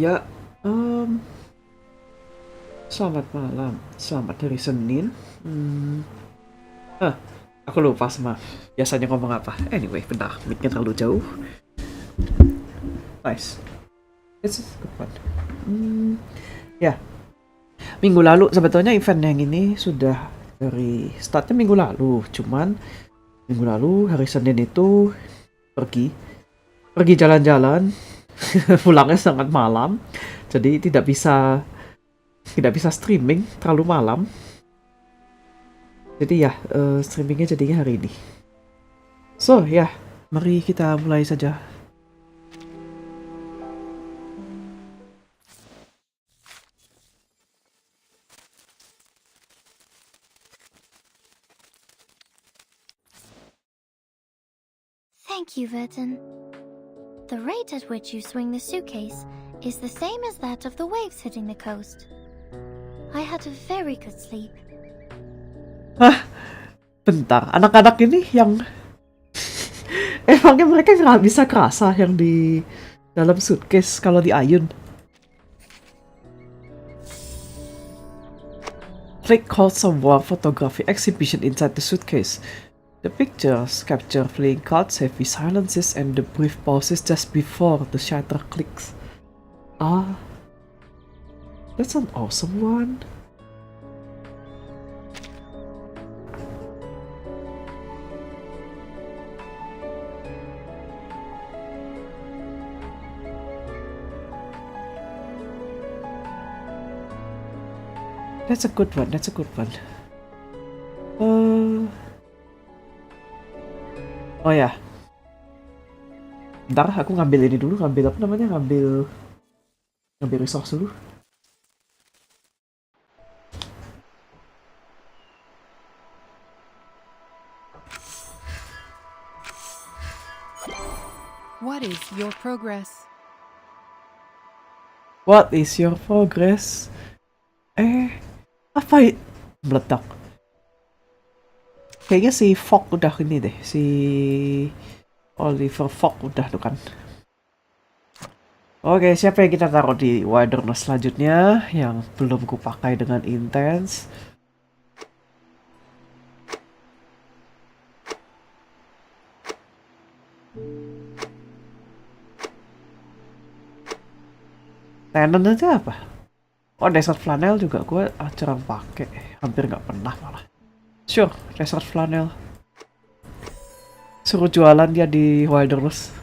Ya, em, selamat malam. Selamat hari Senin. Hmm, ah, aku lupa sama biasanya ngomong apa. Anyway, bentar, mic-nya terlalu jauh. Nice. It's a good one. Ya, minggu lalu sebetulnya event yang ini sudah dari startnya minggu lalu. Cuman minggu lalu hari Senin itu pergi pergi jalan-jalan, pulangnya sangat malam. Jadi tidak bisa streaming terlalu malam. Jadi ya, streamingnya jadinya hari ini. So ya, mari kita mulai saja. Thank you, Verton. The rate at which you swing the suitcase is the same as that of the waves hitting the coast. I had a very good sleep. Hah, bentar, anak-anak ini yang emangnya mereka nggak bisa kerasa yang di dalam suitcase kalau diayun. Click holds a war photography exhibition inside the suitcase. The pictures capture playing cards, heavy silences, and the brief pauses just before the shutter clicks. Ah, that's an awesome one. That's a good one, that's a good one. Oh ya, bentar aku ngambil ini dulu, ngambil apa namanya, ngambil resource dulu. What is your progress? What is your progress? Apa meledak? Kayaknya si Fogg udah ini deh, si Oliver Fogg udah tuh kan. Oke, siapa yang kita taruh di wilderness selanjutnya yang belum kupakai dengan intens? Tenant aja apa? Oh, desert flannel juga gue jarang pakai, hampir nggak pernah malah. Sure, desert flannel. Suruh jualan dia di wilderness.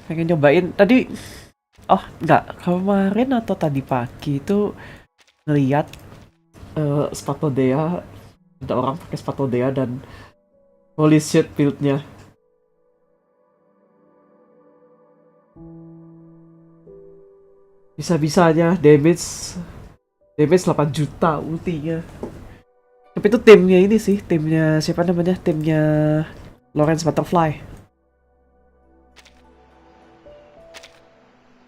Pengen nyobain tadi. Oh, enggak, kemarin atau tadi pagi itu ngeliat sepatu Dea, ada orang pakai sepatu Dea dan holy shit build-nya. Bisa-bisanya damage 8 juta ultinya. Tapi itu timnya ini sih, timnya siapa namanya? Timnya Lawrence Butterfly.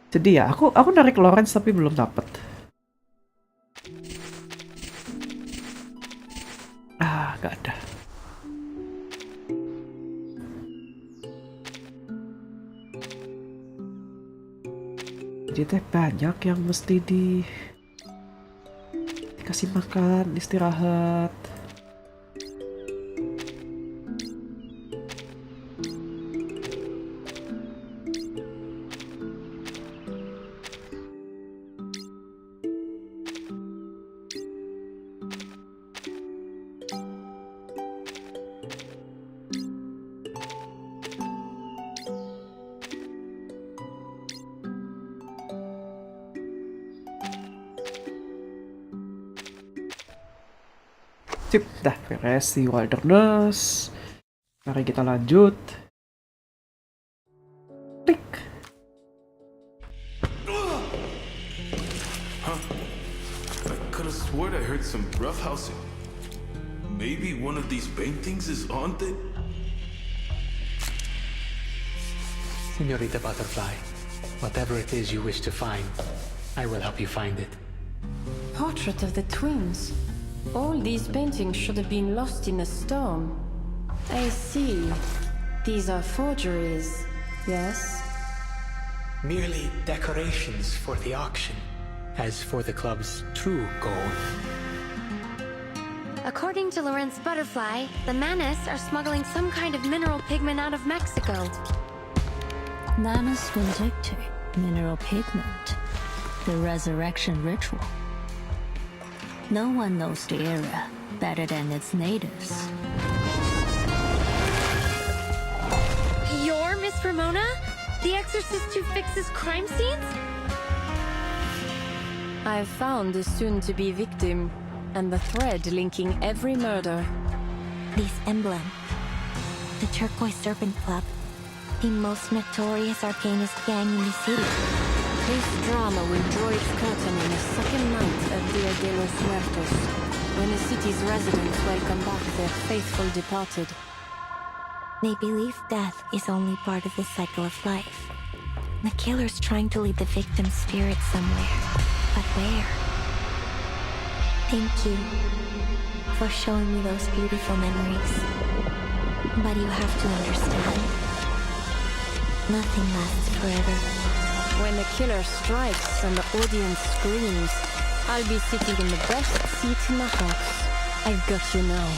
Jadi ya, aku narik Lawrence tapi belum dapet. Ah, gak ada. Jadi teh banyak yang mesti dikasih makan, istirahat. Sip, dah beres di wilderness. Mari kita lanjut. Klik. I could have sworn I heard some roughhousing. Maybe one of these paintings is haunted? Señorita Butterfly, whatever it is you wish to find, I will help you find it. Portrait of the twins. All these paintings should have been lost in a storm. I see. These are forgeries, yes? Merely decorations for the auction. As for the club's true goal, According to Lorentz Butterfly, the Manus are smuggling some kind of mineral pigment out of Mexico. Manus Vindictor, mineral pigment, the resurrection ritual. No one knows the area better than its natives. You're Miss Ramona? The exorcist who fixes crime scenes? I've found the soon-to-be victim, and the thread linking every murder. This emblem. The Turquoise Serpent Club. The most notorious arcanist gang in the city. This drama will draw its curtain on the second night of Dia de los Muertos, when the city's residents welcome back their faithful departed. They believe death is only part of the cycle of life. The killer's trying to lead the victim's spirit somewhere. But where? Thank you for showing me those beautiful memories. But you have to understand, nothing lasts forever. When the killer strikes and the audience screams, I'll be sitting in the best seat in the house. I've got you now.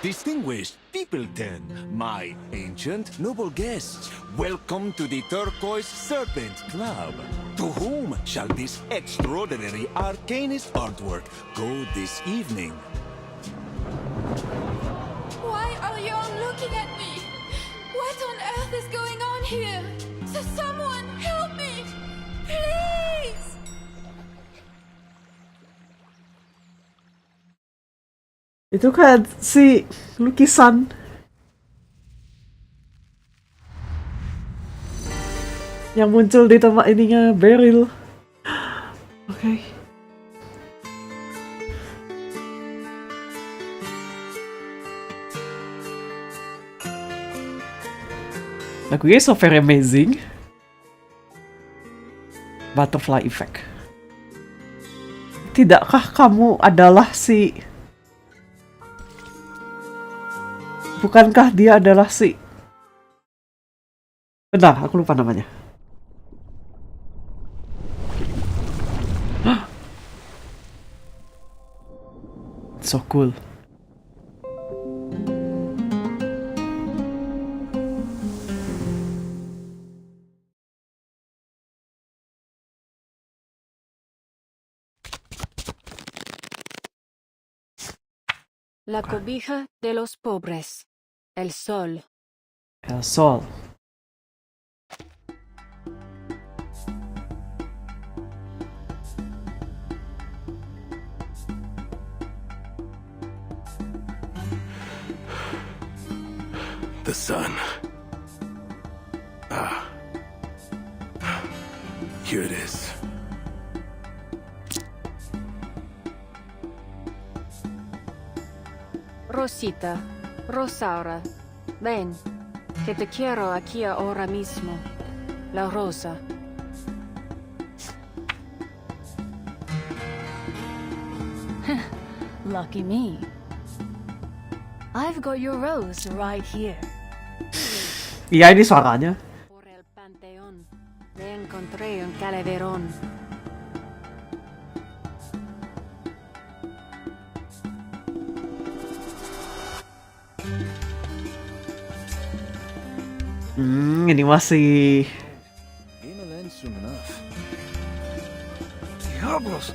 Distinguished Peopleton, my ancient noble guests, welcome to the Turquoise Serpent Club. To whom shall this extraordinary arcanist artwork go this evening? Why are you all looking at me? What on earth is going on here? So someone help me! Please! Itu kan si lukisan. Yang muncul di tempat ininya Beryl. Oke. Lagunya so very amazing. Butterfly effect. Tidakkah kamu adalah si... Bukankah dia adalah si... Bentar, aku lupa namanya. So cool. La cobija de los pobres. El sol. El Sol. The sun. Here it is. Rosita, Rosaura, ven, que te quiero aquí ahora mismo. La rosa. Lucky me. I've got your rose right here. Iya, ini suaranya. Por el panteón, le encontré un calaverón. Ini masih... It'll end soon enough. Diablos!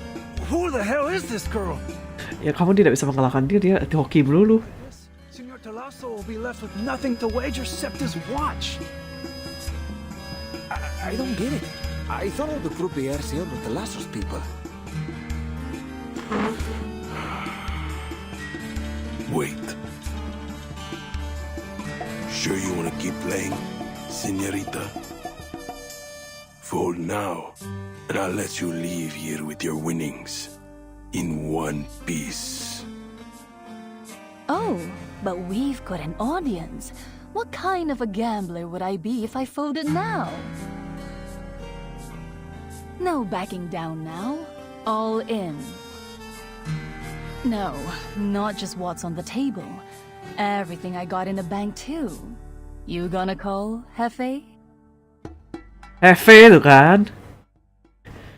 Who the hell is this girl? Ya kamu tidak bisa mengalahkan dia di hoki melulu. Senor Talasso will be left with nothing to wager except his watch. I don't get it. I thought all the croupiers here were the Lassos people. Wait. Sure you want to keep playing, señorita? Fold now, and I'll let you leave here with your winnings in one piece. Oh, but we've got an audience. What kind of a gambler would I be if I folded now? No backing down now. All in. No, not just what's on the table. Everything I got in the bank too. You gonna call, Hefe? Hefe tuh kan.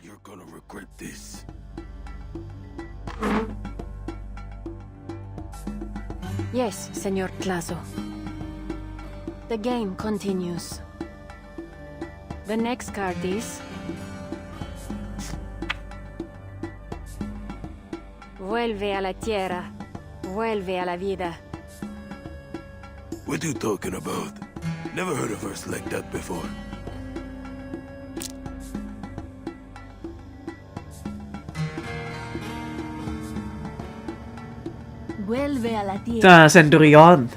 You're gonna regret this. Yes, Senor Tlazo. The game continues. The next card is... Vuelve a la tierra. Vuelve a la vida. What are you talking about? Never heard a verse like that before. Vuelve a la tierra. Centurion.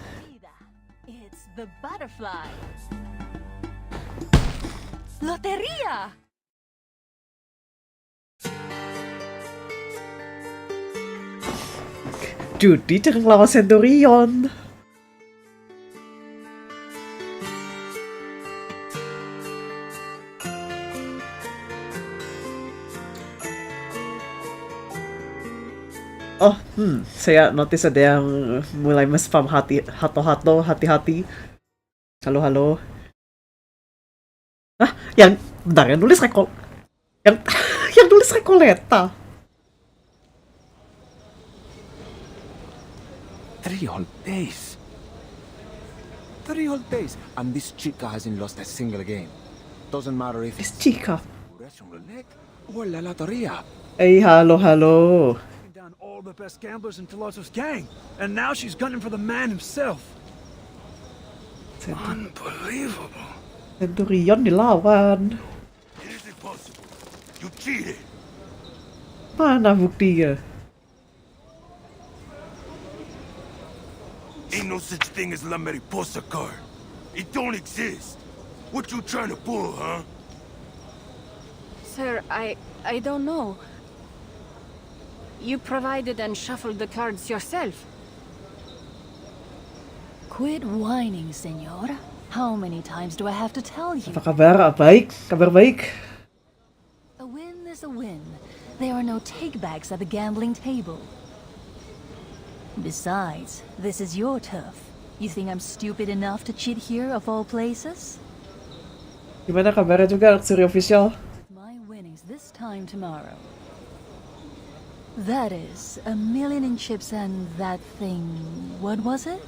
It's the butterfly. Loteria! Judi jangan lawan Centurion. Oh, saya notice ada yang mulai spam hati-hati. Halo. Ah, bentar, yang nulis yang nulis Recoleta. 3 whole days. 3 whole days, and this chica hasn't lost a single game. Doesn't matter if It's Chica. Russian roulette or la loteria. Hey, halo. Down all the best gamblers in Tolosso's gang, and now she's gunning for the man himself. Unbelievable. Centurion dilawan. It isn't possible. You cheated. Mana buktinya? Ain't no such thing as La Mariposa card. It don't exist. What you trying to pull, huh? Sir, I don't know. You provided and shuffled the cards yourself. Quit whining, senor. How many times do I have to tell you? Apa kabar? Kabar baik. A win is a win. There are no takebacks at the gambling table. Besides, this is your turf. You think I'm stupid enough to cheat here of all places? Gimana kabarnya juga Luxury Official? My winnings this time tomorrow. That is, 1,000,000 in chips and that thing... What was it?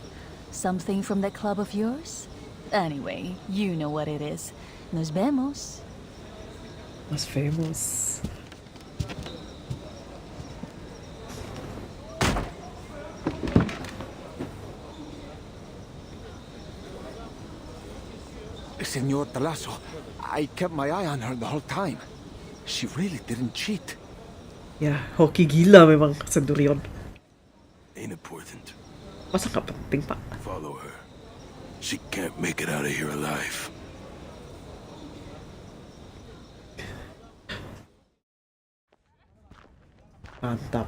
Something from that club of yours? Anyway, you know what it is. Nos vemos. Mas famous. Senor Tlazo, I kept my eye on her the whole time. She really didn't cheat. Ya, hoki gila memang Centurion. Ain't important. Masa nggak penting, Pak? Follow her. She can't make it out of here alive. Mantap.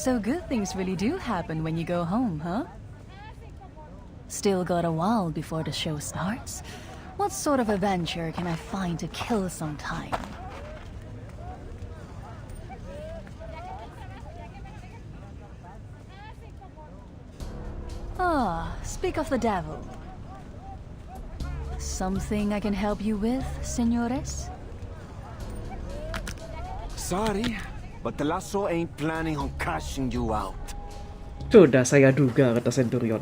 So good things really do happen when you go home, huh? Still got a while before the show starts. What sort of adventure can I find to kill some time? Ah, speak of the devil. Something I can help you with, señores? Sorry, but Tlazo ain't planning on cashing you out. Sudah saya duga, kata Centurion.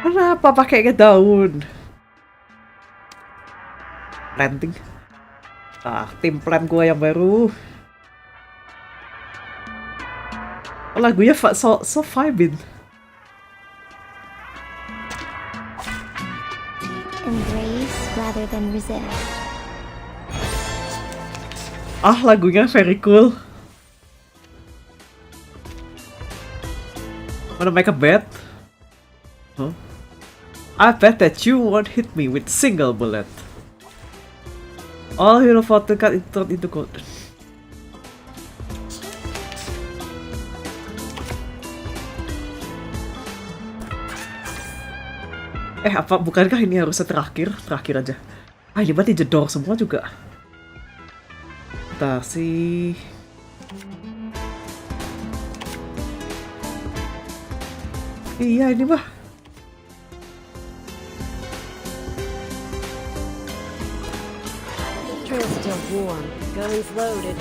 Kenapa pakai ke daun? Planting. Tim plan gua yang baru. Lagunya so vibing. Embrace rather than resist. Lagunya very cool. Wanna make a bet? Huh? I bet that you won't hit me with single bullet. All hero fought cut it turned into gold. Apa bukankah ini harusnya terakhir? Terakhir aja. Ah, ini berarti jedor semua juga. Bentar sih. Iya, ini mah. Trail's still warm. Guns loaded.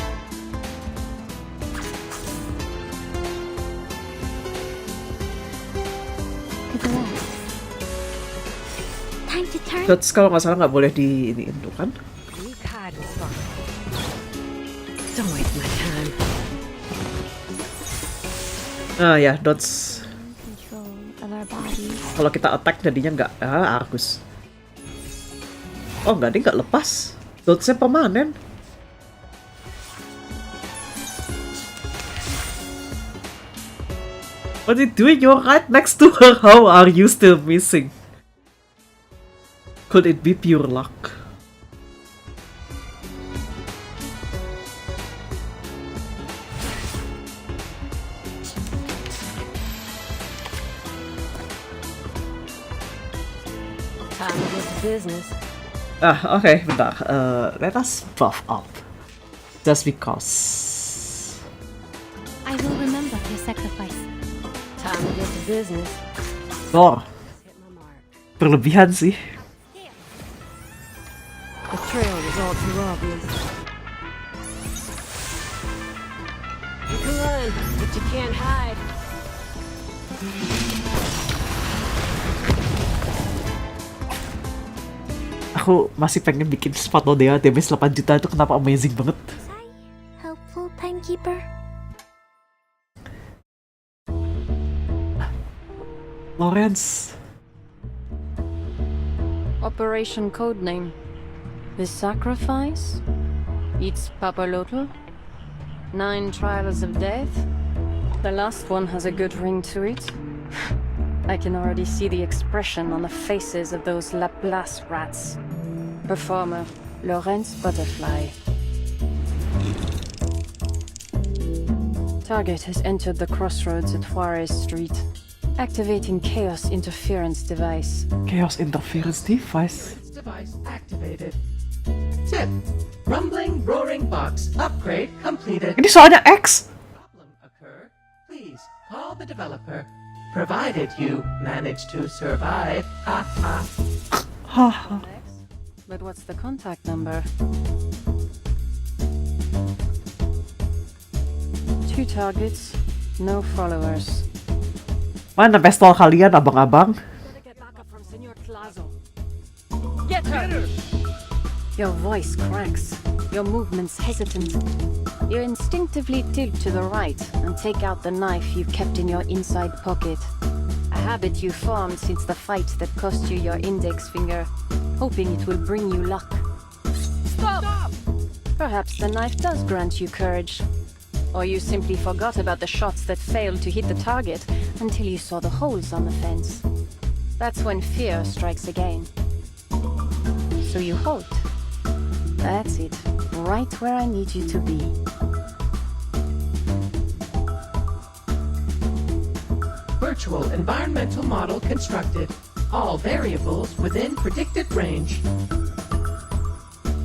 Time to turn. Terus kalau nggak salah nggak boleh di ini itu kan? Don't waste my time. Ah ya, dots. Control of our bodies. Kalau kita attack jadinya nggak Argus. Oh nggak, dia nggak lepas. Dotsnya permanen. What are you doing? You're right next to her. How are you still missing? Could it be pure luck? Time to get to business. Okay, bentar. Let us buff up. Just because. I will remember your sacrifice. Time to get to business. Oh, berlebihan sih. The trail is all too obvious. You can run, but you can't hide. Aku masih pengen bikin sepatu dia damage 8 juta itu kenapa amazing banget. Was I helpful, timekeeper? Lawrence. Operation Codename. The Sacrifice? It's Papalotl? 9 Trials of Death? The last one has a good ring to it. I can already see the expression on the faces of those Laplace rats. Performer, Lawrence Butterfly. Target has entered the crossroads at Juarez Street. Activating Chaos Interference Device. Chaos Interference Device. Device activated. Tip. Rumbling, roaring box. Upgrade completed. Ini soalnya X. Problem occurred. Please call the developer. Provided you manage to survive. Ha ha. Ha ha. But what's the contact number? 2 targets, no followers. Mana pistol kalian, abang-abang? Get her! Your voice cracks. Your movements hesitant. You instinctively tilt to the right and take out the knife you kept in your inside pocket. A habit you formed since the fight that cost you your index finger, hoping it will bring you luck. Stop! Perhaps the knife does grant you courage. Or you simply forgot about the shots that failed to hit the target until you saw the holes on the fence. That's when fear strikes again. So you halt. That's it. Right where I need you to be. Virtual environmental model constructed. All variables within predicted range.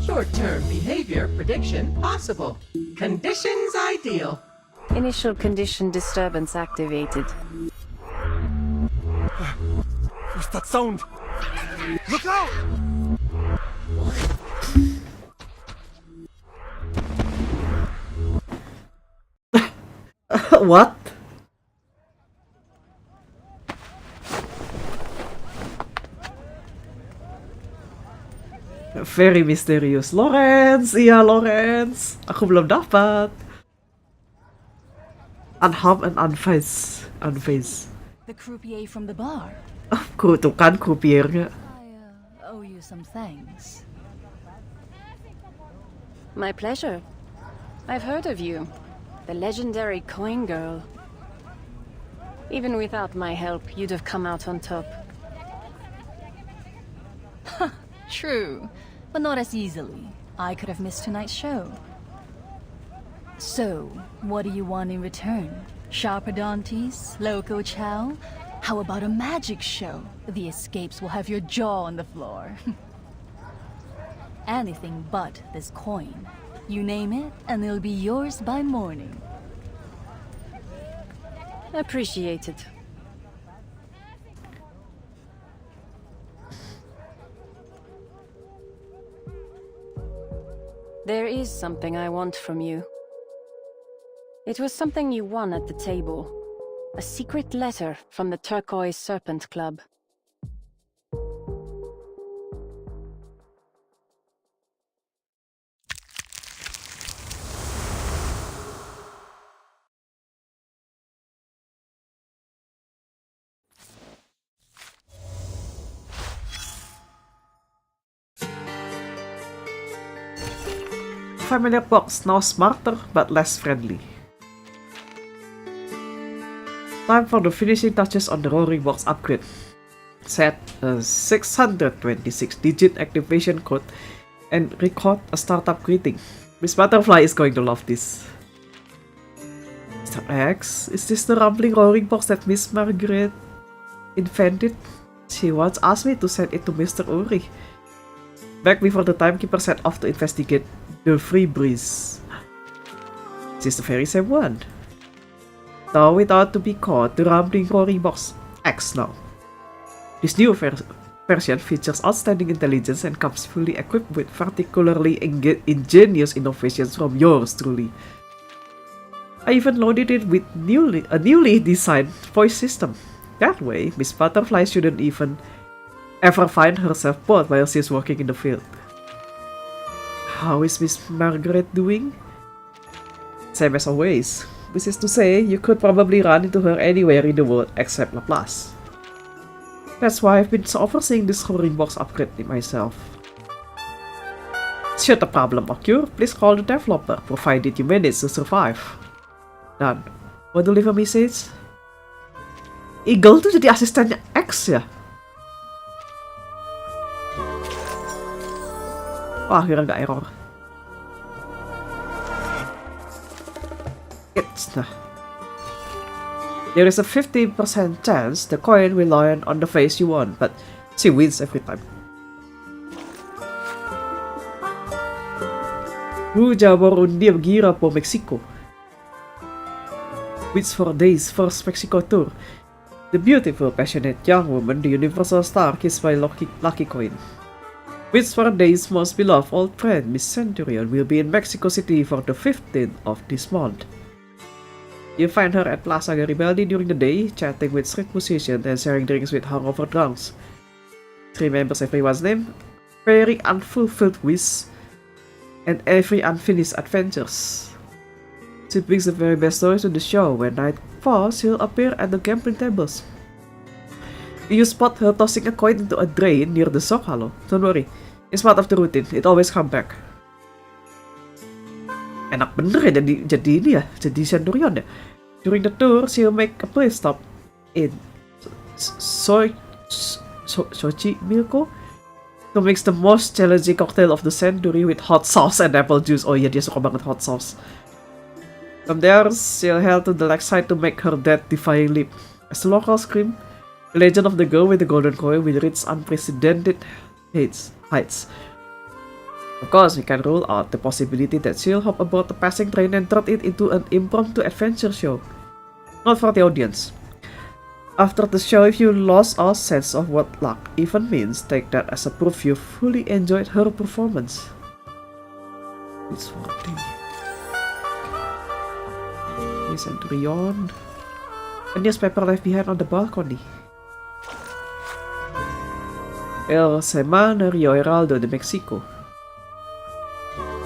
Short-term behavior prediction possible. Conditions ideal. Initial condition disturbance activated. What's that sound? Look out! What? Very mysterious. Lawrence, iya Lawrence. Aku belum dapat. Unharmed and unfazed. Unfazed. The croupier from the bar. Oh, tuh kan croupiernya. I owe you some thanks. My pleasure. I've heard of you. The legendary coin girl. Even without my help, you'd have come out on top. True, but not as easily. I could have missed tonight's show. So, what do you want in return? Sharpodontes? Loco chow? How about a magic show? The escapes will have your jaw on the floor. Anything but this coin. You name it, and it'll be yours by morning. Appreciated. There is something I want from you. It was something you won at the table. A secret letter from the Turquoise Serpent Club. Familiar box, now smarter but less friendly. Time for the finishing touches on the Roaring Box upgrade. Set a 626-digit activation code and record a startup greeting. Miss Butterfly is going to love this. Mr. X, is this the rumbling roaring box that Miss Margaret invented? She once asked me to send it to Mr. Uri, back before the timekeeper set off to investigate the free breeze. This is the very same one. Though it ought to be called the rumbling roaring box X now. This new version features outstanding intelligence and comes fully equipped with particularly ingenious innovations from yours truly. I even loaded it with a newly designed voice system. That way, Miss Butterfly shouldn't even ever find herself bored while she's working in the field. How is Miss Margaret doing? Same as always, which is to say, you could probably run into her anywhere in the world except Laplace. That's why I've been overseeing this roaring box upgrade myself. Should a problem occur, please call the developer, provided you manage to survive. Dan, want to leave a message? Eagle tuh jadi asistennya X ya? Wah, akhirnya nggak error. Nah. There is a 50% chance the coin will land on the face you want, but she wins every time. Ruja Borundir gira po Mexico. Which for days first Mexico tour. The beautiful, passionate young woman, the universal star kissed by Lucky Coin. Which for days most beloved old friend, Miss Centurion, will be in Mexico City for the 15th of this month. You find her at Plaza Garibaldi during the day, chatting with street musicians and sharing drinks with hungover drunks. She remembers everyone's name, very unfulfilled wish, and every unfinished adventures. She brings the very best stories to the show. When night falls, she'll appear at the gambling tables. You spot her tossing a coin into a drain near the Zocalo. Don't worry, it's part of the routine, it always comes back. Enak bener ya jadi ini ya, jadi Centurion ya. During the tour, she'll make a play stop in Sochi Milko to mix the most challenging cocktail of the century with hot sauce and apple juice. Oh iya, dia suka banget hot sauce. From there, she'll head to the lakeside to make her death-defying leap. As the locals scream, the legend of the girl with the golden coin will reach unprecedented heights. Of course, we can rule out the possibility that she'll hop aboard the passing train and turn it into an impromptu adventure show. Not for the audience. After the show, if you lost all sense of what luck even means, take that as a proof you fully enjoyed her performance. It's working. Centurion. A newspaper left behind on the balcony. El Semanario Heraldo de Mexico.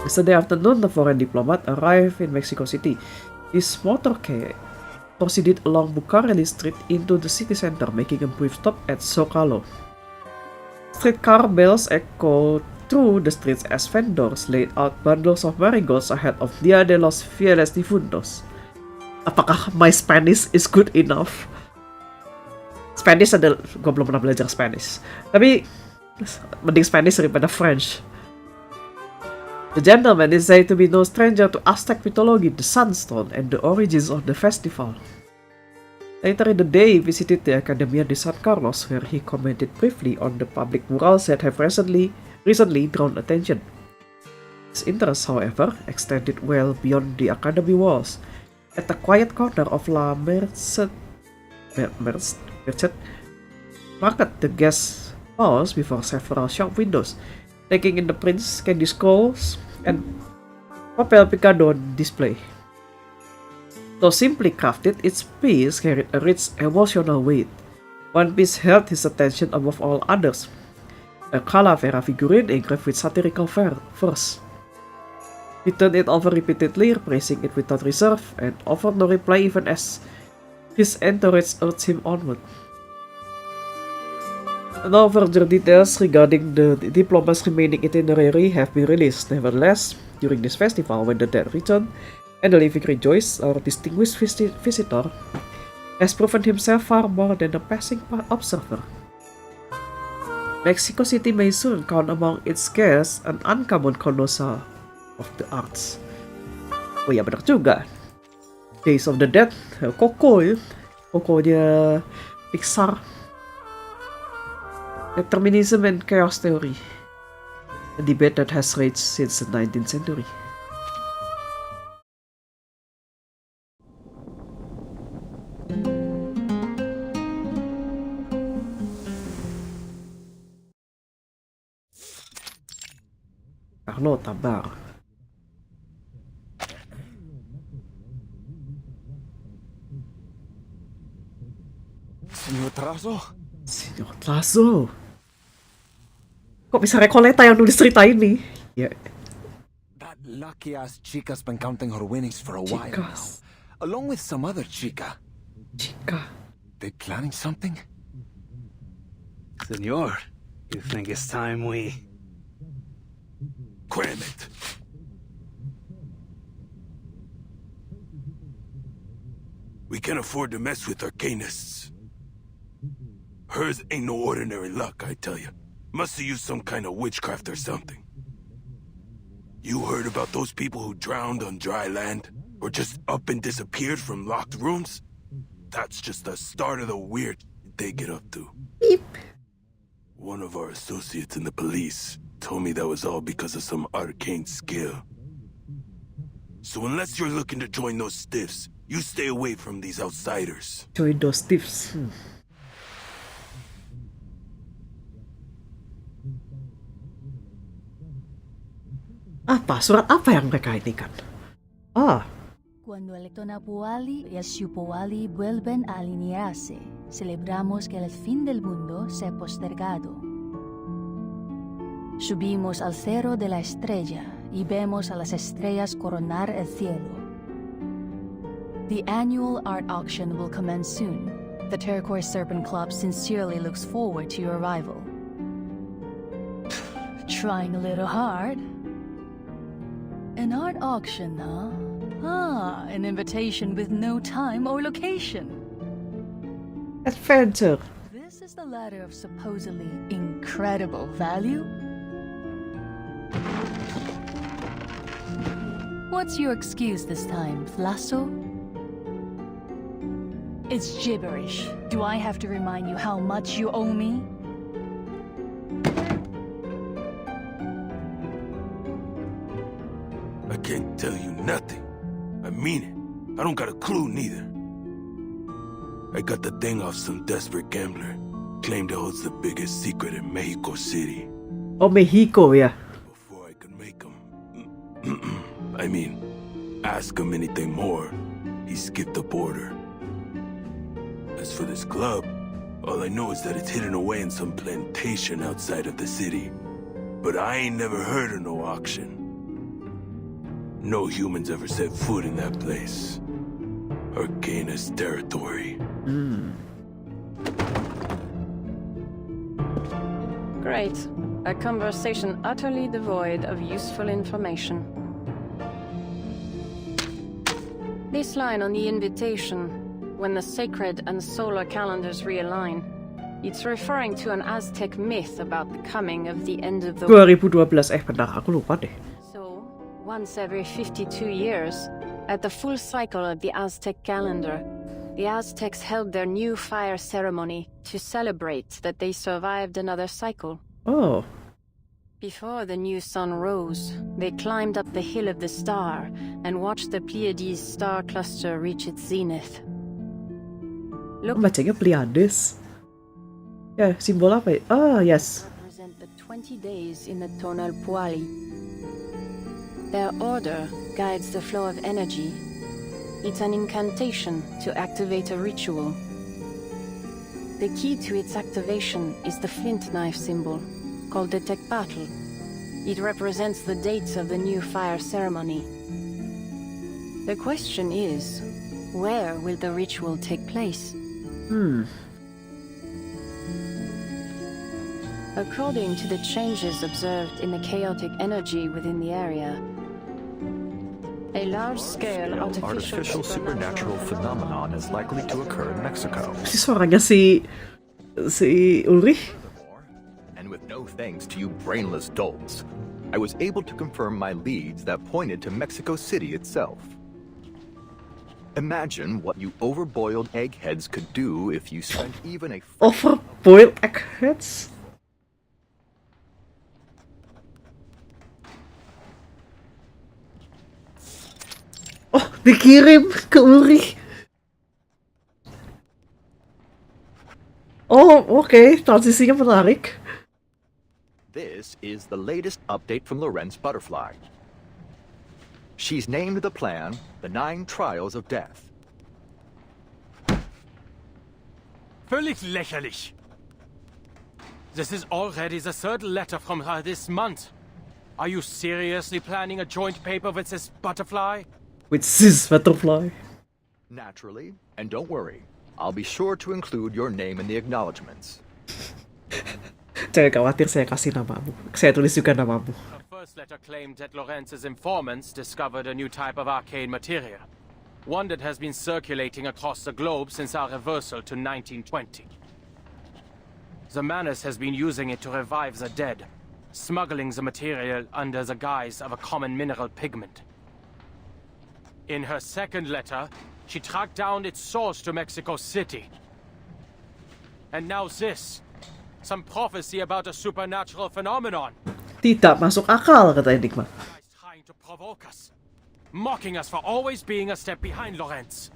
Yesterday afternoon, the foreign diplomat arrived in Mexico City. His motorcade proceeded along Bucareli Street into the city center, making a brief stop at Zocalo. Streetcar bells echo through the streets as vendors laid out bundles of marigolds ahead of Dia de los Fieles Difuntos. Apakah my Spanish is good enough? Spanish adalah, gue belum pernah belajar Spanish. Tapi mending Spanish daripada French. The gentleman is said to be no stranger to Aztec mythology, the sunstone, and the origins of the festival. Later in the day, he visited the Academia de San Carlos, where he commented briefly on the public murals that have recently drawn attention. His interest, however, extended well beyond the academy walls. At a quiet corner of La Merced market, the guest paused before several shop windows, taking in the prints, candy skulls, and papel picado on display. Though simply crafted, each piece carried a rich emotional weight. One piece held his attention above all others, a calavera figurine engraved with satirical verse. He turned it over repeatedly, praising it without reserve, and offered no reply even as his entourage urged him onward. No further details regarding the diploma's remaining itinerary have been released. Nevertheless, during this festival, when the dead return and the living rejoice, our distinguished visitor has proven himself far more than a passing observer. Mexico City may soon count among its guests an uncommon connoisseur of the arts. Oh ya, benar juga. Days of the Dead, Coco ya, Coco-nya Pixar. Determinism and chaos theory, a debate that has raged since the 19th century. Carlo Tabar. Señor Trazo? Señor Trazo. Kok bisa Recoleta yang nulis cerita ini? Ya. That lucky-ass chica's been counting her winnings for a while now. Along with some other chica. Chica? They planning something? Senor, you think it's time we... Cram it! We can't afford to mess with arcanists. Hers ain't no ordinary luck, I tell you. Must have used some kind of witchcraft or something. You heard about those people who drowned on dry land? Or just up and disappeared from locked rooms? That's just the start of the weird they get up to. Beep. One of our associates in the police told me that was all because of some arcane skill. So unless you're looking to join those stiffs, you stay away from these outsiders. Join those stiffs. Apa? Surat apa yang mereka ini kan? Ah. Cuando el Tonapuali y el Xupuali vuelven a alinearse, celebramos que el fin del mundo se ha postergado. Subimos al cerro de la estrella y vemos a las estrellas coronar el cielo. The annual art auction will commence soon. The Turquoise Serpent Club sincerely looks forward to your arrival. Trying a little hard? An art auction, huh? Ah, an invitation with no time or location. Adventure. This is the ladder of supposedly incredible value? What's your excuse this time, Flasso? It's gibberish. Do I have to remind you how much you owe me? I can't tell you nothing. I mean it. I don't got a clue neither. I got the thing off some desperate gambler. Claimed it holds the biggest secret in Mexico City. Oh, Mexico, yeah. Before I could make him... I mean, ask him anything more, he skipped the border. As for this club, all I know is that it's hidden away in some plantation outside of the city. But I ain't never heard of no auction. No humans ever set foot in that place. Arcanist territory. Great. A conversation utterly devoid of useful information. This line on the invitation. when the sacred and solar calendars realign. It's referring to an Aztec myth about the coming of the end of the 2012 benar, aku lupa deh. So, once every 52 years, at the full cycle of the Aztec calendar, the Aztecs held their new fire ceremony to celebrate that they survived another cycle. Oh. Before the new sun rose, they climbed up the hill of the star and watched the Pleiades star cluster reach its zenith. Look, Bacanya Pleiades. Ya, simbol apa ya? Ah, yes. represent the 20 days in the tonal puali. Their order guides the flow of energy. It's an incantation to activate a ritual. The key to its activation is the flint knife symbol, called the Tekpatl. It represents the dates of the new fire ceremony. The question is, where will the ritual take place? According to the changes observed in the chaotic energy within the area, a large-scale artificial supernatural phenomenon is likely to occur in Mexico. Si suaranya si Ulrich. And with no thanks to you brainless dolts, I was able to confirm my leads that pointed to Mexico City itself. Imagine what you overboiled eggheads could do if you spent even a Overboiled eggheads? Oh, dikirim ke Ulrich. Oh, oke. Transisinya menarik. This is the latest update from Lorenz Butterfly. She's named the plan the 9 Trials of Death. Völlig lächerlich. This is already the 3rd letter from her this month. Are you seriously planning a joint paper with this butterfly? With this butterfly. Naturally, and don't worry, I'll be sure to include your name in the acknowledgements. Jangan khawatir, saya kasih namamu. Saya tulis juga namamu. Her first letter claimed that Lorenz's informants discovered a new type of arcane materia. One that has been circulating across the globe since our reversal to 1920. The Manus has been using it to revive the dead, smuggling the material under the guise of a common mineral pigment. In her second letter, she tracked down its source to Mexico City. And now this. Some prophecy about a supernatural phenomenon. Tidak masuk akal, kata Enigma. Trying to provoke us. Mocking us for always being a step behind Lorenz.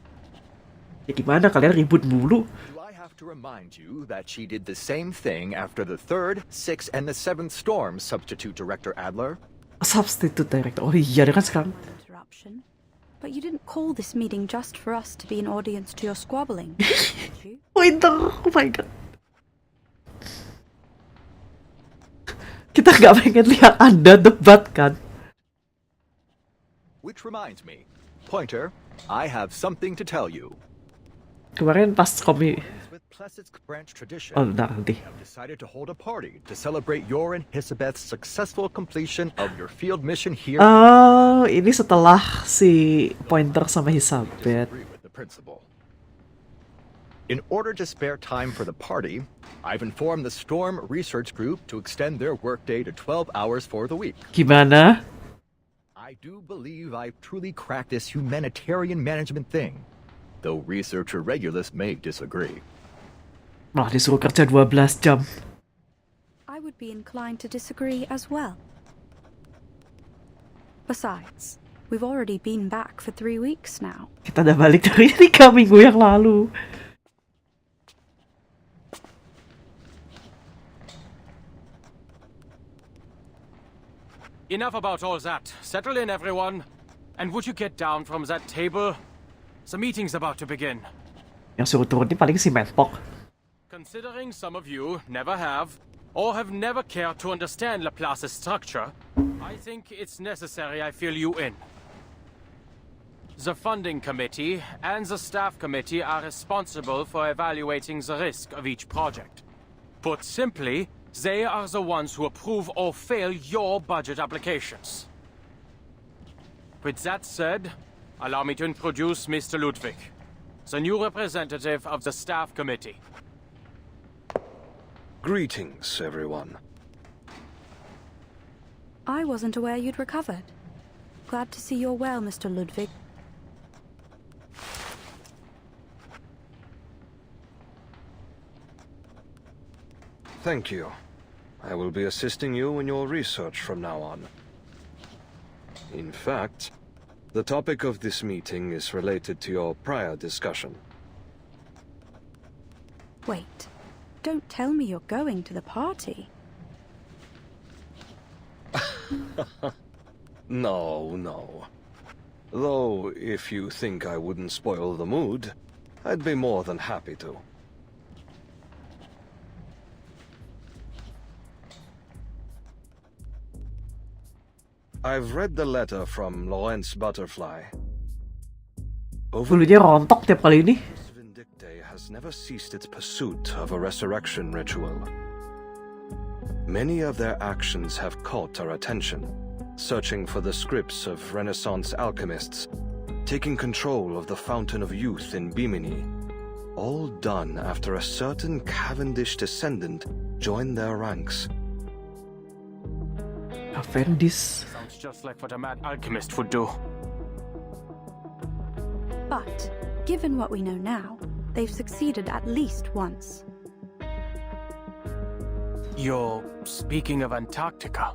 Ya gimana, kalian ribut mulu? Do I have to remind you that she did the same thing after the 3rd, 6th, and the 7th storms, Substitute Director Adler? Substitute Director. Oh iya, dia kan sekarang. Interruption. But you didn't call this meeting just for us to be an audience to your squabbling, did you? Winter, oh my god. Kita nggak pengen lihat Anda debat kan? Which reminds me, Pointer, I have something to tell you. Kemarin pas komi. With Plesset's branch tradition, Oh, nanti. I have decided to hold a party to celebrate your and Hisabeth's successful completion of your field mission here. Oh, ini setelah si Pointer sama Hisabeth. With the principal. In order to spare time for the party, I've informed the Storm Research Group to extend their workday to 12 hours for the week. Gimana? I do believe I've truly cracked this humanitarian management thing, though researcher Regulus may disagree. Malah disuruh kerja 12 jam. I would be inclined to disagree as well. Besides, we've already been back for 3 weeks now. Kita udah balik dari 3 minggu yang lalu. Enough about all that. Settle in, everyone. And would you get down from that table? The meeting's about to begin. Yang suruh turun ini paling si Menpok. Considering some of you never have, or have never cared to understand Laplace's structure, I think it's necessary I fill you in. The funding committee and the staff committee are responsible for evaluating the risk of each project. Put simply, they are the ones who approve or fail your budget applications. With that said, allow me to introduce Mr. Ludwig, the new representative of the staff committee. Greetings, everyone. I wasn't aware you'd recovered. Glad to see you're well, Mr. Ludwig. Thank you. I will be assisting you in your research from now on. In fact, the topic of this meeting is related to your prior discussion. Wait, don't tell me you're going to the party. No. Though, if you think I wouldn't spoil the mood, I'd be more than happy to. I've read the letter from Lawrence Butterfly. Bulunya rontok tiap kali ini. Vindicte has never ceased its pursuit of a resurrection ritual. Many of their actions have caught our attention, searching for the scripts of Renaissance alchemists, taking control of the Fountain of Youth in Bimini, all done after a certain Cavendish descendant joined their ranks. Cavendish? Sounds just like what a mad alchemist would do. But, given what we know now, they've succeeded at least once. You're speaking of Antarctica.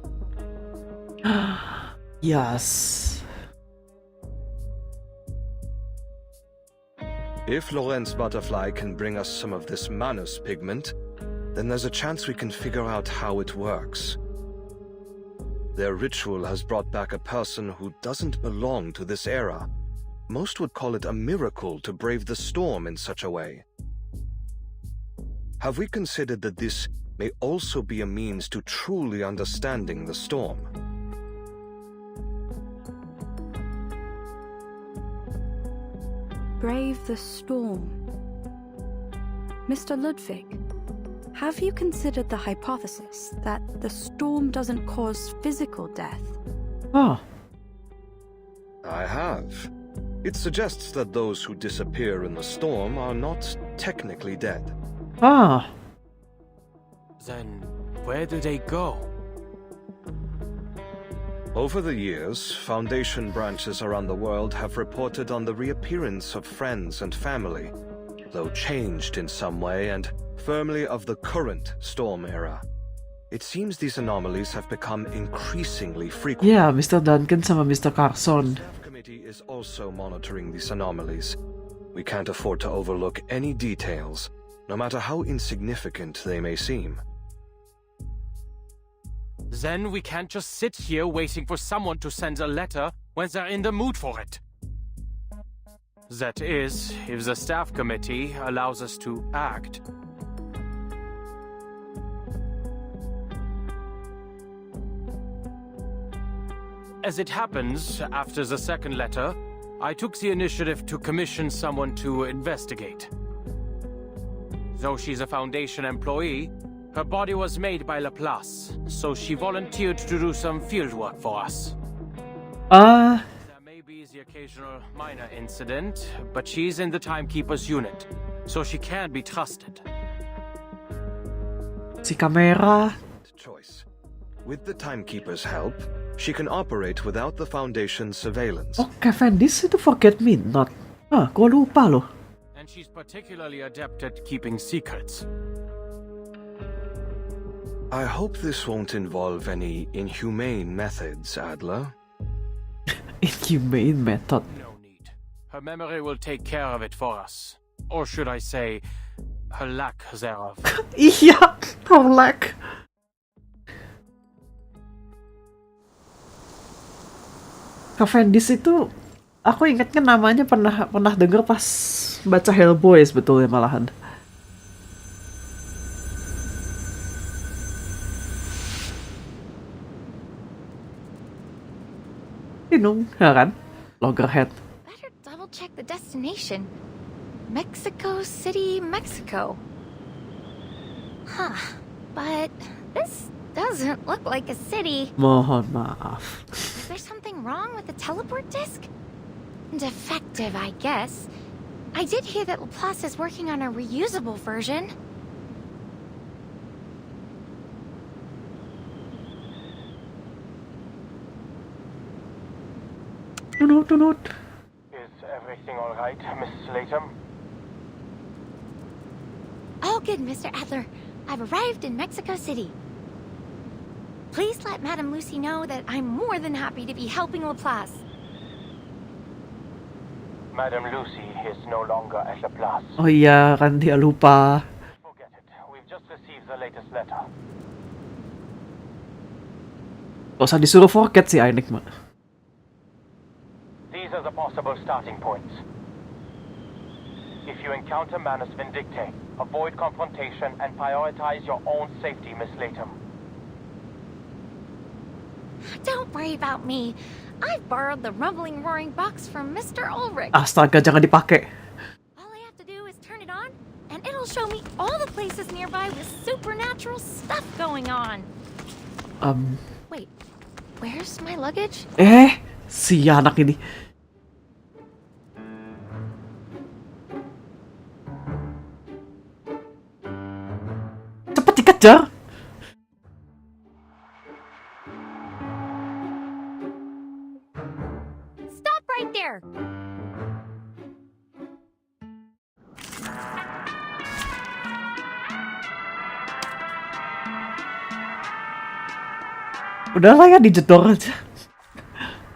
Yes. If Lawrence Butterfly can bring us some of this Manus pigment, then there's a chance we can figure out how it works. Their ritual has brought back a person who doesn't belong to this era. Most would call it a miracle to brave the storm in such a way. Have we considered that this may also be a means to truly understanding the storm? Brave the storm. Mr. Ludwig, have you considered the hypothesis that the storm doesn't cause physical death? Ah. I have. It suggests that those who disappear in the storm are not technically dead. Ah. Then where do they go? Over the years, Foundation branches around the world have reported on the reappearance of friends and family, though changed in some way and firmly of the current storm era. It seems these anomalies have become increasingly frequent. Yeah, Mr. Duncan sama Mr. Carson. The staff committee is also monitoring these anomalies. We can't afford to overlook any details, no matter how insignificant they may seem. Then we can't just sit here waiting for someone to send a letter when they're in the mood for it. That is, if the staff committee allows us to act. As it happens, after the second letter, I took the initiative to commission someone to investigate. Though she's a Foundation employee, her body was made by Laplace, so she volunteered to do some fieldwork for us. There may be the occasional minor incident, but she's in the Timekeeper's unit, so she can be trusted. Si kamera. Choice. With the Timekeeper's help, she can operate without the Foundation's surveillance. Oh, Cavendish itu forget me not. Ah, gua lupa loh. And she's particularly adept at keeping secrets. I hope this won't involve any inhumane methods, Adler. Inhumane method. No need. Her memory will take care of it for us. Or should I say, her lack thereof. Iya, her lack. Cavendish itu aku ingatnya namanya pernah denger pas baca Hellboy sebetulnya malahan. Inung, ya kan? Loggerhead. Better double check the destination. Mexico City, Mexico. Huh. But this doesn't look like a city. Mohon maaf. Is there something wrong with the teleport disc? Defective, I guess. I did hear that Laplace is working on a reusable version. Tunut. Is everything all right, Mrs. Latham? All good, Mr. Adler. I've arrived in Mexico City. Please let Madame Lucy know that I'm more than happy to be helping Laplace. Madame Lucy is no longer at Laplace. Oh iya, kan dia lupa. Forget it. We've just received the latest letter. Gak usah disuruh forget sih Ainek mah. These are the possible starting points. If you encounter Manus Vindictae, avoid confrontation and prioritize your own safety, Miss Latham. Don't worry about me. I borrowed the rumbling roaring box from Mr. Ulrich. Astaga, jangan dipakai. All I have to do is turn it on, and it'll show me all the places nearby with supernatural stuff going on. Wait, where's my luggage? Si anak ini. Cepet dikejar. Stop right there! Udahlah ya, dijedor aja.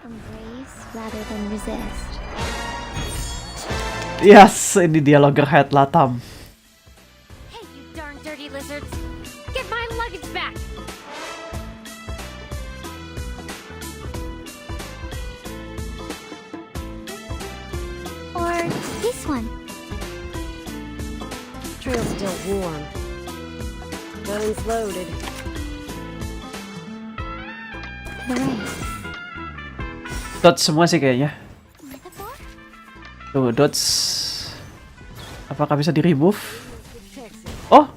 Embrace rather than resist. Yes, ini dia loggerhead Latam. Hey, you darn dirty lizards! Get my luggage back! Or this one. Trail's still warm. Guns loaded. Right. Dots semua sih kayaknya. Tuh, dots. Apakah bisa di remove? Oh,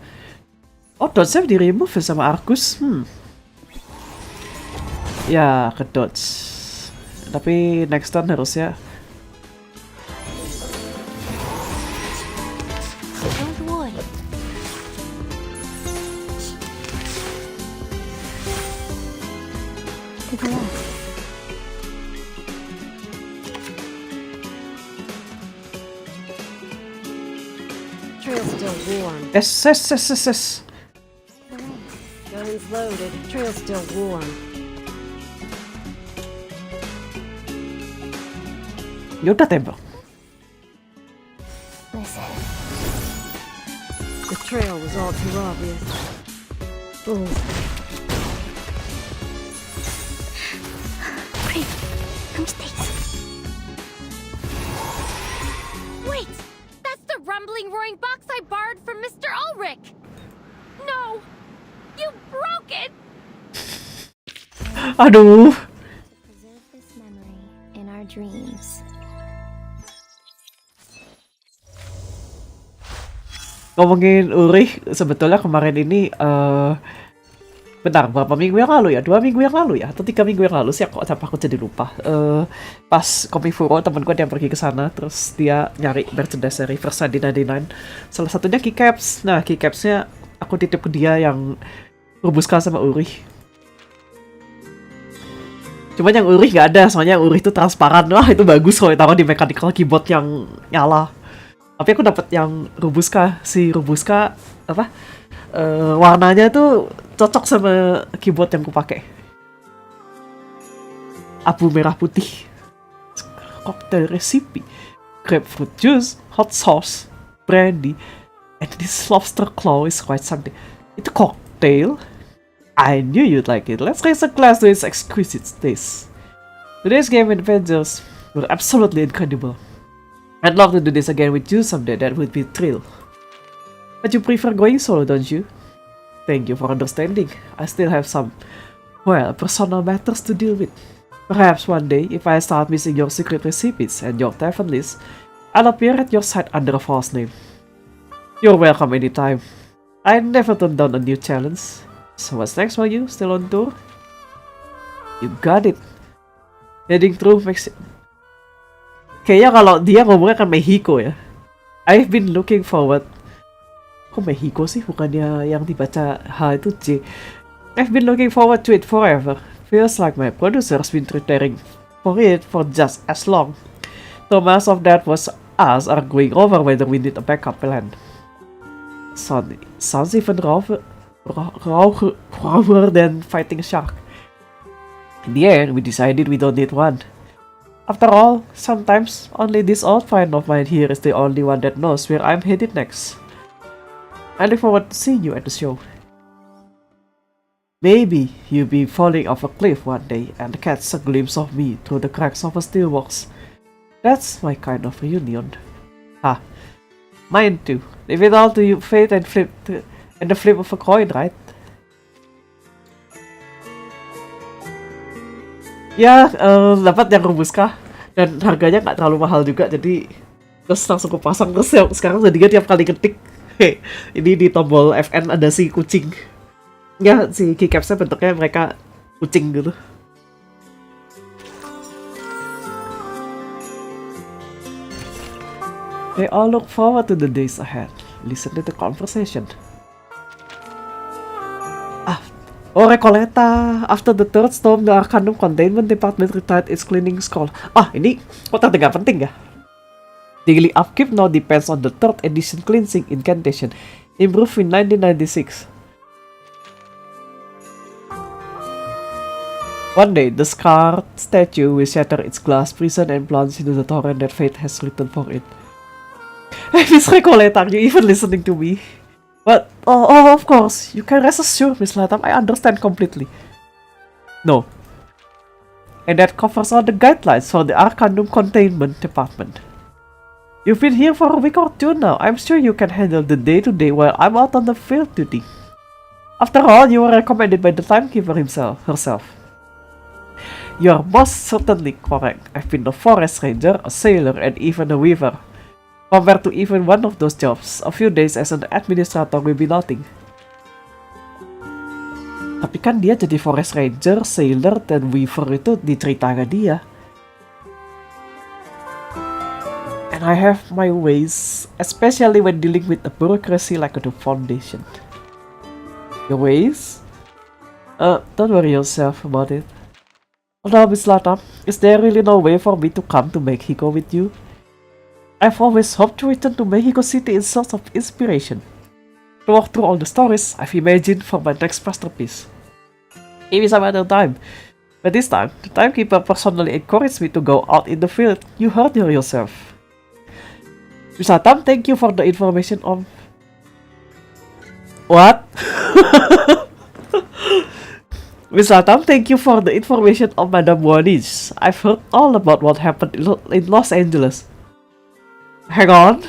dotsnya di remove sama Argus. Ya, ke dots. Tapi next turn harusnya. Don't worry. To the left. Trail's still warm. Yes. Guns loaded. Trail's still warm. Yaudah tembak. Listen. The trail was all too obvious. Quick, come space. Wait! That's the rumbling roaring box I borrowed from Mr. Ulrich! No! You broke it! Aduh. Preserve this memory in our dreams. Ngomongin Ulrich, sebetulnya kemarin ini bentar, berapa minggu yang lalu ya? 2 minggu yang lalu ya? Atau 3 minggu yang lalu sih? Sampai aku jadi lupa. Pas Komifuro, temen gue dia pergi ke sana, terus dia nyari merchandise dari First 1999. Salah satunya keycaps. Nah, keycapsnya aku titip ke dia yang rubuskan sama Ulrich. Cuman yang Ulrich nggak ada, soalnya yang Ulrich itu transparan. Wah, itu bagus kalau ditaruh di mechanical keyboard yang nyala. Tapi aku dapat yang Robuska, si Robuska apa? Warnanya tuh cocok sama keyboard yang ku pakai. Abu merah putih. Cocktail recipe. Grapefruit juice, hot sauce, brandy, and this lobster claw is quite something. Itu cocktail? I knew you'd like it. Let's raise a glass to its exquisite taste. Today's game adventures were absolutely incredible. I'd love to do this again with you someday, that would be a thrill. But you prefer going solo, don't you? Thank you for understanding. I still have some, personal matters to deal with. Perhaps one day, if I start missing your secret recipes and your tavern list, I'll appear at your side under a false name. You're welcome anytime. I never turn down a new challenge. So what's next for you? Still on tour? You got it. Heading through Mexico. Kayaknya kalau dia ngomongnya kan Mexico ya. I've been looking forward. Kok Mexico sih, bukannya yang dibaca H itu J. I've been looking forward to it forever. Feels like my producer's been preparing for it for just as long. So much of that was us arguing over whether we need a backup plan. Sounds even rawer than fighting a shark. In the end, we decided we don't need one. After all, sometimes only this old friend of mine here is the only one that knows where I'm headed next. I look forward to seeing you at the show. Maybe you'll be falling off a cliff one day and catch a glimpse of me through the cracks of a steel box. That's my kind of reunion. Ah, mine too. Leave it all to you, fate and the flip of a coin, right? Ya, dapat yang robusta dan harganya nggak terlalu mahal juga, jadi terus langsung kupasang. Terus sekarang jadinya tiap kali ketik, ini di tombol FN ada si kucing. Ya, si keycapsnya bentuknya mereka kucing gitu. They all look forward to the days ahead. Listen to the conversation. Oh, Recoleta. After the third storm, the Arcanum Containment Department retired its cleaning scroll. Ini kok terdengar penting ya? Daily upkeep now depends on the third edition cleansing incantation, improved in 1996. One day, the scarred statue will shatter its glass prison and plunge into the torrent that fate has written for it. Miss Recoleta, are you even listening to me? But, of course, you can rest assured, Miss Latam, I understand completely. No. And that covers all the guidelines for the Arcanum Containment Department. You've been here for a week or two now. I'm sure you can handle the day-to-day while I'm out on the field duty. After all, you were recommended by the timekeeper herself. You're most certainly correct. I've been a forest ranger, a sailor, and even a weaver. Compared to even one of those jobs, a few days as an administrator will be nothing. Tapi kan dia jadi forest ranger, sailor, dan weaver itu di ceritanya dia. And I have my ways, especially when dealing with a bureaucracy like the Foundation. Your ways? Don't worry yourself about it. Now, Miss Latam, is there really no way for me to come to Mexico with you? I've always hoped to return to Mexico City in search of inspiration. To walk through all the stories I've imagined for my next masterpiece. Maybe some other time. But this time, the timekeeper personally encouraged me to go out in the field. You heard it yourself. Miss Latam, thank you for the information on... What? Miss Latam, thank you for the information on Madame Juaniz. I've heard all about what happened in Los Angeles. Hang on.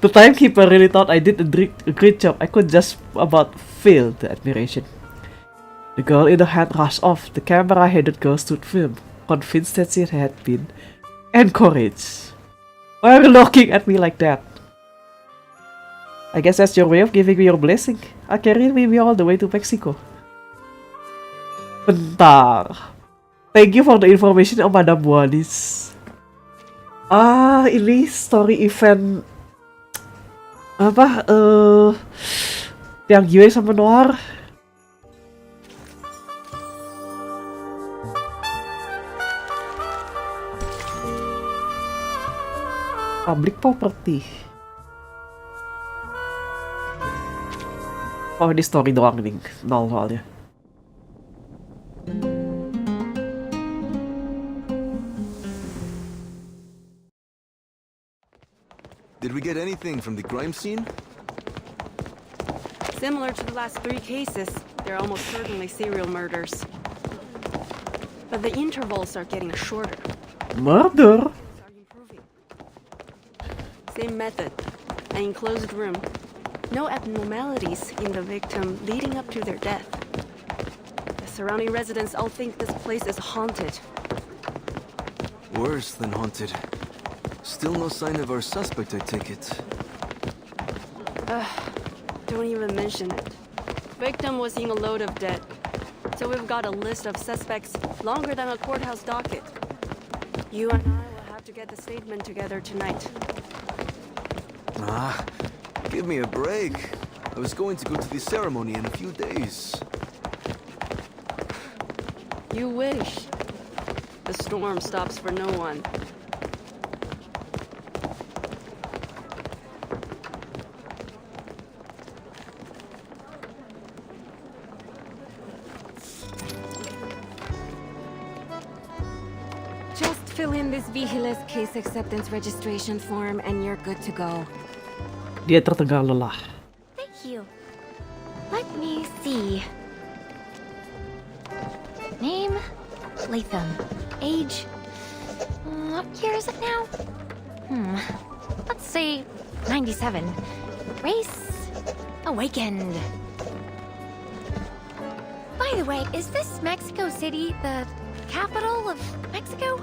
The timekeeper really thought I did a great job. I could just about feel the admiration. The girl in the hat rushed off. The camera-headed girl stood firm, convinced that she had been encouraged. Why are you looking at me like that? I guess that's your way of giving me your blessing. I'll carry me all the way to Mexico. Bentar. Thank you for the information on Madame Juaniz. Ini story event apa? Yang gue sama Noir. Public property. Oh, ini story doang nih, nol soalnya. Did we get anything from the crime scene? Similar to the last 3 cases, they're almost certainly serial murders. But the intervals are getting shorter. Murder? Same method. An enclosed room. No abnormalities in the victim leading up to their death. The surrounding residents all think this place is haunted. Worse than haunted. Still no sign of our suspect, I take it. Don't even mention it. Victim was in a load of dead. So we've got a list of suspects longer than a courthouse docket. You and I will have to get the statement together tonight. Ah, give me a break. I was going to go to the ceremony in a few days. You wish. The storm stops for no one. Just fill in this Vigila's case acceptance registration form and you're good to go. Dia tertengah lelah. Thank you. Let me see. Name? Latham. Age? What year is it now? Let's say 97. Race? Awakened. By the way, is this Mexico City the capital of Mexico?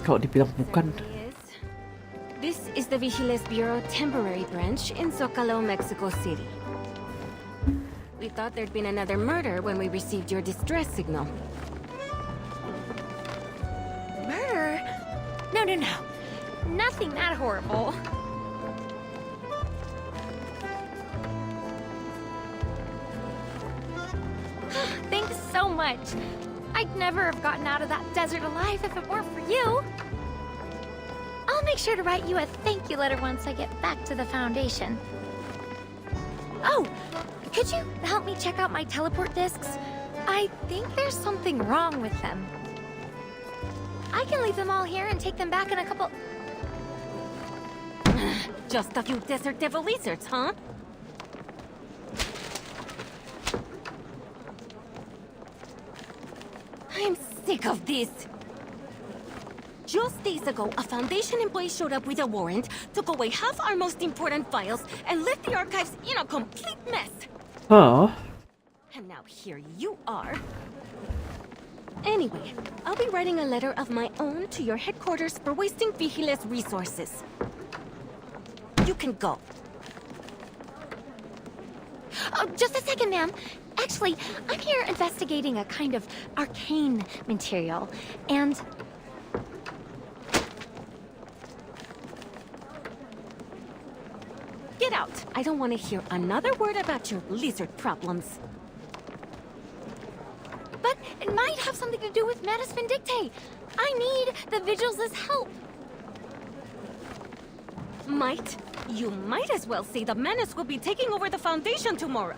Kalau dibilang bukan. This is the Vigiles Bureau temporary branch in Zocalo, Mexico City. We thought there'd been another murder when we received your distress signal. Murder? No. Nothing that horrible. Thanks so much. I'd never have gotten out of that desert alive if it weren't for you. I'll make sure to write you a thank you letter once I get back to the Foundation. Oh, could you help me check out my teleport discs? I think there's something wrong with them. I can leave them all here and take them back in a couple... Just a few desert devil lizards, huh? I'm sick of this. Just days ago, a Foundation employee showed up with a warrant, took away half our most important files, and left the archives in a complete mess. Oh. And now here you are. Anyway, I'll be writing a letter of my own to your headquarters for wasting Vigiles resources. You can go. Oh, just a second, ma'am. Actually, I'm here investigating a kind of arcane material, and... Get out! I don't want to hear another word about your lizard problems. But it might have something to do with Manus Vindicte. I need the Vigils' help. Might? You might as well say the Manus will be taking over the Foundation tomorrow.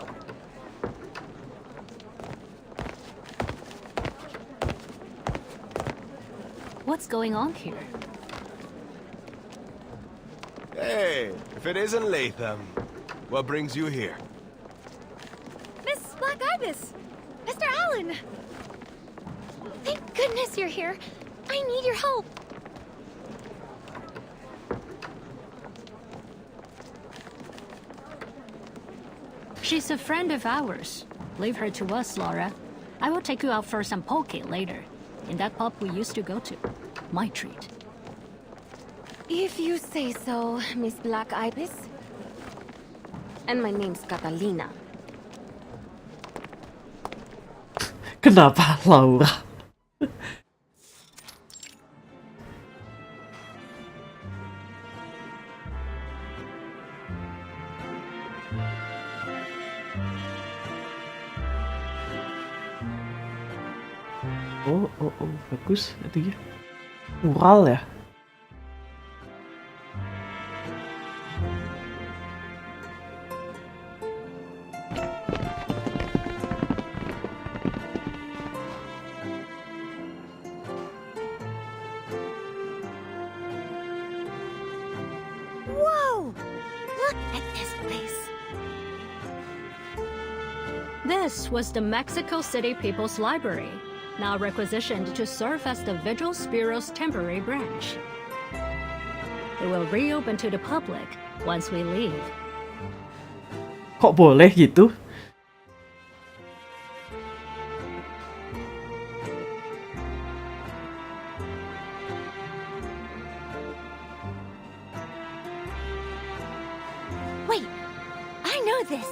What's going on here? Hey, if it isn't Latham, what brings you here? Miss Black Ibis! Mr. Allen! Thank goodness you're here. I need your help. She's a friend of ours. Leave her to us, Laura. I will take you out for some poke later. In that pub we used to go to. My treat. If you say so, Miss Black Ibis. And my name's Catalina. Kenapa Laura? Oh, bagus itu ya. Mural ya. Whoa! Look at this place. This was the Mexico City People's Library, now requisitioned to serve as the Vigils Bureau's temporary branch. It will reopen to the public once we leave. Kok boleh gitu? Wait, I know this.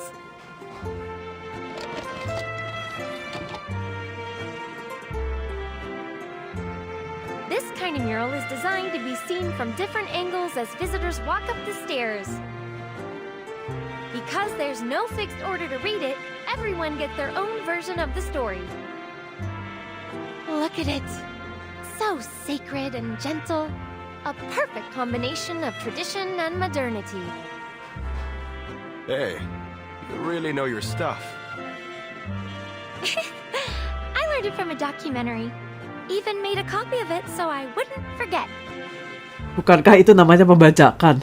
This kind of mural is designed to be seen from different angles as visitors walk up the stairs. Because there's no fixed order to read it, everyone gets their own version of the story. Look at it. So sacred and gentle. A perfect combination of tradition and modernity. Hey, you really know your stuff. I learned it from a documentary. Even made a copy of it so I wouldn't forget. Bukankah itu namanya membacakan?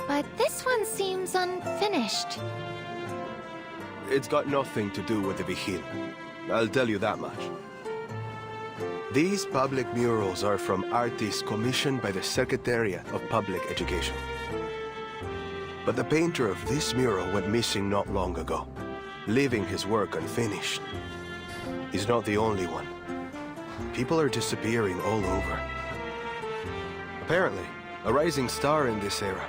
But this one seems unfinished. It's got nothing to do with the Vigil. I'll tell you that much. These public murals are from artists commissioned by the Secretariat of Public Education. But the painter of this mural went missing not long ago, leaving his work unfinished. He's not the only one. People are disappearing all over. Apparently, a rising star in this era.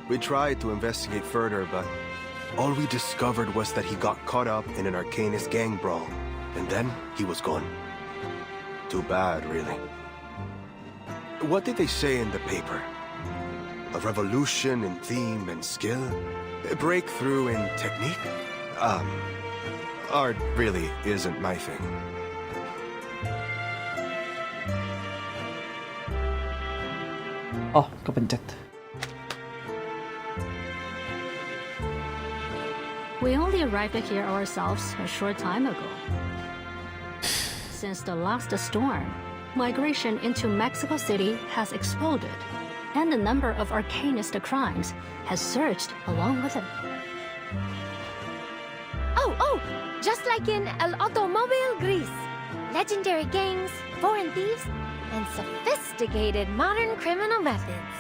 We tried to investigate further, but all we discovered was that he got caught up in an Arcanist gang brawl, and then he was gone. Too bad, really. What did they say in the paper? A revolution in theme and skill? A breakthrough in technique? Art really isn't my thing. Oh, kepencet. We only arrived here ourselves a short time ago. Since the last storm, migration into Mexico City has exploded, and the number of Arcanist crimes has surged along with it. Oh, just like in El Automobile Gris. Legendary gangs, foreign thieves, and sophisticated modern criminal methods.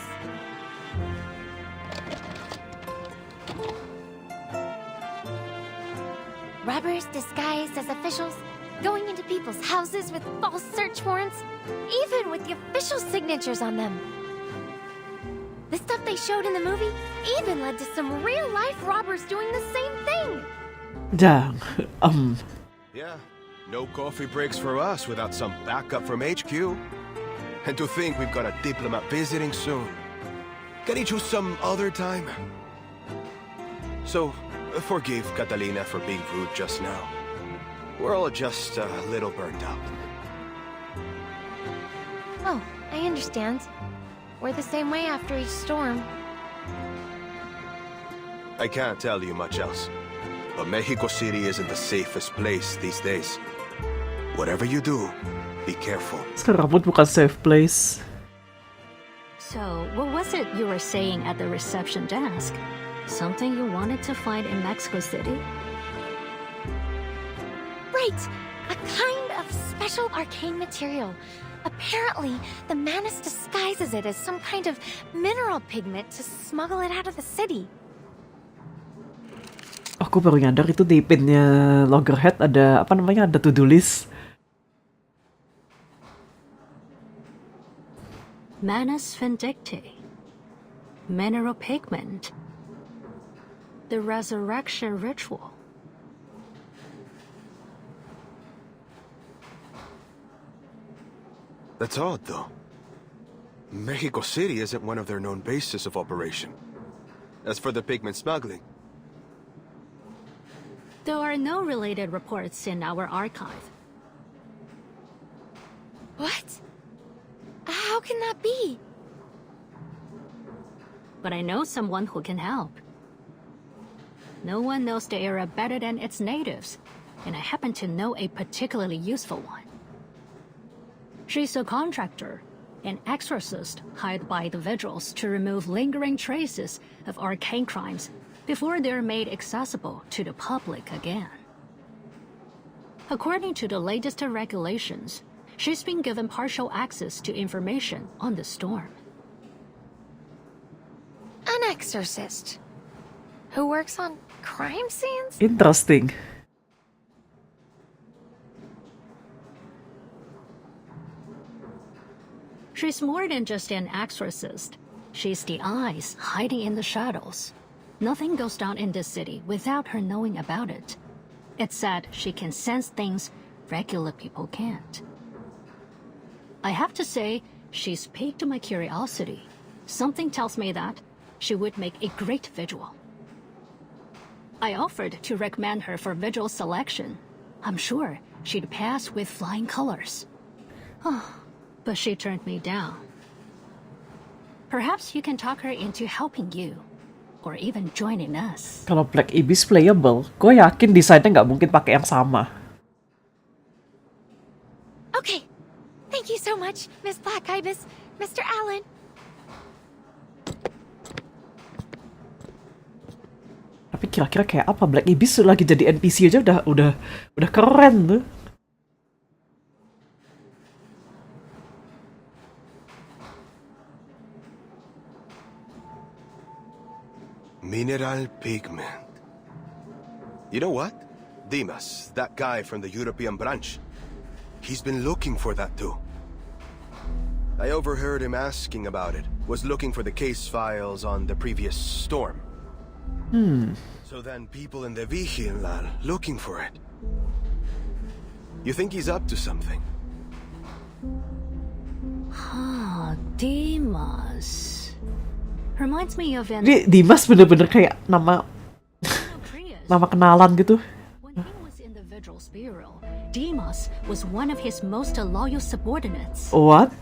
Robbers disguised as officials, going into people's houses with false search warrants, even with the official signatures on them. The stuff they showed in the movie even led to some real-life robbers doing the same thing. Dang. Yeah, no coffee breaks for us without some backup from HQ. And to think we've got a diplomat visiting soon. Can he choose some other time? So, forgive Catalina for being rude just now. We're all just a little burnt out. Oh, I understand. We're the same way after each storm. I can't tell you much else. But Mexico City isn't the safest place these days. Whatever you do, be careful. Sekarang pun bukan safe place. So, what was it you were saying at the reception desk? Something you wanted to find in Mexico City? Right! A kind of special arcane material. Apparently, the Manus disguises it as some kind of mineral pigment to smuggle it out of the city. Aku baru nyadar itu di pinnya Loggerhead ada apa namanya, ada to-do list. Manus Vindicti. Mineral pigment. The resurrection ritual. That's odd, though. Mexico City isn't one of their known bases of operation. As for the pigment smuggling, There are no related reports in our archive. What? How can that be? But I know someone who can help. No one knows the area better than its natives, and I happen to know a particularly useful one. She's a contractor, an exorcist hired by the vigils to remove lingering traces of arcane crimes before they're made accessible to the public again. According to the latest regulations, she's been given partial access to information on the storm. An exorcist? Who works on crime scenes? Interesting. She's more than just an exorcist. She's the eyes hiding in the shadows. Nothing goes down in this city without her knowing about it. It said she can sense things regular people can't. I have to say, she's piqued my curiosity. Something tells me that she would make a great visual. I offered to recommend her for visual selection. I'm sure she'd pass with flying colors. But she turned me down. Perhaps you can talk her into helping you, or even joining us. Kalau Black Ibis playable, gue yakin desainnya nggak mungkin pakai yang sama. Okay. Thank you so much, Miss Black Ibis, Mr. Allen. Tapi kira-kira kayak apa Black Ibis lagi jadi NPC aja udah keren tuh. Mineral pigment. You know what? Dimas, that guy from the European branch. He's been looking for that too. I overheard him asking about it. Was looking for the case files on the previous storm. So then people in the Vigil are looking for it. You think he's up to something? Dimas. Reminds me of an... Dimas bener-bener kayak nama kenalan gitu. When he was in the Vigil's bureau, Dimas was one of his most loyal subordinates. What?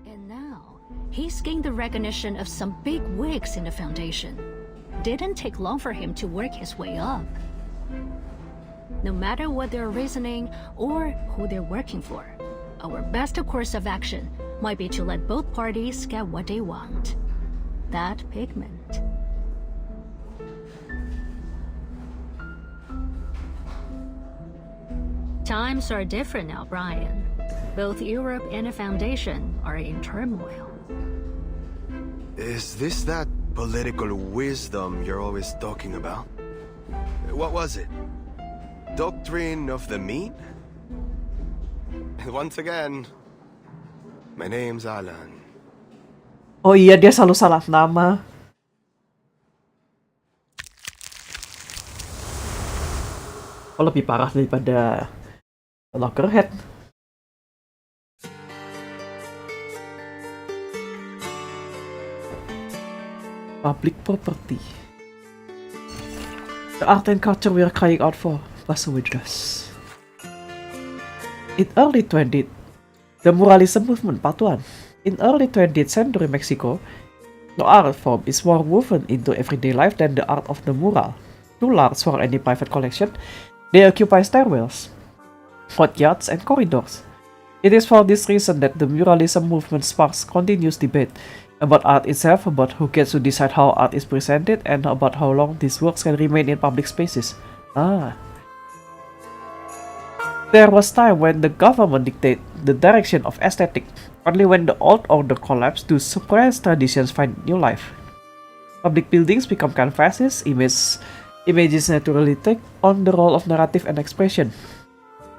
And now, he's gained the recognition of some big wigs in the Foundation. Didn't take long for him to work his way up. No matter what their reasoning or who they're working for, our best course of action might be to let both parties get what they want. That pigment. Times are different now, Brian. Both Europe and the Foundation are in turmoil. Is this that political wisdom you're always talking about? What was it? Doctrine of the mean? Once again, my name's Alan. Oh iya, dia selalu salah nama. Oh, lebih parah daripada Lockerhead. Public property. The art and culture we are crying out for was with us. In early 20th, the Muralism movement part 1. In early 20th century Mexico, no art form is more woven into everyday life than the art of the mural. Too large for any private collection, they occupy stairwells, courtyards, and corridors. It is for this reason that the Muralism movement sparks continuous debate about art itself, about who gets to decide how art is presented, and about how long these works can remain in public spaces. There was time when the government dictated the direction of aesthetic. Only when the old order collapsed do suppressed traditions find new life. Public buildings become canvases, images naturally take on the role of narrative and expression.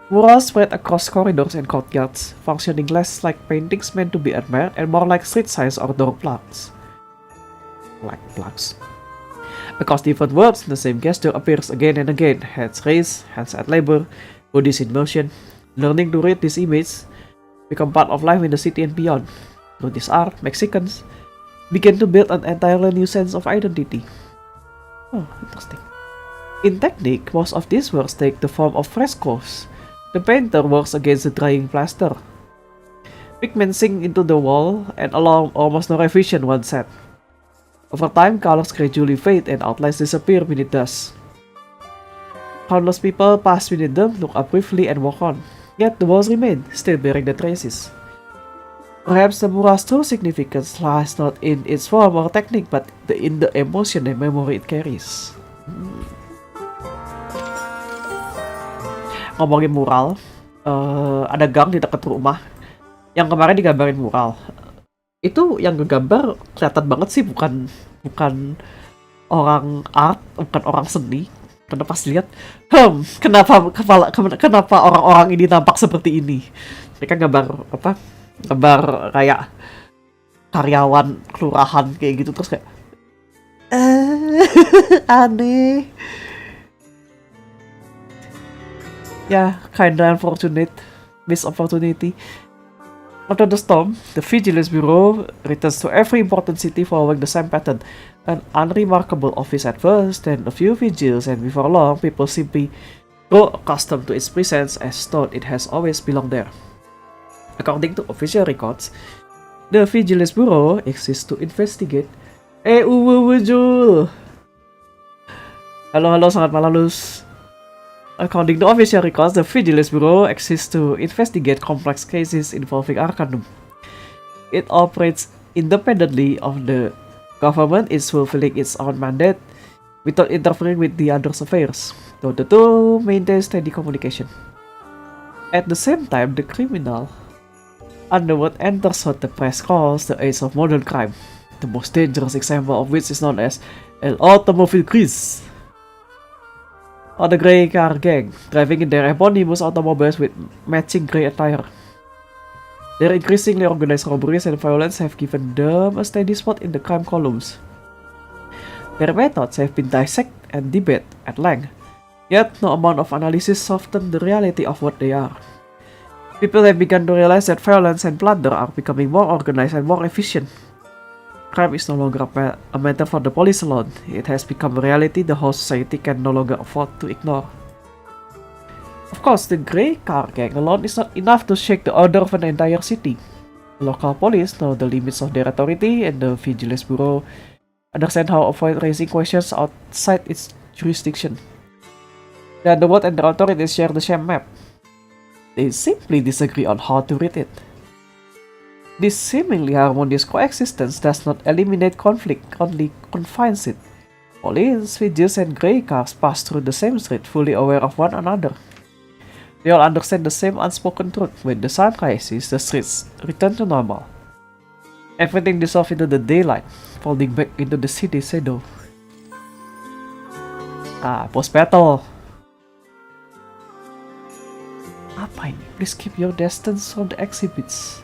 Murals spread across corridors and courtyards, functioning less like paintings meant to be admired and more like street signs or door plaques. Across different worlds, the same gesture appears again and again. Hands raised, hands at labor, bodies in motion. Learning to read this image become part of life in the city and beyond. Through this art, Mexicans began to build an entirely new sense of identity. Oh, interesting. In technique, most of these works take the form of frescoes. The painter works against the drying plaster. Pigment sink into the wall and allow almost no revision when set. Over time, colors gradually fade and outlines disappear beneath dust. Countless people pass beneath them, look up briefly, and walk on. Yet the walls remain, still bearing the traces. Perhaps the mural's true significance lies not in its form or technique, but in the emotion and memory it carries. Ngomongin mural, ada gang di dekat rumah yang kemarin digambarin mural. Itu yang ngegambar kelihatan banget sih bukan orang art, bukan orang seni. Karena pas lihat, kenapa orang-orang ini nampak seperti ini? Mereka gambar kayak karyawan kelurahan kayak gitu, terus kayak aneh. Yeah, kinda unfortunate. Missed opportunity. After the storm, the Vigilance Bureau returns to every important city following the same pattern. An unremarkable office at first, then a few vigils, and before long, people simply grow accustomed to its presence as thought it has always belonged there. According to official records, the Vigilance Bureau exists to investigate. Jul! Halo, sangat malam, Luz. According to official records, the Vigilance Bureau exists to investigate complex cases involving Arcanum. It operates independently of the government, is fulfilling its own mandate without interfering with the others' affairs, though the two maintain steady communication. At the same time, the criminal underworld enters what the press calls the age of modern crime, the most dangerous example of which is known as El Automobile Gris, or the Grey Car Gang, driving in their eponymous automobiles with matching grey attire. Their increasingly organized robberies and violence have given them a steady spot in the crime columns. Their methods have been dissected and debated at length, yet no amount of analysis softened the reality of what they are. People have begun to realize that violence and plunder are becoming more organized and more efficient. Crime is no longer a matter for the police alone. It has become a reality the whole society can no longer afford to ignore. Of course, the Grey Car Gang alone is not enough to shake the order of an entire city. The local police know the limits of their authority, and the Vigilance Bureau understand how to avoid raising questions outside its jurisdiction. The underworld and their authorities share the same map. They simply disagree on how to read it. This seemingly harmonious coexistence does not eliminate conflict, only confines it. Police, vigils, and grey cars pass through the same street, fully aware of one another. They all understand the same unspoken truth. When the sun rises, the streets return to normal. Everything dissolves into the daylight, folding back into the city's shadow. Post-battle. Apa ini? Please keep your distance from the exhibits.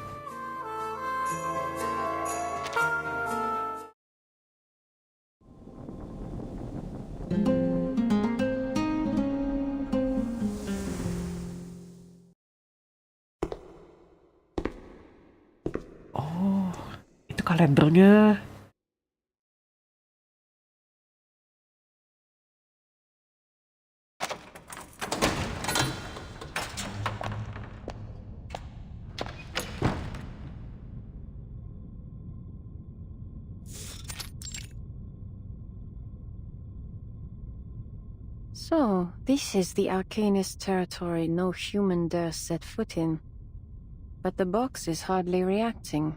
Oh, itu kalendernya. So, this is the Arcanist territory no human dares set foot in. But the box is hardly reacting.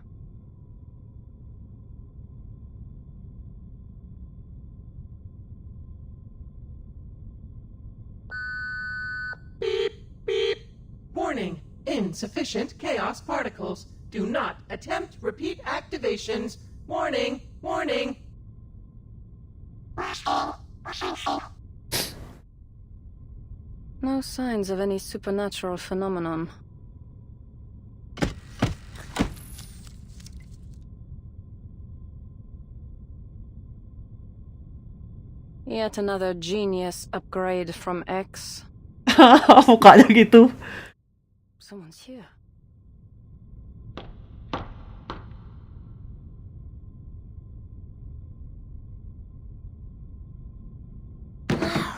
Beep, beep. Warning, insufficient chaos particles. Do not attempt repeat activations. Warning, warning. No signs of any supernatural phenomenon. Yet another genius upgrade from X. Mukanya gitu. Someone's here.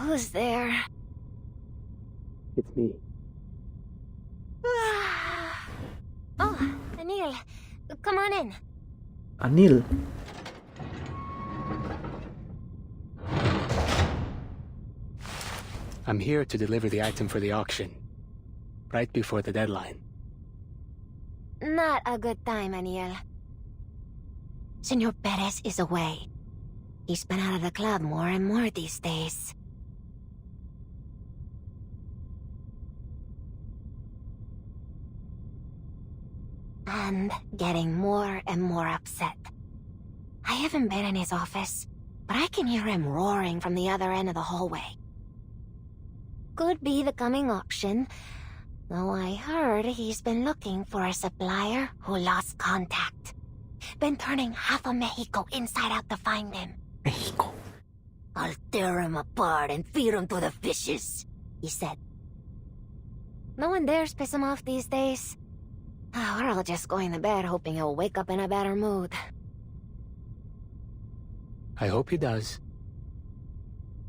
Who's there? It's me. Oh, Anil. Come on in. Anil. I'm here to deliver the item for the auction. Right before the deadline. Not a good time, Anil. Senor Perez is away. He's been out of the club more and more these days. And getting more and more upset. I haven't been in his office, but I can hear him roaring from the other end of the hallway. Could be the coming auction, though I heard he's been looking for a supplier who lost contact. Been turning half of Mexico inside out to find him. Mexico. I'll tear him apart and feed him to the fishes, he said. No one dares piss him off these days. We're all just going to bed hoping he'll wake up in a better mood. I hope he does.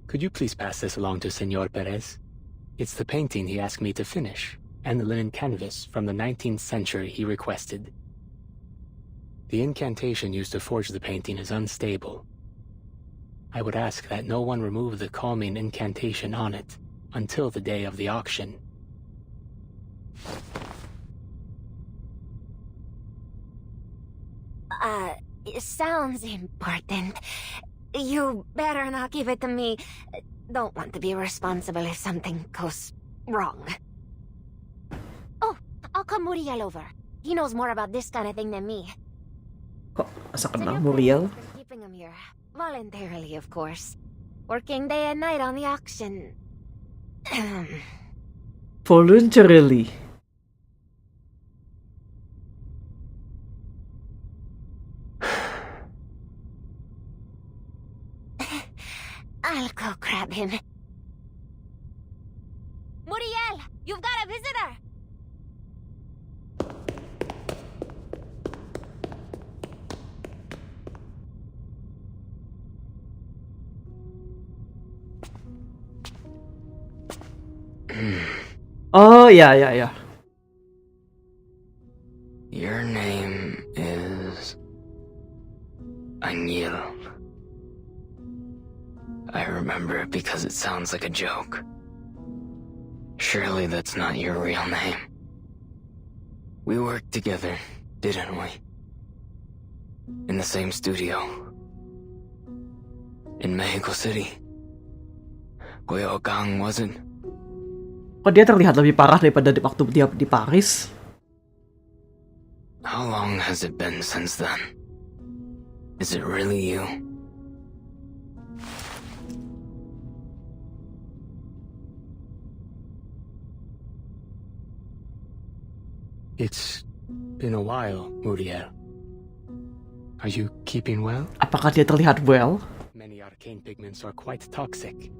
Could you please pass this along to Senor Perez? It's the painting he asked me to finish, and the linen canvas from the 19th century he requested. The incantation used to forge the painting is unstable. I would ask that no one remove the calming incantation on it until the day of the auction. It sounds important. You better not give it to me. Don't want to be responsible if something goes wrong. Oh, I'll call Muriel over. He knows more about this kind of thing than me. Kok asa kenal Muriel? Keeping him here. Voluntarily, of course. Working day and night on the auction. Voluntarily. I'll go grab him. Muriel, you've got a visitor! Oh, yeah. Your name is... Anil. I remember it because it sounds like a joke. Surely that's not your real name. We worked together, didn't we? In the same studio. In Mexico City. Kuya Okang wasn't. Kok dia terlihat lebih parah daripada waktu dia di Paris? How long has it been since then? Is it really you? It's been a while, Muriel. Are you keeping well? Apakah dia terlihat well? Many arcane pigments are quite toxic.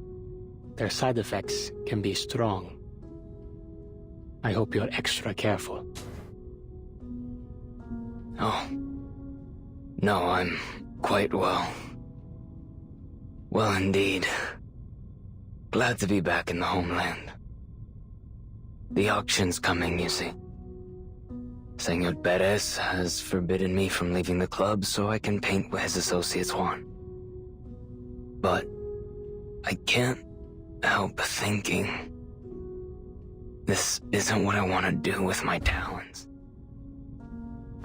Their side effects can be strong. I hope you're extra careful. Oh. No, I'm quite well. Well, indeed. Glad to be back in the homeland. The auction's coming, you see. Senor Perez has forbidden me from leaving the club so I can paint what his associates want. But I can't help thinking this isn't what I want to do with my talents.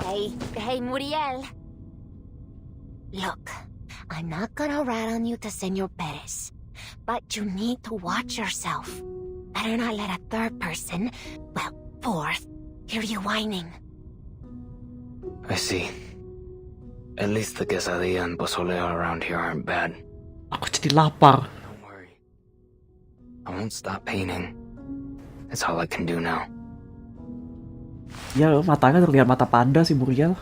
Hey, Muriel. Look, I'm not gonna rat on you to Senor Perez, but you need to watch yourself. Better not let a third person, well, fourth, hear you whining. I see. At least the quesadilla and pozole around here aren't bad. Aku jadi lapar. Don't worry. I won't stop painting. That's all I can do now. Ya, matanya terlihat mata panda si Muriel.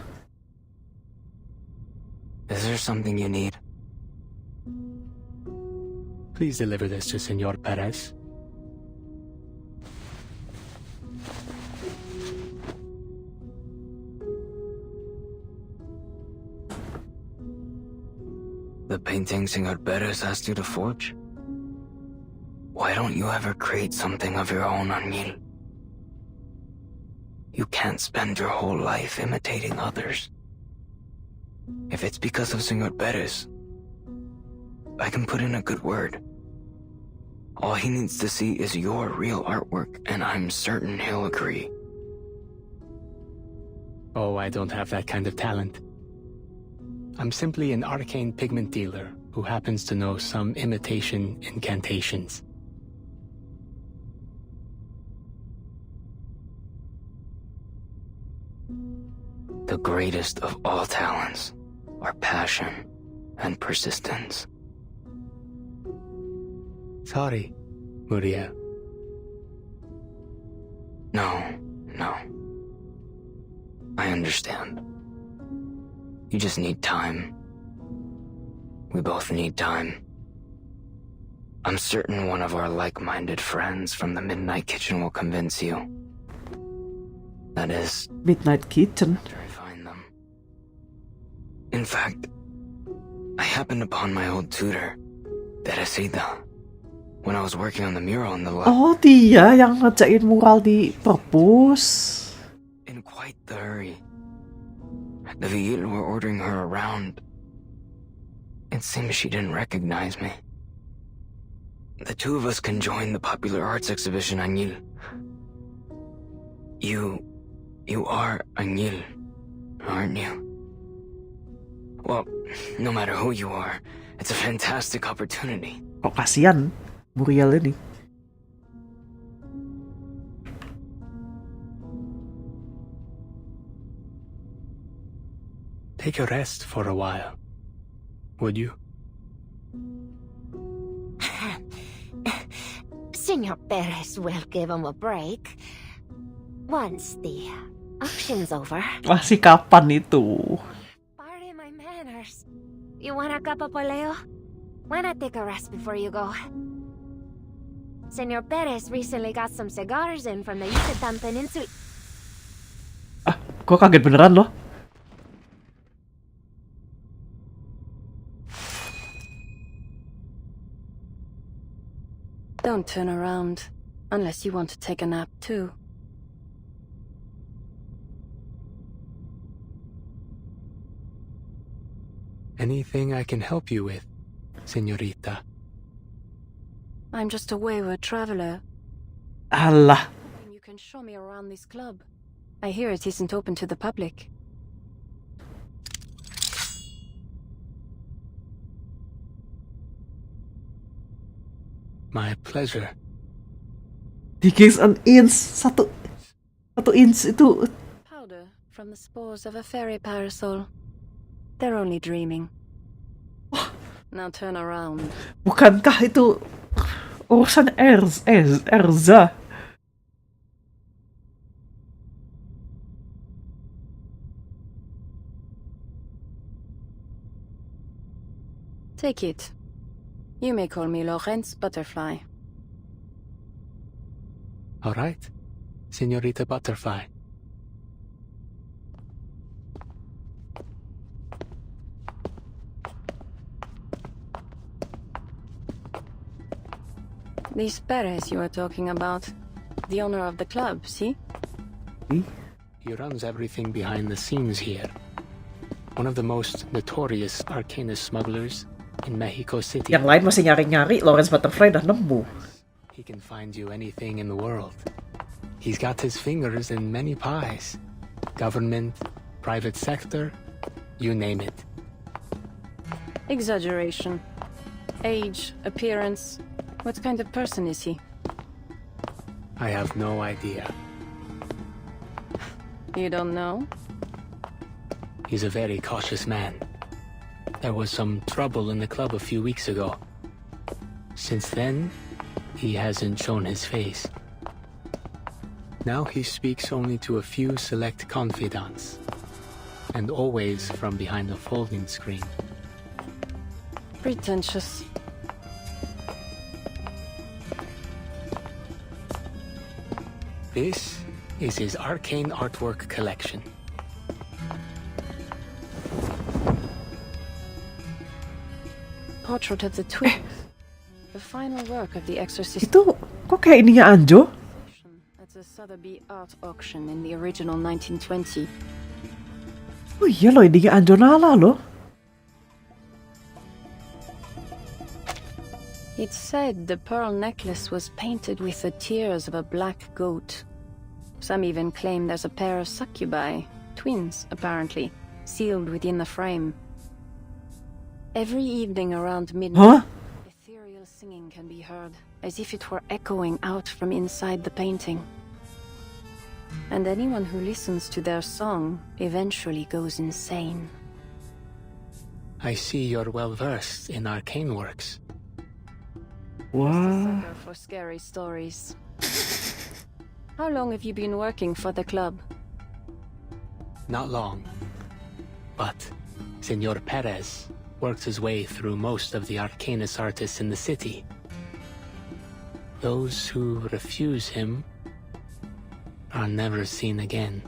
Is there something you need? Please deliver this to Senor Perez. The painting Senor Perez asked you to forge? Why don't you ever create something of your own, Anil? You can't spend your whole life imitating others. If it's because of Senor Perez, I can put in a good word. All he needs to see is your real artwork, and I'm certain he'll agree. Oh, I don't have that kind of talent. I'm simply an arcane pigment dealer who happens to know some imitation incantations. The greatest of all talents are passion and persistence. Sorry, Muriel. No. I understand. You just need time. We both need time. I'm certain one of our like-minded friends from the Midnight Kitchen will convince you. That is... Midnight Kitchen? After I find them. In fact, I happened upon my old tutor, Teresita, when I was working on the mural in the lab. Oh, dia yang ngerjain mural di perpus. In quite the hurry. The Vigil were ordering her around. It seems she didn't recognize me. The two of us can join the popular arts exhibition Añil. You are Añil, aren't you? Well, no matter who you are, it's a fantastic opportunity. Kok kasihan Muriel ini. Take a rest for a while, would you? Senor Perez will give him a break. Once the auction's over. Masih kapan itu? Pardon my manners. You want a cup of poleo? Why not take a rest before you go? Senor Perez recently got some cigars in from the Yucatan Peninsula. Gua kaget beneran loh. Don't turn around, unless you want to take a nap too. Anything I can help you with, señorita? I'm just a wayward traveler. Alah. You can show me around this club. I hear it isn't open to the public. My pleasure. 3 gigs an inch. Satu inch itu. Powder from the spores of a fairy parasol. They're only dreaming. Now turn around. Bukankah itu urusan Erza? Take it. You may call me Lorenz Butterfly. All right, Señorita Butterfly. This Perez you are talking about, the owner of the club, see? He runs everything behind the scenes here. One of the most notorious arcanist smugglers in Mexico City. Yang lain masih nyari-nyari, Lorenz Butterfly udah nemu. He can find you anything in the world. He's got his fingers in many pies. Government, private sector, you name it. Exaggeration. Age, appearance. What kind of person is he? I have no idea. You don't know? He's a very cautious man. There was some trouble in the club a few weeks ago. Since then, he hasn't shown his face. Now he speaks only to a few select confidants, and always from behind a folding screen. Pretentious. This is his arcane artwork collection. Portrait of the twins. The final work of the exorcist. Itu kok kayak ininya Anjo? At the Sotheby's art auction in the original 1920. Oh iya loh, ininya Anjo Nala loh. It's said the pearl necklace was painted with the tears of a black goat. Some even claim there's a pair of succubi, twins apparently, sealed within the frame. Every evening around midnight, ethereal singing can be heard, as if it were echoing out from inside the painting. And anyone who listens to their song eventually goes insane. I see you're well versed in arcane works. Wow. For scary stories. How long have you been working for the club? Not long. But Senor Perez worked his way through most of the arcanist artists in the city. those who refuse him are never seen again.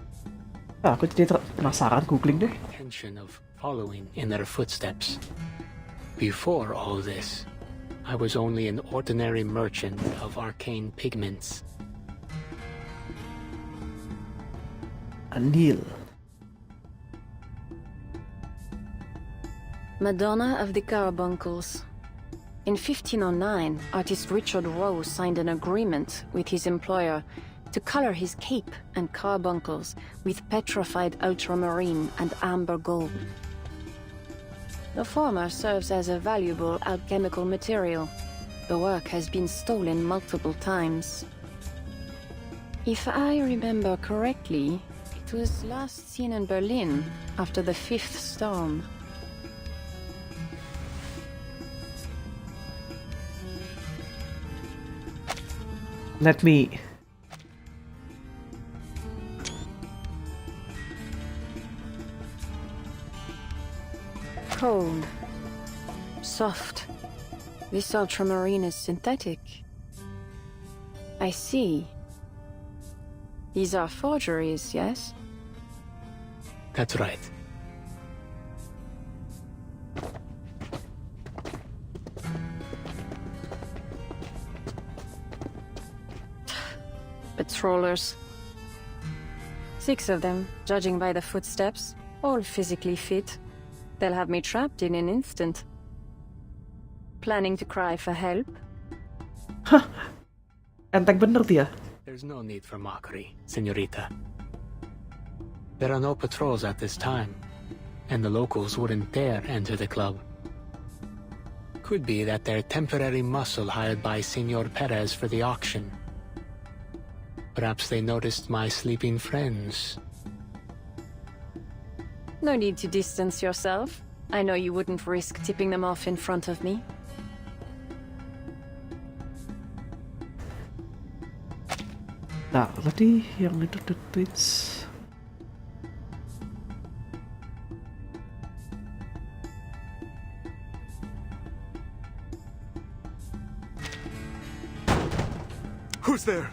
Aku jadi penasaran, googling deh. Intention of following in their footsteps. Before all this, I was only an ordinary merchant of arcane pigments. Anil. Madonna of the Carbuncles. In 1509, artist Richard Rowe signed an agreement with his employer to color his cape and carbuncles with petrified ultramarine and amber gold. The former serves as a valuable alchemical material. The work has been stolen multiple times. If I remember correctly, it was last seen in Berlin after the 5th storm. Let me... Cold. Soft. This ultramarine is synthetic. I see. These are forgeries, yes? That's right. Patrollers. 6 of them, judging by the footsteps, all physically fit. They'll have me trapped in an instant. Planning to cry for help? Enteng bener dia. There's no need for mockery, señorita. There are no patrols at this time, and the locals wouldn't dare enter the club. Could be that they're temporary muscle hired by Senor Perez for the auction. Perhaps they noticed my sleeping friends. No need to distance yourself. I know you wouldn't risk tipping them off in front of me. Nah, tadi yang itu the twins. Who's there?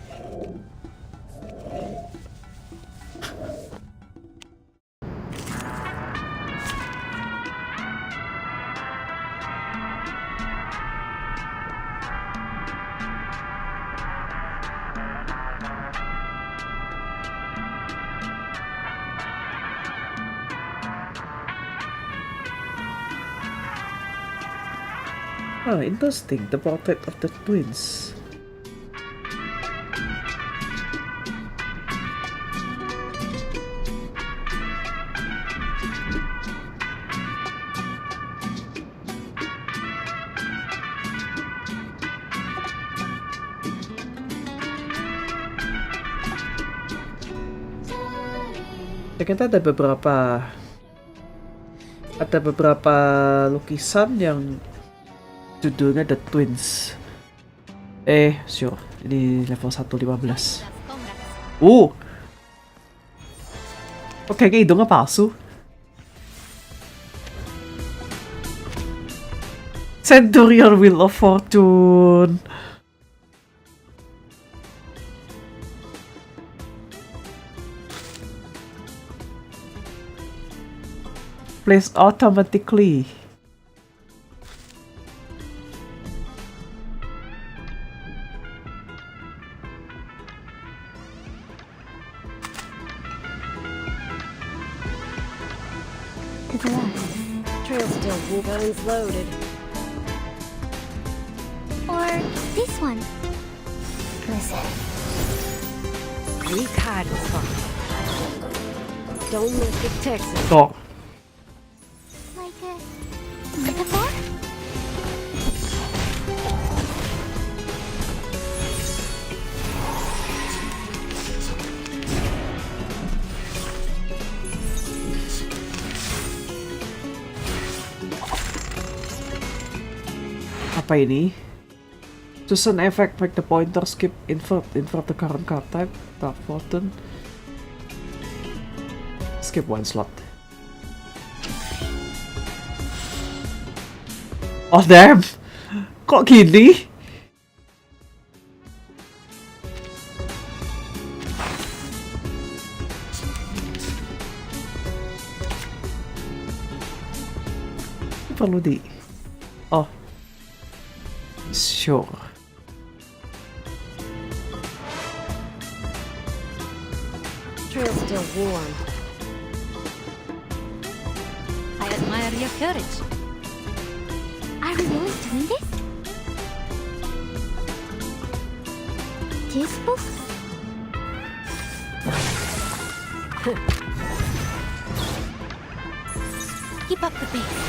Ah, interesting. The portrait of the twins. Ternyata ada beberapa lukisan yang judulnya The Twins. Sure. Ini level 115. Kok kayaknya hidungnya palsu? Centurion Wheel of Fortune. Placed automatically. Trail still, guns loaded. Or this one. Listen. Don't look at Texas. Oh. Like a metaphor? Apa ini? Choose an effect, make the pointer skip, invert the current card type, tap button, skip one slot. Oh damn! Kok gini? perlu di... Oh. Sure. Trail's still warm. I admire your courage. Are we really doing this? Useful? Keep up the pace.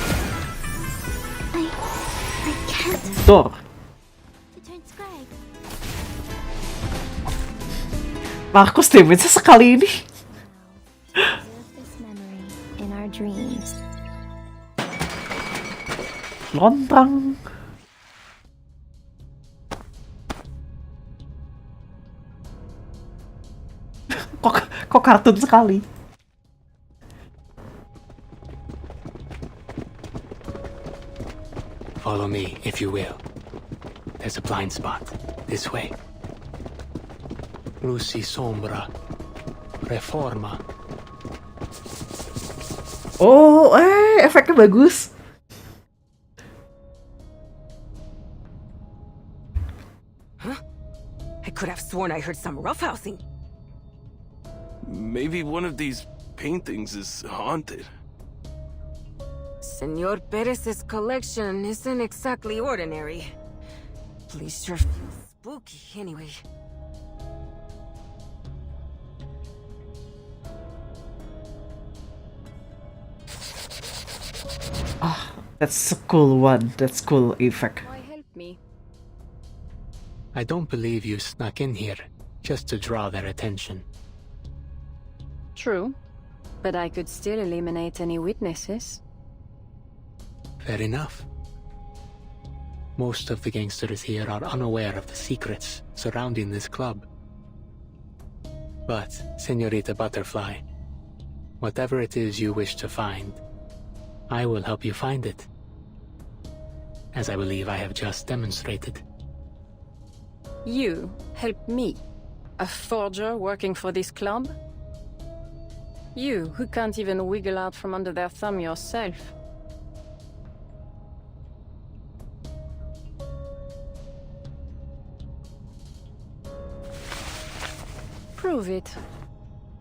I can't. Door. To transcribe. Marcus damage sekali ini. Preserve this memory in our dreams. Lontang. kok kartun sekali. Follow me, if you will. There's a blind spot. This way. Luci sombra. Reforma. Oh, efeknya bagus. Huh? I could have sworn I heard some roughhousing. Maybe one of these paintings is haunted. Senor Perez's collection isn't exactly ordinary. Please sure feel spooky anyway. That's a cool one. That's cool effect. Why help me? I don't believe you snuck in here just to draw their attention. True, but I could still eliminate any witnesses. Fair enough. Most of the gangsters here are unaware of the secrets surrounding this club. But, Senorita Butterfly, whatever it is you wish to find, I will help you find it. As I believe I have just demonstrated. You help me? A forger working for this club? You, who can't even wiggle out from under their thumb yourself. Prove it.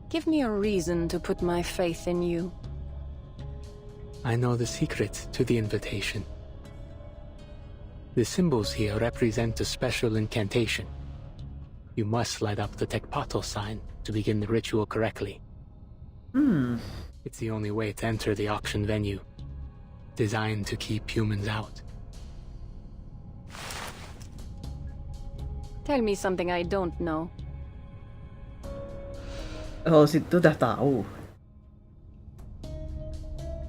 Give me a reason to put my faith in you. I know the secret to the invitation. The symbols here represent a special incantation. You must light up the Tecpatl sign to begin the ritual correctly. It's the only way to enter the auction venue, designed to keep humans out. Tell me something I don't know. Oh, situ udah tahu.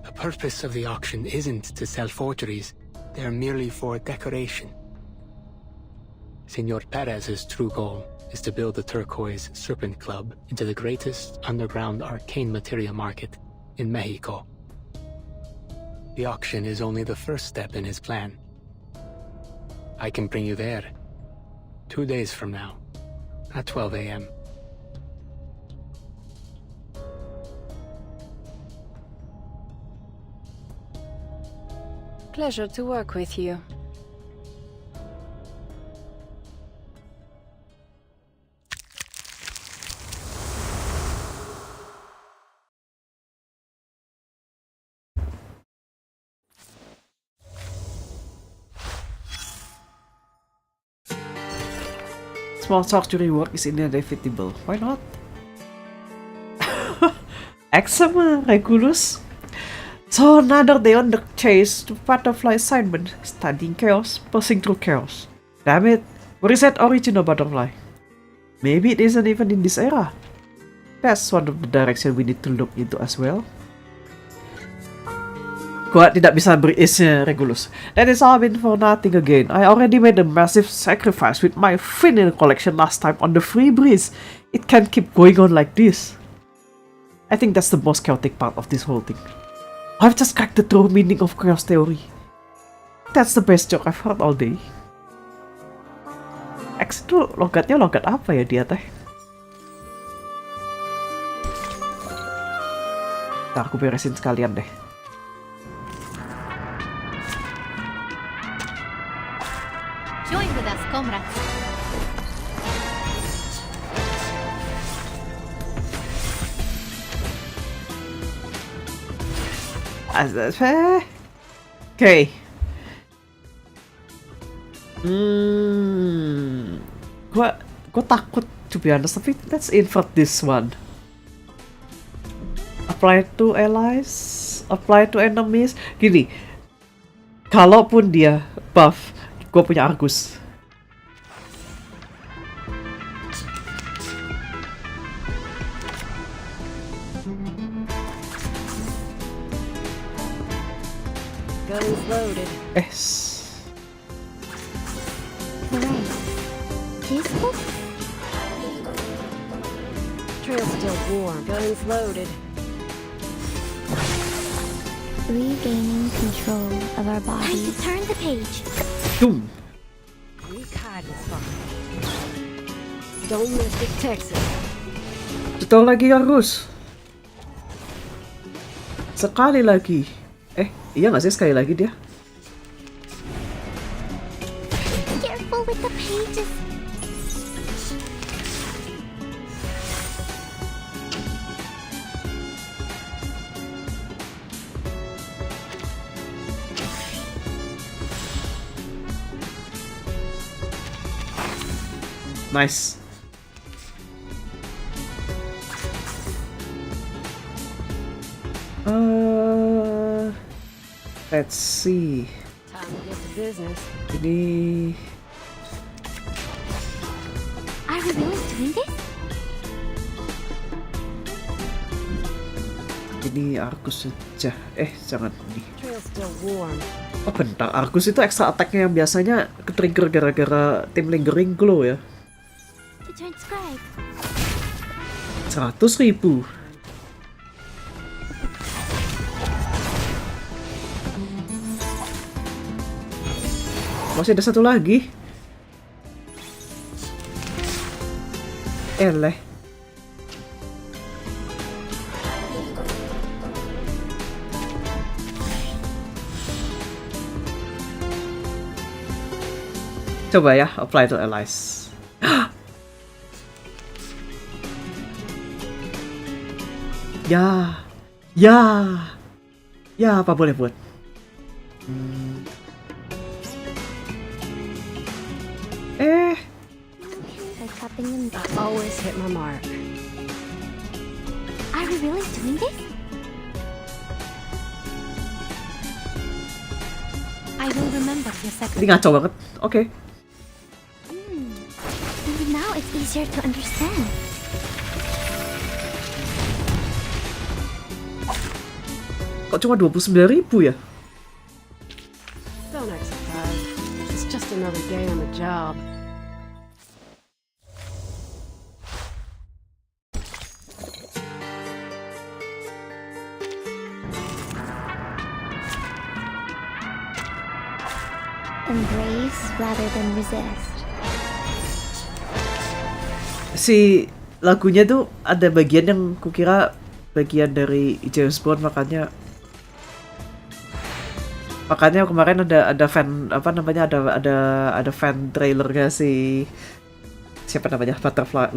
The purpose of the auction isn't to sell forgeries. They're merely for decoration. Senor Perez's true goal is to build the Turquoise Serpent Club into the greatest underground arcane materia market in Mexico. The auction is only the first step in his plan. I can bring you there 2 days from now, at 12 a.m. Pleasure to work with you. Small surgery work is inevitable. Why not? X sama Regulus. So another day on the chase to butterfly assignment, studying chaos, passing through chaos. Damn it, where is that original butterfly? Maybe it isn't even in this era. That's one of the direction we need to look into as well. Gua tidak bisa beri-isnya Regulus. That is all been for nothing again. I already made a massive sacrifice with my vinyl collection last time on the free breeze. It can't keep going on like this. I think that's the most chaotic part of this whole thing. I've just cracked the true meaning of chaos theory. That's the best joke I've heard all day. X itu logatnya logat apa ya dia teh? Ntar aku beresin sekalian deh. Oke. Gua takut to be honest, tapi let's invert this one. Apply to allies, apply to enemies. Gini, kalaupun dia buff, gue punya Argus. Guns loaded. Right. Peaceful? Trail's still warm. Guns loaded. Regaining control of our bodies. Time to turn the page. Boom. Weak hide is fine. Domestic Texas. Betul lagi Argus. Sekali lagi. Iya nggak sih sekali lagi dia? Careful with the pages. Nice. Let's see. Time to get to business. Ini Are we really doing this? ini Argus saja. Jangan ini. Trail's still warm. Oh bentar, Argus itu extra attack-nya yang biasanya ke-trigger gara-gara tim lingering glow ya. To transcribe. 100.000. Masih ada satu lagi. Eleh. Coba ya, apply to allies. Ya, apa boleh buat? I always hit my mark. Are we really doing this? I will remember your second. Ini ngaco banget. Oke. Maybe now it's easier to understand. Kok cuma 29.000 ya? Don't act surprised. It's just another day on the job. Embrace rather than resist. Si lagunya tuh ada bagian yang kukira bagian dari James Bond, makanya kemarin ada fan ada fan trailernya si siapa namanya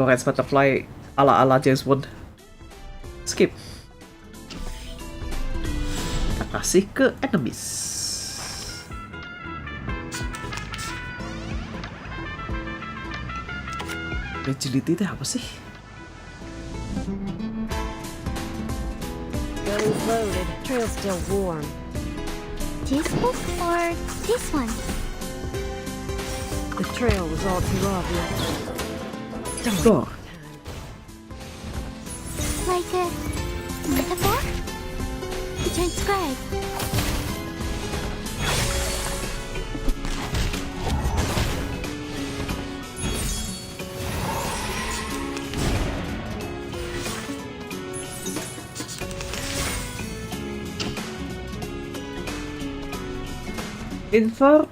Lawrence Butterfly ala James Bond. Skip. Kita kasih ke enemies. Agility itu apa sih? Guns loaded. Trail's still warm. This book or this one? The trail was all too obvious. Go. Like a metaphor? To transcribe. Invert.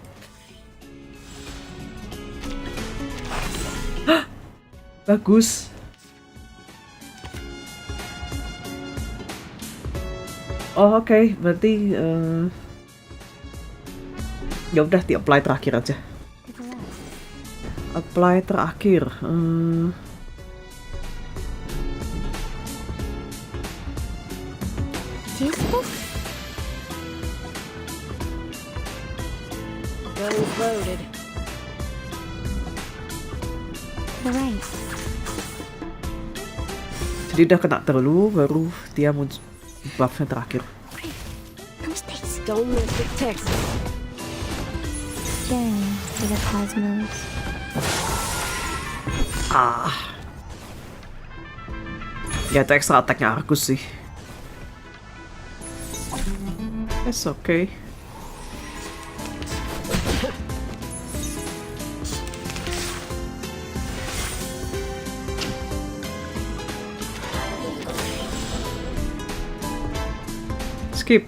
Bagus. Oh oke. Berarti ya udah di apply terakhir aja. Apply terakhir. This book? loaded. Right. Jadi udah kena dulu, baru dia muncul buffnya terakhir. Don't miss the text. Staring to the cosmos. Ya itu extra attack-nya Argus sih. It's okay. Skip.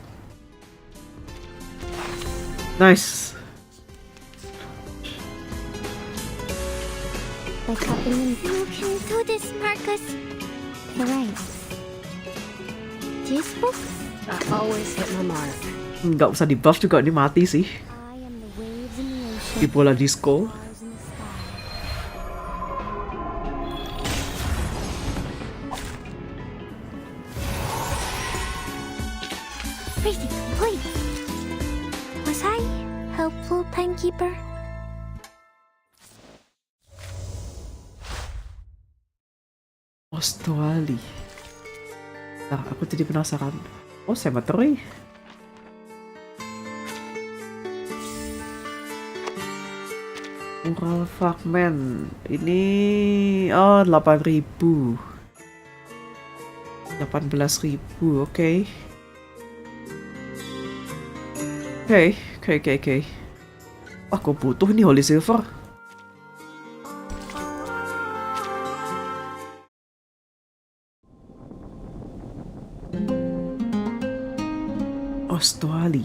Nice. By copying you can do this, Marcus. Right. This book? I always hit my mark. Nggak usah di buff juga, ini mati sih. Di bola disco. Crazy, please. Was I helpful, timekeeper? Australia. Nah, aku jadi penasaran. Oh, cemetery. Moral fragment. Ini 8.000. 18.000. Oke. Oke. Wah, aku butuh nih Holy Silver. Australia.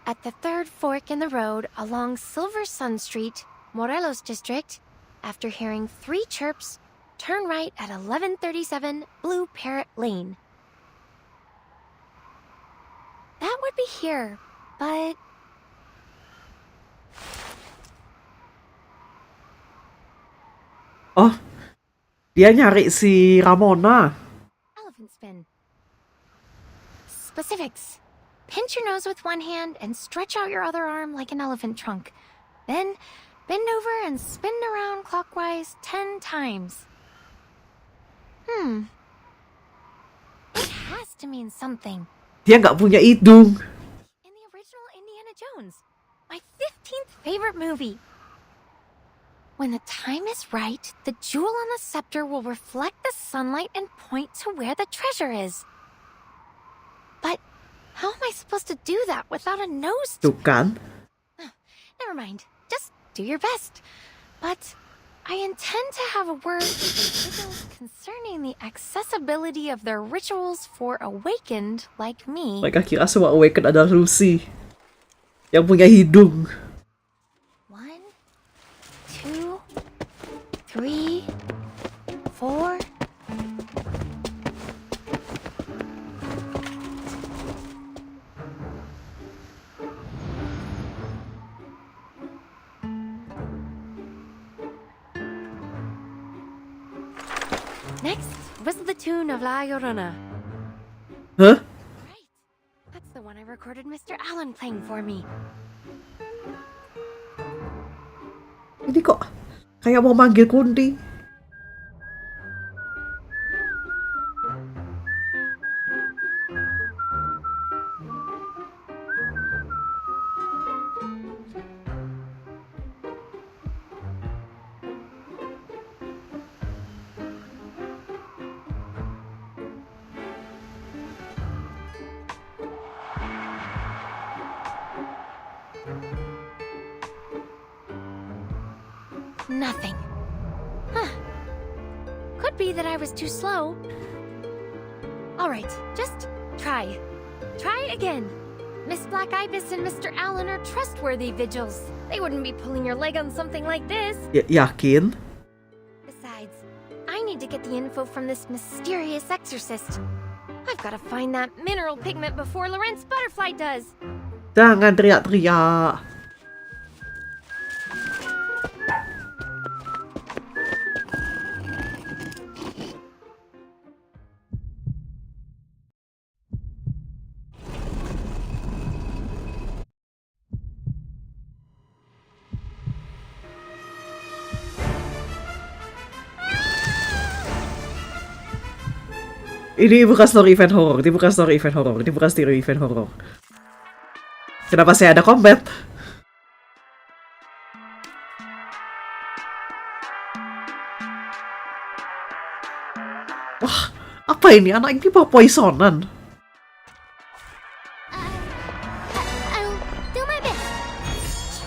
At the third fork in the road along Silver Sun Street, Morelos District, after hearing 3 chirps, turn right at 1137 Blue Parrot Lane. That would be here, but... Oh, dia nyari si Ramona. Elephant spin. Specifics. Pinch your nose with one hand and stretch out your other arm like an elephant trunk. Then bend over and spin around clockwise 10 times. It has to mean something. Dia nggak punya hidung. In the original Indiana Jones, my 15th favorite movie. When the time is right, the jewel on the scepter will reflect the sunlight and point to where the treasure is. But how am I supposed to do that without a nose? Tuh kan? Never mind. Just do your best. But I intend to have a word with the Judul concerning the accessibility of their rituals for awakened like me. Mereka kira semua awakened adalah Lucy yang punya hidung. 1, 2, 3, 4. Next was the tune of La Llorona. Huh? Right. That's the one I recorded Mr. Allen playing for me. Ini kok kayak mau manggil Kunti. Nothing. Huh. Could be that I was too slow. Alright, just try. Try again. Miss Black Ibis and Mr. Allen are trustworthy vigils. They wouldn't be pulling your leg on something like this. Yakin? Besides, I need to get the info from this mysterious exorcist. I've got to find that mineral pigment before Lorenz Butterfly does. Jangan teriak-teriak. Ini bukan story event horror, ini bukan story event horror, ini bukan story event horror. Kenapa saya ada combat? Wah, apa ini? Anak ini bawa poisonan. I'll do my best.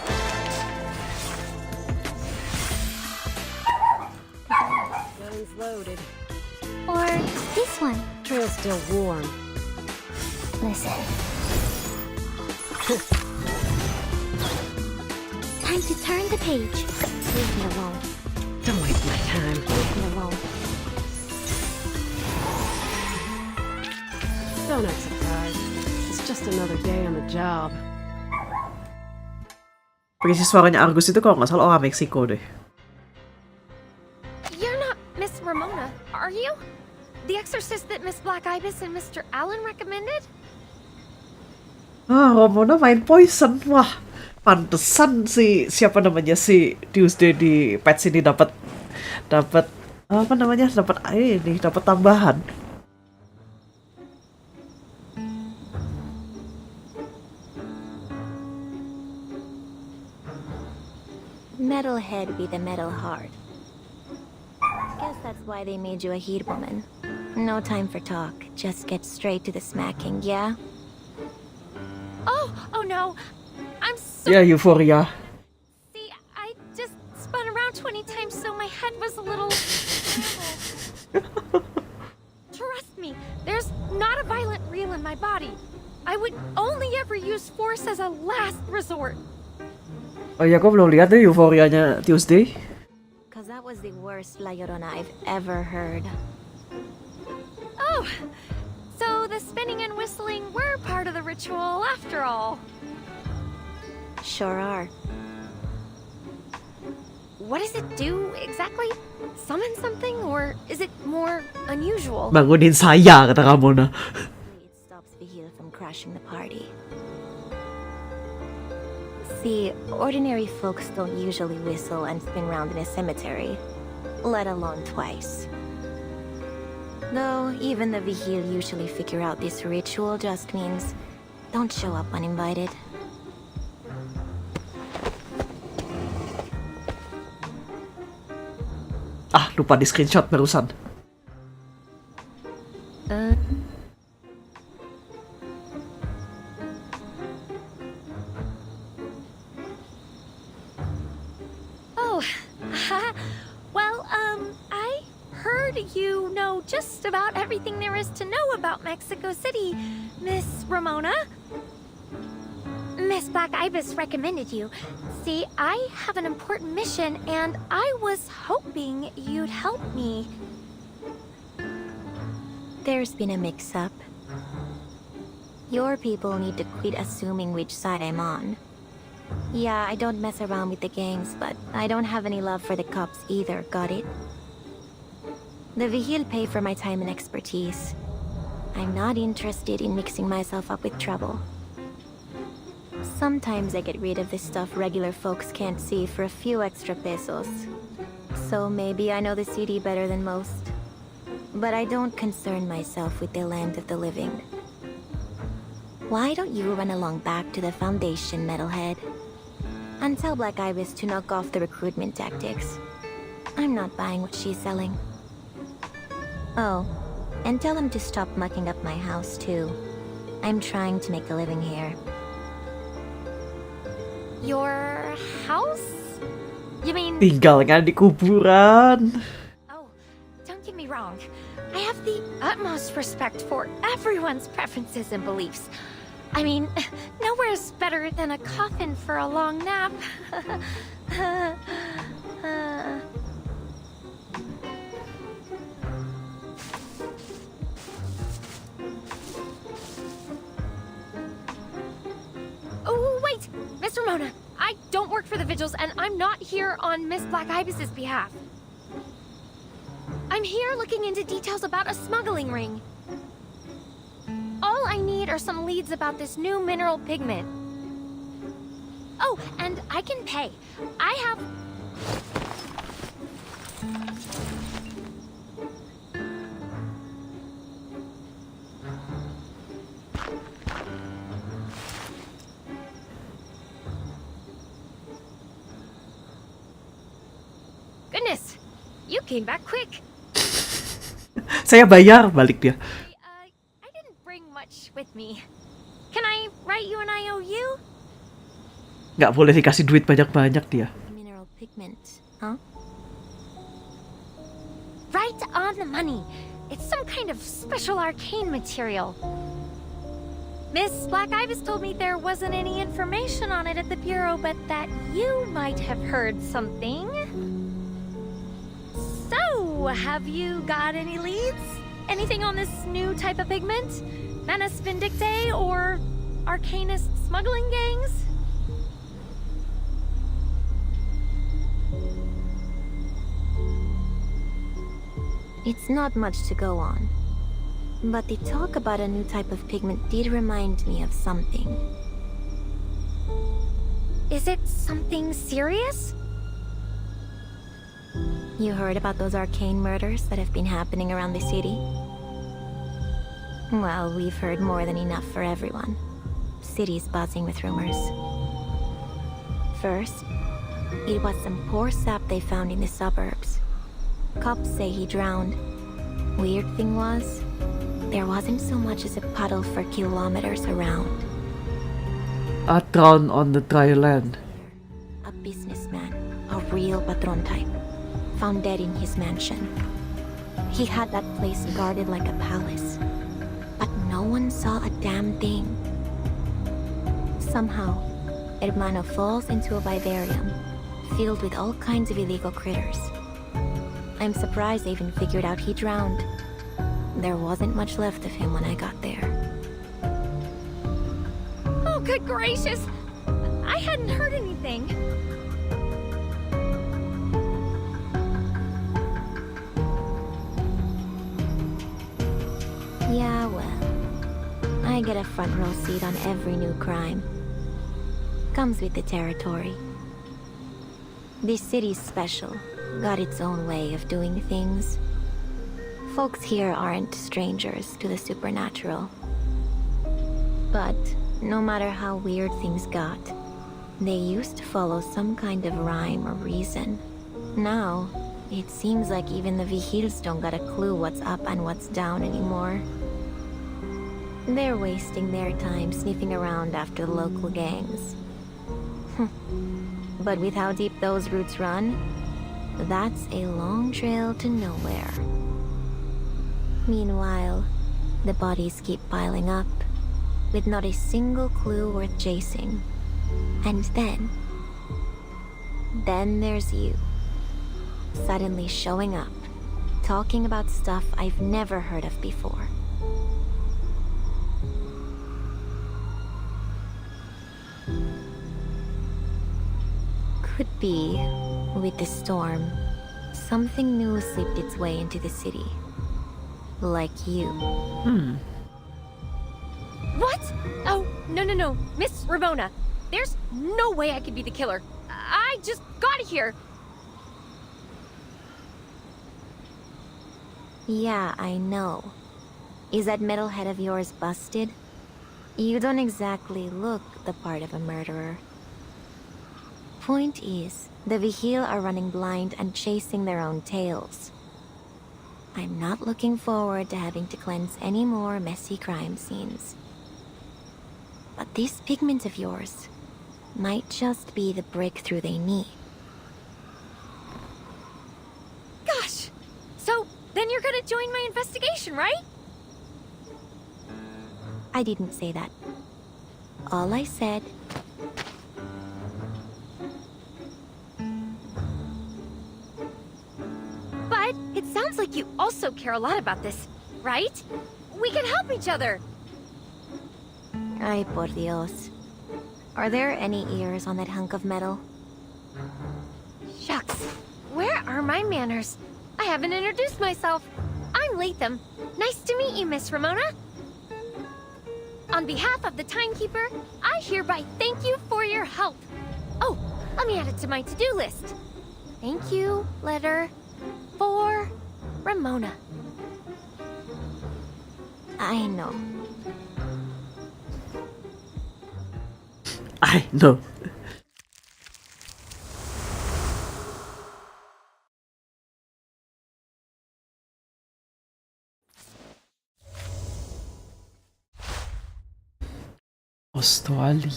Guns loaded. Or this one. Trail's still warm. Listen. Time to turn the page. Leave me alone. Don't waste my time. Leave me alone. Don't act surprised. It's just another day on the job. Pengisi suaranya Argus itu kalau nggak salah orang Meksiko deh. You're not Miss Ramona, are you? The exorcist that Miss Black Ibis and Mr. Allen recommended? Ah, Ramona main poison. Wah, pantesan si siapa namanya si Tuesday di patch ini dapat apa namanya? Dapat ini, dapat tambahan. Metalhead be the metal heart. Guess that's why they made you a heat woman. No time for talk. Just get straight to the smacking, yeah? Oh no. I'm so... Ya, Euphoria. See, I just spun around 20 times so my head was a little... Trust me, there's not a violent reel in my body. I would only ever use force as a last resort. Oh ya, gue belum lihat deh Euphoria-nya Tuesday. Cause that was the worst La Llorona I've ever heard. Oh, so the spinning and whistling were part of the ritual after all. Sure are. What does it do exactly? Summon something, or is it more unusual? Bangunin saya, kata Ramona. It stops Vigil from crashing the party. See, ordinary folks don't usually whistle and spin round in a cemetery, let alone twice. Though, even the Vigil usually figure out this ritual just means don't show up uninvited. Ah, lupa di screenshot barusan. I heard you know just about everything there is to know about Mexico City, Miss Ramona. Miss Black Ibis recommended you. See, I have an important mission, and I was hoping you'd help me. There's been a mix-up. Your people need to quit assuming which side I'm on. Yeah, I don't mess around with the gangs, but I don't have any love for the cops either, got it? The Vigil pay for my time and expertise. I'm not interested in mixing myself up with trouble. Sometimes I get rid of the stuff regular folks can't see for a few extra pesos. So maybe I know the city better than most. But I don't concern myself with the land of the living. Why don't you run along back to the Foundation, Metalhead? And tell Black Ibis to knock off the recruitment tactics. I'm not buying what she's selling. Oh, and tell him to stop mucking up my house, too. I'm trying to make a living here. Your house? You mean... Tinggal kan di kuburan. Oh, don't get me wrong. I have the utmost respect for everyone's preferences and beliefs. I mean, nowhere's better than a coffin for a long nap. Ramona, I don't work for the Vigils, and I'm not here on Miss Black Ibis's behalf. I'm here looking into details about a smuggling ring. All I need are some leads about this new mineral pigment. Oh, and I can pay. I have... Goodness, you came back quick. Saya bayar, balik dia. I didn't bring much with me. Can I write you an IOU? Nggak boleh dikasih duit banyak-banyak dia. Mineral pigment, huh? Right on the money. It's some kind of special arcane material. Miss Black Ibis told me there wasn't any information on it at the Bureau, but that you might have heard something. So, have you got any leads? Anything on this new type of pigment? Manus Vindictae or Arcanist smuggling gangs? It's not much to go on. But the talk about a new type of pigment did remind me of something. Is it something serious? You heard about those arcane murders that have been happening around the city? Well, we've heard more than enough for everyone. City's buzzing with rumors. First, it was some poor sap they found in the suburbs. Cops say he drowned. Weird thing was, there wasn't so much as a puddle for kilometers around. Drowned on the dry land. A businessman, a real patron type, found dead in his mansion. He had that place guarded like a palace, but no one saw a damn thing. Somehow, Hermano falls into a vivarium filled with all kinds of illegal critters. I'm surprised they even figured out he drowned. There wasn't much left of him when I got there. Oh, good gracious! I hadn't heard anything. Yeah, well, I get a front row seat on every new crime. Comes with the territory. This city's special, got its own way of doing things. Folks here aren't strangers to the supernatural. But no matter how weird things got, they used to follow some kind of rhyme or reason. Now, it seems like even the Vigils don't got a clue what's up and what's down anymore. They're wasting their time sniffing around after local gangs. But with how deep those roots run, that's a long trail to nowhere. Meanwhile, the bodies keep piling up, with not a single clue worth chasing. And then there's you, suddenly showing up, talking about stuff I've never heard of before. Could be, with the storm, something new slipped its way into the city. Like you. What? Oh, no. Miss Ramona, there's no way I could be the killer. I just got here. Yeah, I know. Is that metalhead of yours busted? You don't exactly look the part of a murderer. Point is, the Vigil are running blind and chasing their own tails. I'm not looking forward to having to cleanse any more messy crime scenes. But this pigment of yours might just be the breakthrough they need. Gosh! So, then you're gonna join my investigation, right? I didn't say that. All I said... But it sounds like you also care a lot about this, right? We can help each other. Ay, por Dios. Are there any ears on that hunk of metal? Shucks. Where are my manners? I haven't introduced myself. I'm Latham. Nice to meet you, Miss Ramona. On behalf of the Timekeeper, I hereby thank you for your help. Oh, let me add it to my to-do list. Thank you, letter, for Ramona. I know. I know. Australia.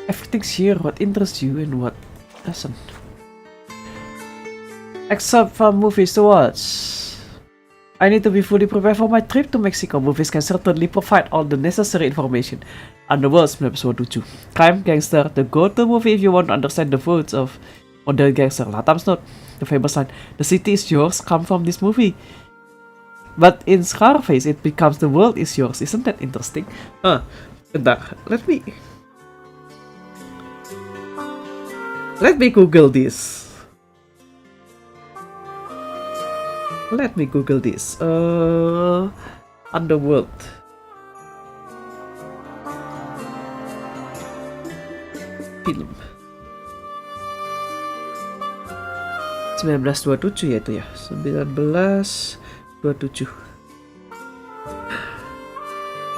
Everything's here, what interests you and what doesn't. Except for movies to watch. I need to be fully prepared for my trip to Mexico. Movies can certainly provide all the necessary information. Underworld 1927. Crime Gangster, the go-to movie if you want to understand the roots of modern gangster. Latam's note, the famous line, "The city is yours," come from this movie. But in Scarface, it becomes "the world is yours." Isn't that interesting? Bentar, let me Google this. Let me Google this. Underworld. Film. 1927 ya itu ya. 1927.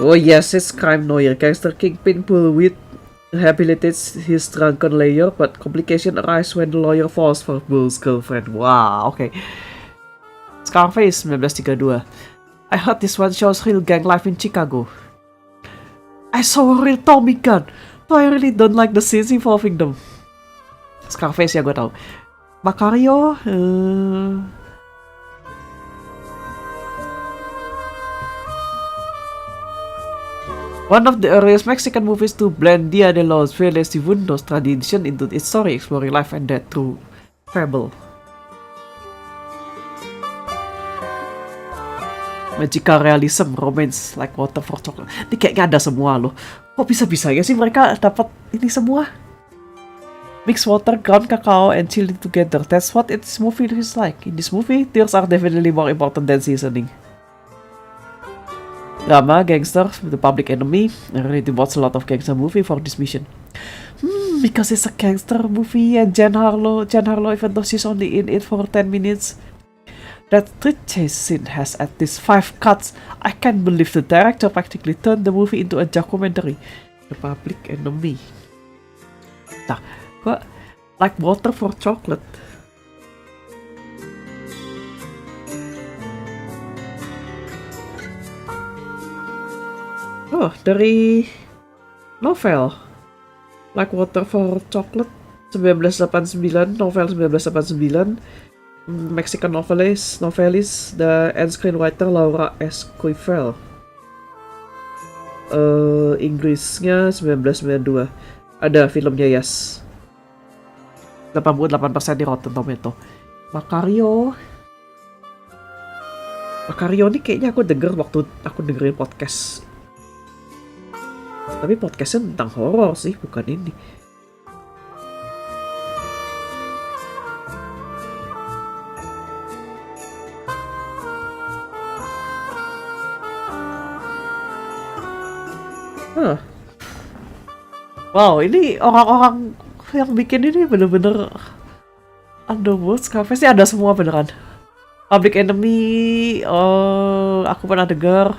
Oh yes, it's crime noir. Gangster kingpin Bullwhip rehabilitates his drunken lawyer, but complications arise when the lawyer falls for Bull's girlfriend. Wow, okay. Scarface 1932. I heard this one shows real gang life in Chicago. I saw a real Tommy gun, though I really don't like the scenes involving them. Scarface ya gue tau. Macario, one of the earliest Mexican movies to blend Dia de los Fieles Difuntos tradition into its story, exploring life and death through fable. Magical realism, romance, like water for chocolate. Ini kayaknya ada semua loh. Kok bisa-bisanya sih mereka dapat ini semua? Mix water, ground cacao, and chili together. That's what its movie is like. In this movie, tears are definitely more important than seasoning. Drama, gangster, the public enemy. I really watch a lot of gangster movie for this mission. Because it's a gangster movie and Jan Harlow, even though she's only in it for 10 minutes. That street chase scene has at least 5 cuts. I can't believe the director practically turned the movie into a documentary. The public enemy. Nah, gua like water for chocolate. Oh, dari novel Like Water for Chocolate 1989, novel 1989. Mexican novelist, and screenwriter Laura Esquivel. Inggrisnya 1992. Ada filmnya, yes. 88% di Rotten Tomato. Macario ini kayaknya aku denger waktu aku dengerin podcast. Tapi podcastnya tentang horor sih, bukan ini. Wow, ini orang-orang yang bikin ini bener-bener Underworld, Scarface sih ada semua beneran. Public Enemy, aku pernah denger.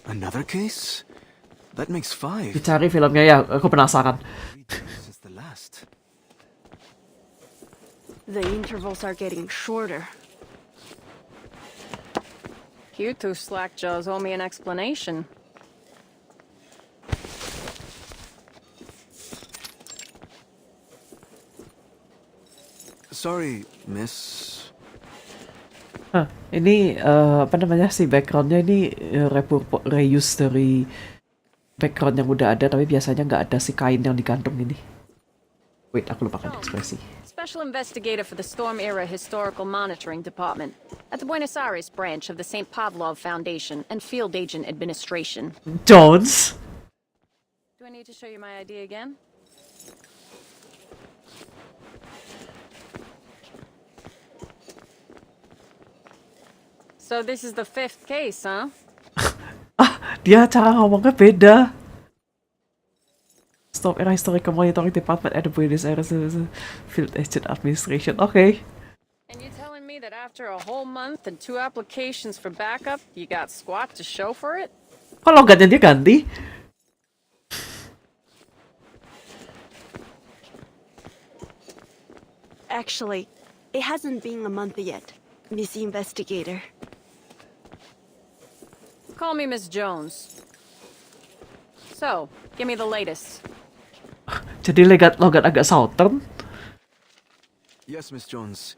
Another case? That makes 5. Dicari filmnya ya, aku penasaran. The intervals are getting shorter. You two slackjaws owe me an explanation. Sorry, miss. Ini apa namanya si backgroundnya ini reuse dari background yang udah ada, tapi biasanya nggak ada si kain yang digantung ini. Wait, aku lupakan ekspresi. Special investigator for the Storm-era Historical Monitoring Department at the Buenos Aires branch of the St. Pavlov Foundation and Field Agent Administration. Jones. Do I need to show you my ID again? So this is the 5th case, huh? Dia cara ngomongnya beda. Storm-era Historical Monitoring Department at the Buenos Aires Field Agent Administration. Okay. And you telling me that after a whole month and 2 applications for backup, you got squat to show for it? Kok logatnya dia ganti? Actually, it hasn't been a month yet, Miss Investigator. Call me Miss Jones. So, give me the latest. Jadi logat agak southern. Yes, Miss Jones.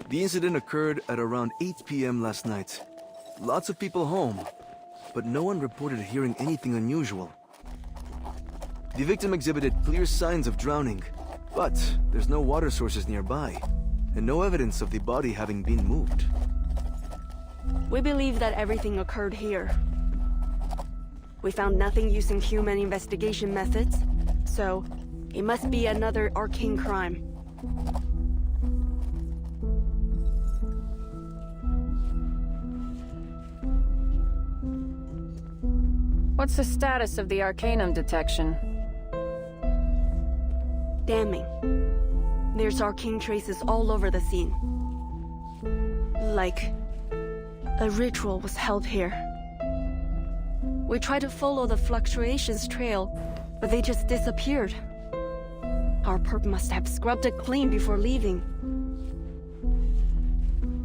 The incident occurred at around 8 p.m. last night. Lots of people home, but no one reported hearing anything unusual. The victim exhibited clear signs of drowning, but there's no water sources nearby, and no evidence of the body having been moved. We believe that everything occurred here. We found nothing using human investigation methods, so it must be another arcane crime. What's the status of the Arcanum detection? Damning. There's arcane traces all over the scene. Like a ritual was held here. We tried to follow the fluctuations trail, but they just disappeared. Our perp must have scrubbed it clean before leaving.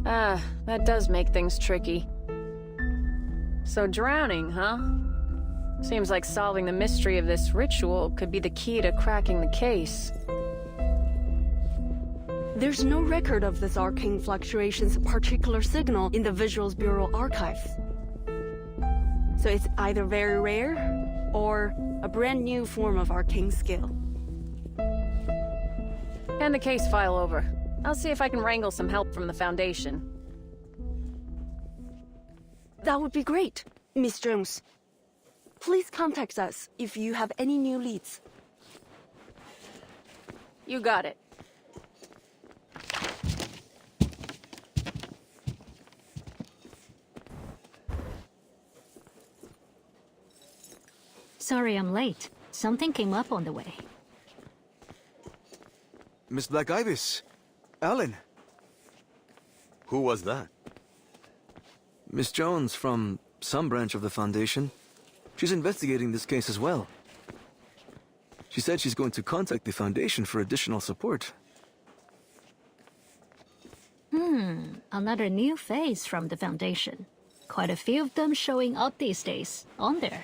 Ah, that does make things tricky. So drowning, huh? Seems like solving the mystery of this ritual could be the key to cracking the case. There's no record of this arcane fluctuation's particular signal in the Visuals Bureau archives. So it's either very rare, or a brand new form of arcane skill. Hand the case file over. I'll see if I can wrangle some help from the Foundation. That would be great, Miss Jones. Please contact us if you have any new leads. You got it. Sorry I'm late. Something came up on the way. Miss Black Ibis. Alan. Who was that? Miss Jones from some branch of the Foundation. She's investigating this case as well. She said she's going to contact the Foundation for additional support. Another new face from the Foundation. Quite a few of them showing up these days, aren't there?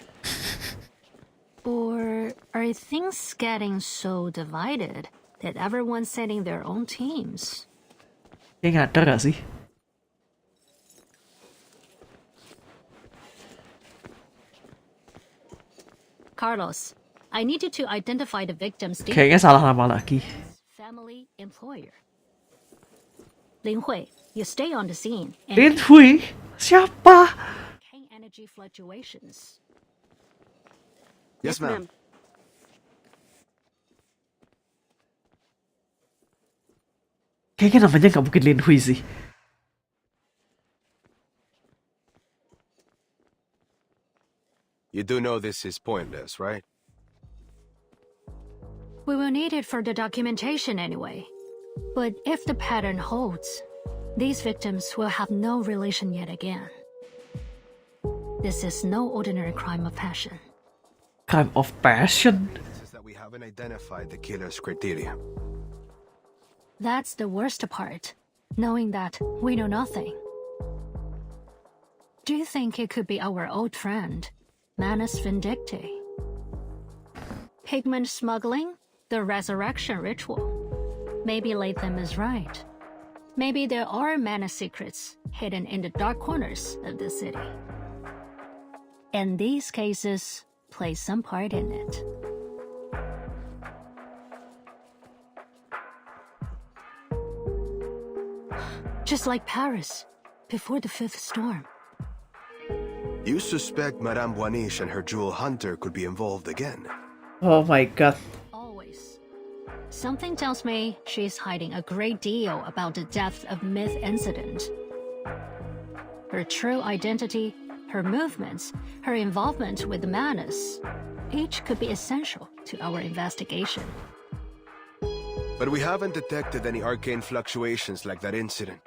Or are things getting so divided that everyone's setting their own teams? Kayak ngader gak sih? Carlos, I need you to identify the victim's Kayaknya salah nama lagi. family employer. Lin Hui, you stay on the scene. Lin Hui? Siapa? Energy fluctuations. Yes, ma'am. Kayaknya namanya nggak mungkin Lin Hui sih. You do know this is pointless, right? We will need it for the documentation anyway. But if the pattern holds, these victims will have no relation yet again. This is no ordinary crime of passion. Crime of passion? This is that we haven't identified the killer's criteria. That's the worst part, knowing that we know nothing. Do you think it could be our old friend, Manus Vindicti? Pigment smuggling? The resurrection ritual? Maybe Latham is right. Maybe there are mana secrets hidden in the dark corners of the city. And these cases play some part in it. Just like Paris, before the fifth storm. You suspect Madame Boiniche and her jewel hunter could be involved again? Oh my god. Always. Something tells me she's hiding a great deal about the depth of myth incident. Her true identity, her movements, her involvement with the madness, each could be essential to our investigation. But we haven't detected any arcane fluctuations like that incident.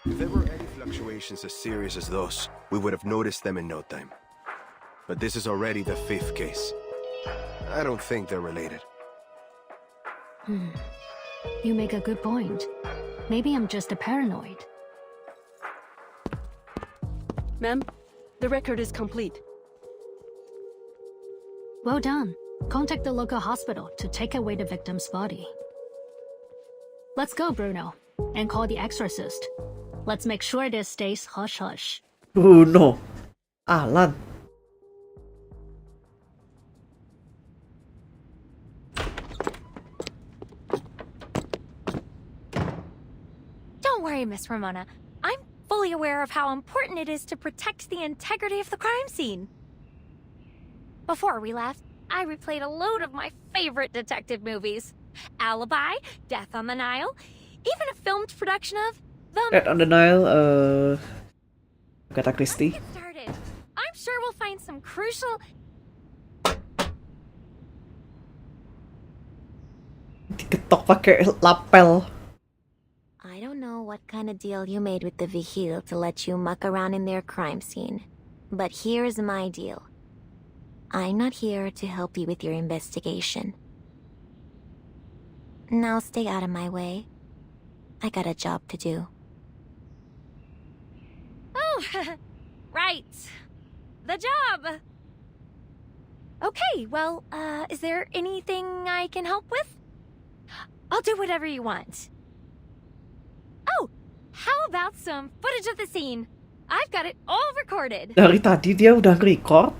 If there were any fluctuations as serious as those, we would have noticed them in no time. But this is already the 5th case. I don't think they're related. You make a good point. Maybe I'm just a paranoid. Ma'am, the record is complete. Well done. Contact the local hospital to take away the victim's body. Let's go, Bruno, and call the exorcist. Let's make sure this stays hush-hush. Bruno. Alan. Don't worry, Miss Ramona. I'm fully aware of how important it is to protect the integrity of the crime scene. Before we left, I replayed a load of my favorite detective movies. Alibi, Death on the Nile, even a filmed production of Death on the Nile, Agatha Christie. Let's get started. I'm sure we'll find some crucial... Diketok pakai lapel. I don't know what kind of deal you made with the Vigil to let you muck around in their crime scene, but here's my deal. I'm not here to help you with your investigation. Now stay out of my way. I got a job to do. Oh, right. The job. Okay, well, is there anything I can help with? I'll do whatever you want. Oh, how about some footage of the scene? I've got it all recorded. Dari tadi dia udah record.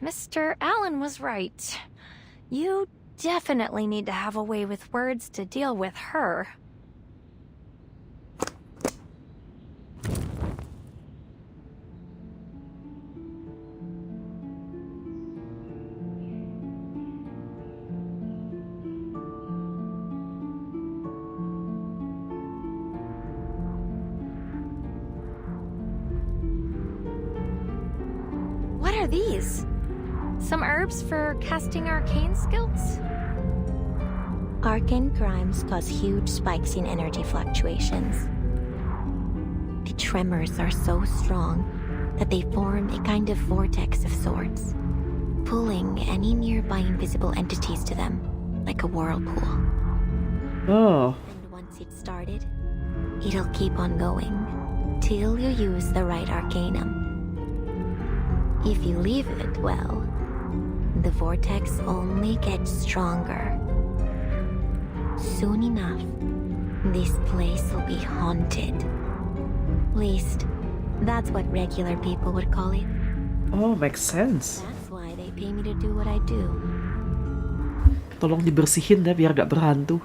Mr. Allen was right. You definitely need to have a way with words to deal with her. What are these? Some herbs for casting arcane skills? Arcane crimes cause huge spikes in energy fluctuations. The tremors are so strong that they form a kind of vortex of sorts, pulling any nearby invisible entities to them, like a whirlpool. Oh. And once it's started, it'll keep on going, till you use the right arcanum. If you leave it, well, the vortex only gets stronger. Soon enough, this place will be haunted. At least, that's what regular people would call it. Oh, makes sense. That's why they pay me to do what I do. Tolong dibersihin ya biar gak berhantu.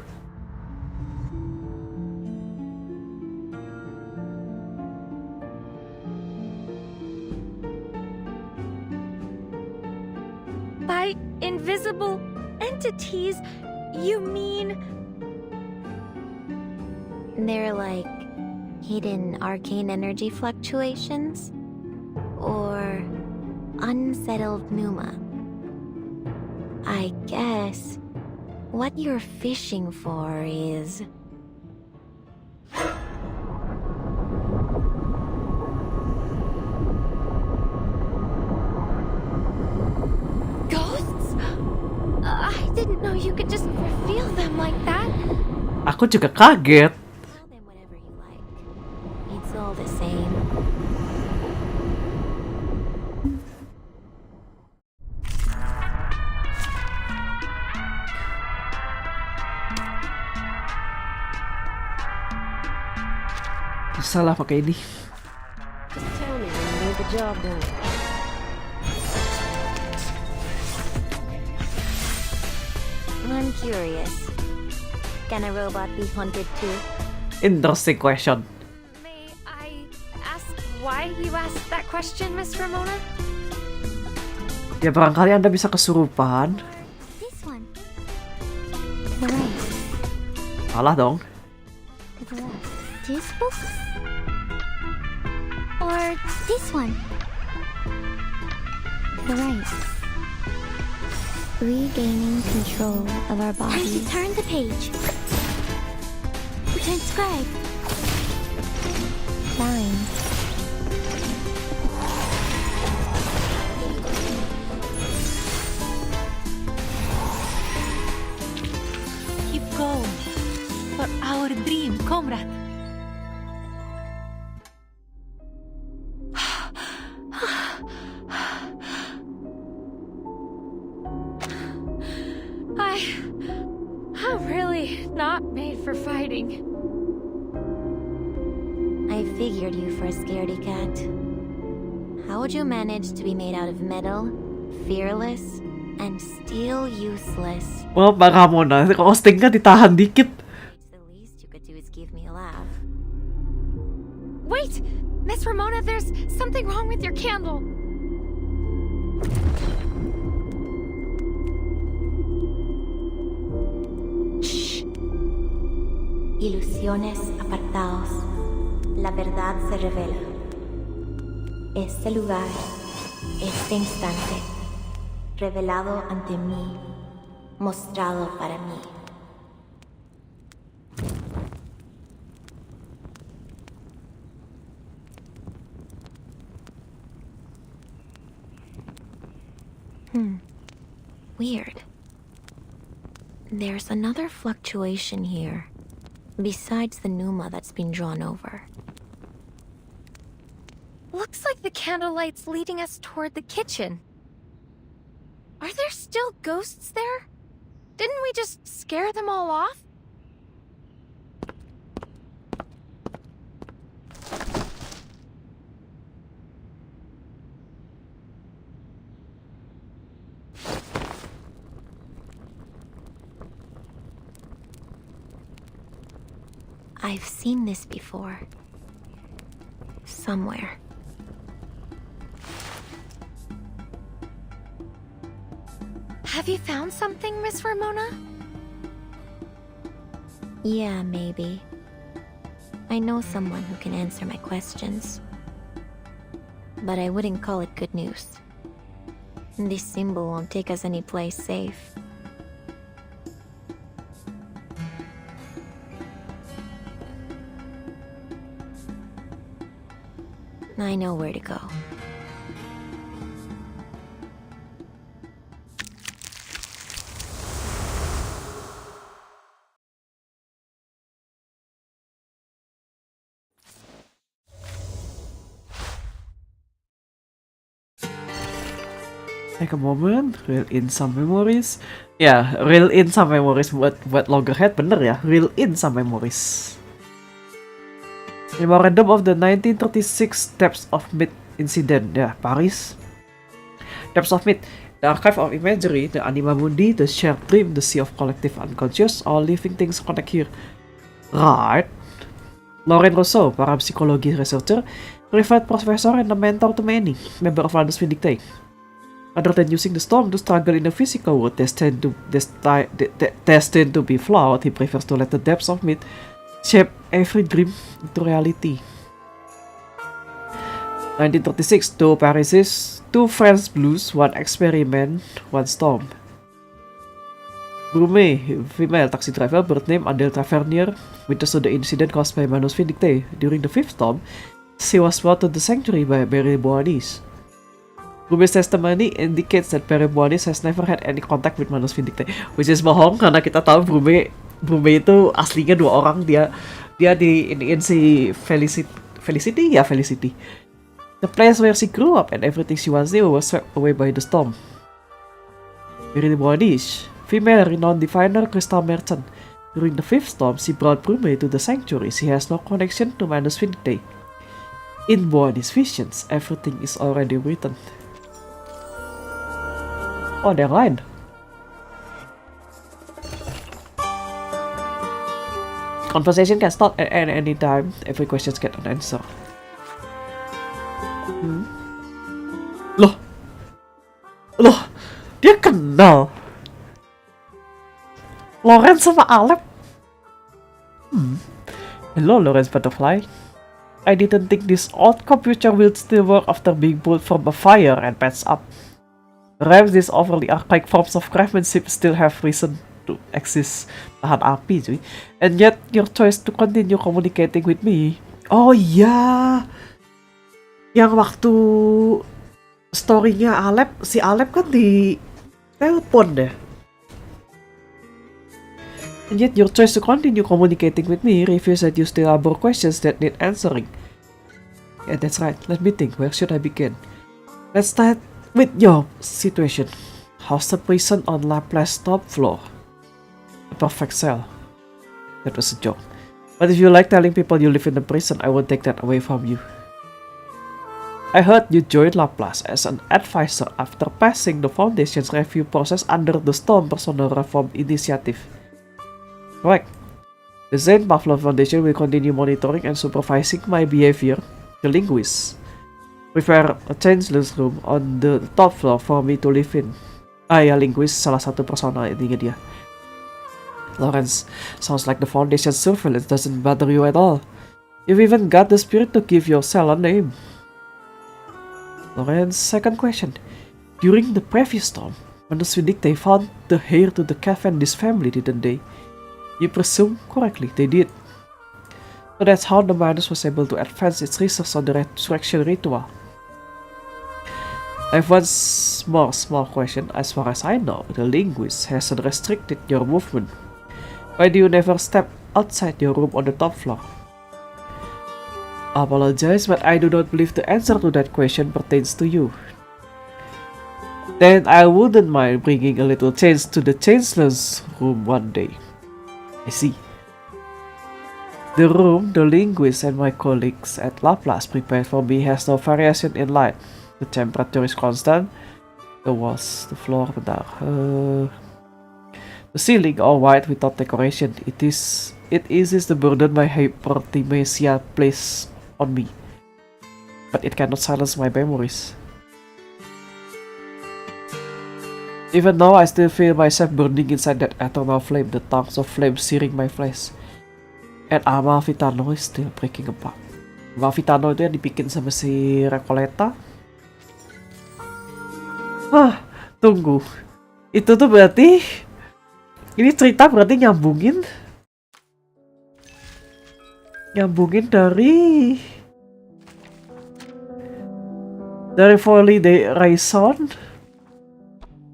By invisible entities, you mean... They're like hidden arcane energy fluctuations? Or unsettled pneuma? I guess what you're fishing for is... ghosts? I didn't know you could just reveal them like that. Aku juga kaget. Tell them whatever you like. It's all the same. Salah pakai ini. Just tell me when you need the job done. I'm curious. Can a robot be haunted too? Interesting question. May I ask why you asked that question, Miss Ramona? Ya barangkali Anda bisa kesurupan. This one. The right. Salah dong. The left. This book? Or this one? The right. Regaining control of our bodies. Time to turn the page. Transcribe. Lines. Keep going. For our dream, comrade. I'm really not made for fighting. I figured you for a scaredy cat. How would you manage to be made out of metal, fearless, and still useless? Well, Mbak Ramona, kalau stingnya ditahan dikit. The least you could do is give me a laugh. Wait! Miss Ramona, there's something wrong with your candle. Shh. Ilusiones apartaos. La verdad se revela. Este lugar, este instante, revelado ante mí, mostrado para mí. Weird. There's another fluctuation here, besides the pneuma that's been drawn over. Looks like the candlelight's leading us toward the kitchen. Are there still ghosts there? Didn't we just scare them all off? I've seen this before. Somewhere. Have you found something, Miss Ramona? Yeah, maybe. I know someone who can answer my questions. But I wouldn't call it good news. This symbol won't take us anyplace safe. I know where to go. Take a moment, reel in some memories. Ya, reel in some memories buat loggerhead, bener ya, reel in some memories. Memorandum of the 1936 Depths of Myth Incident, ya, Paris. Depths of Myth, the archive of imagery, the anima mundi, the shared dream, the sea of collective unconscious, all living things connect here. Right. Lauren Rousseau, parapsychology researcher, private professor and a mentor to many, member of Landus Vindictae. Other than using the storm to struggle in the physical world destined to be flawed, he prefers to let the depths of myth shape every dream into reality. 1936, two Parises, two French blues, one experiment, one storm. Brume, female taxi driver, birth name Adele Tavernier, witness to the incident caused by Manus Vindictae. During the fifth storm, she was brought to the sanctuary by Barry Boadis. Brume's testimony indicates that Barry Boadis has never had any contact with Manus Vindictae, which is bohong karena kita tahu Brume itu aslinya dua orang, dia diiniin si Felicity. The place where she grew up and everything she once knew was swept away by the storm. Barry Boadis, female renowned diviner, crystal merchant. During the fifth storm, she brought Brume to the sanctuary. She has no connection to Manus Vitae. In Boani's visions, everything is already written. Oh, ada yang lain. Conversation can start at any time. Every question get an answer. Loh, dia kenal Lawrence sama Alep. Hello, Lawrence Butterfly. I didn't think this old computer will still work after being pulled from a fire and patched up. Perhaps these overly archaic forms of craftsmanship still have reason to exist. Tahan api, cuy. And yet, your choice to continue communicating with me. Oh iya, yang waktu story-nya Alep, si Alep kan di telepon deh. And yet your choice to continue communicating with me reveals that you still have more questions that need answering. Yeah, that's right. Let me think. Where should I begin? Let's start with your situation. How's the prison on Laplace top floor? A perfect cell. That was a joke. But if you like telling people you live in a prison, I won't take that away from you. I heard you joined Laplace as an advisor after passing the Foundation's review process under the Storm Personal Reform Initiative. Correct. The St. Pavlov Foundation will continue monitoring and supervising my behavior. The linguist. Prepare a changeless room on the top floor for me to live in. Ya, linguist salah satu persona intinya dia. Lawrence, sounds like the Foundation's surveillance doesn't bother you at all. You've even got the spirit to give your cell a name. Lawrence, second question. During the previous storm, Manus Vitae found the heir to the Cavendish family, didn't they? You presume correctly, they did. So that's how the Manus was able to advance its research on the resurrection ritual. I have one more small question. As far as I know, the linguist hasn't restricted your movement. Why do you never step outside your room on the top floor? I apologize, but I do not believe the answer to that question pertains to you. Then I wouldn't mind bringing a little change to the Chancellor's room one day. I see. The room the linguist and my colleagues at Laplace prepared for me has no variation in light. The temperature is constant. The walls, the floor, the ceiling all white without decoration. It eases the burden my hyperthymesia places on me, but it cannot silence my memories. Even now, I still feel myself burning inside that eternal flame, the tongues of flame searing my flesh. And Amalfitano is still breaking apart. Amalfitano itu yang dibikin sama si Recoleta. Tunggu. Itu tuh berarti... Ini cerita berarti nyambungin dari Folly de Raison.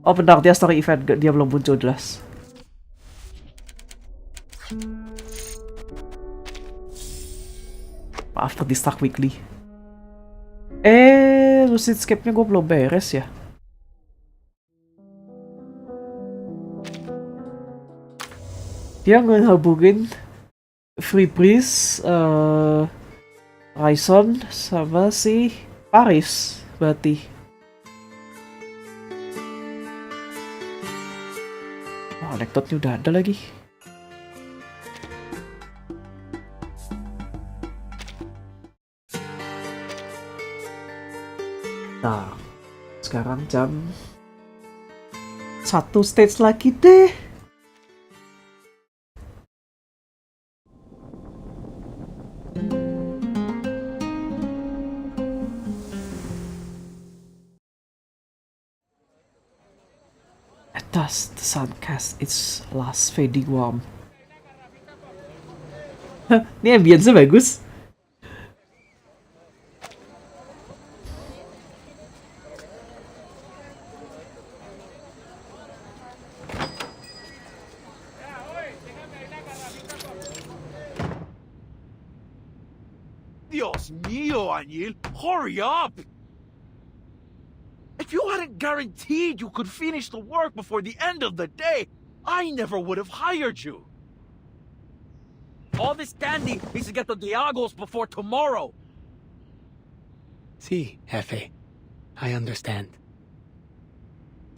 Oh benar, dia story event, dia belum muncul jelas. Maaf tadi stuck weekly. Lucid Escape-nya gue belum beres ya. Dia ngehubungin Free Breeze, Raison sama si Paris berarti. Anekdotnya udah ada lagi. Nah, sekarang jam 1 stage lagi deh. Thus, the sun casts its last fading warmth. Ini ambience bagus. Dios mío, Añil, hurry up! If you hadn't guaranteed you could finish the work before the end of the day, I never would have hired you. All this candy needs to get to Diago's before tomorrow. Sí, Jefe. I understand.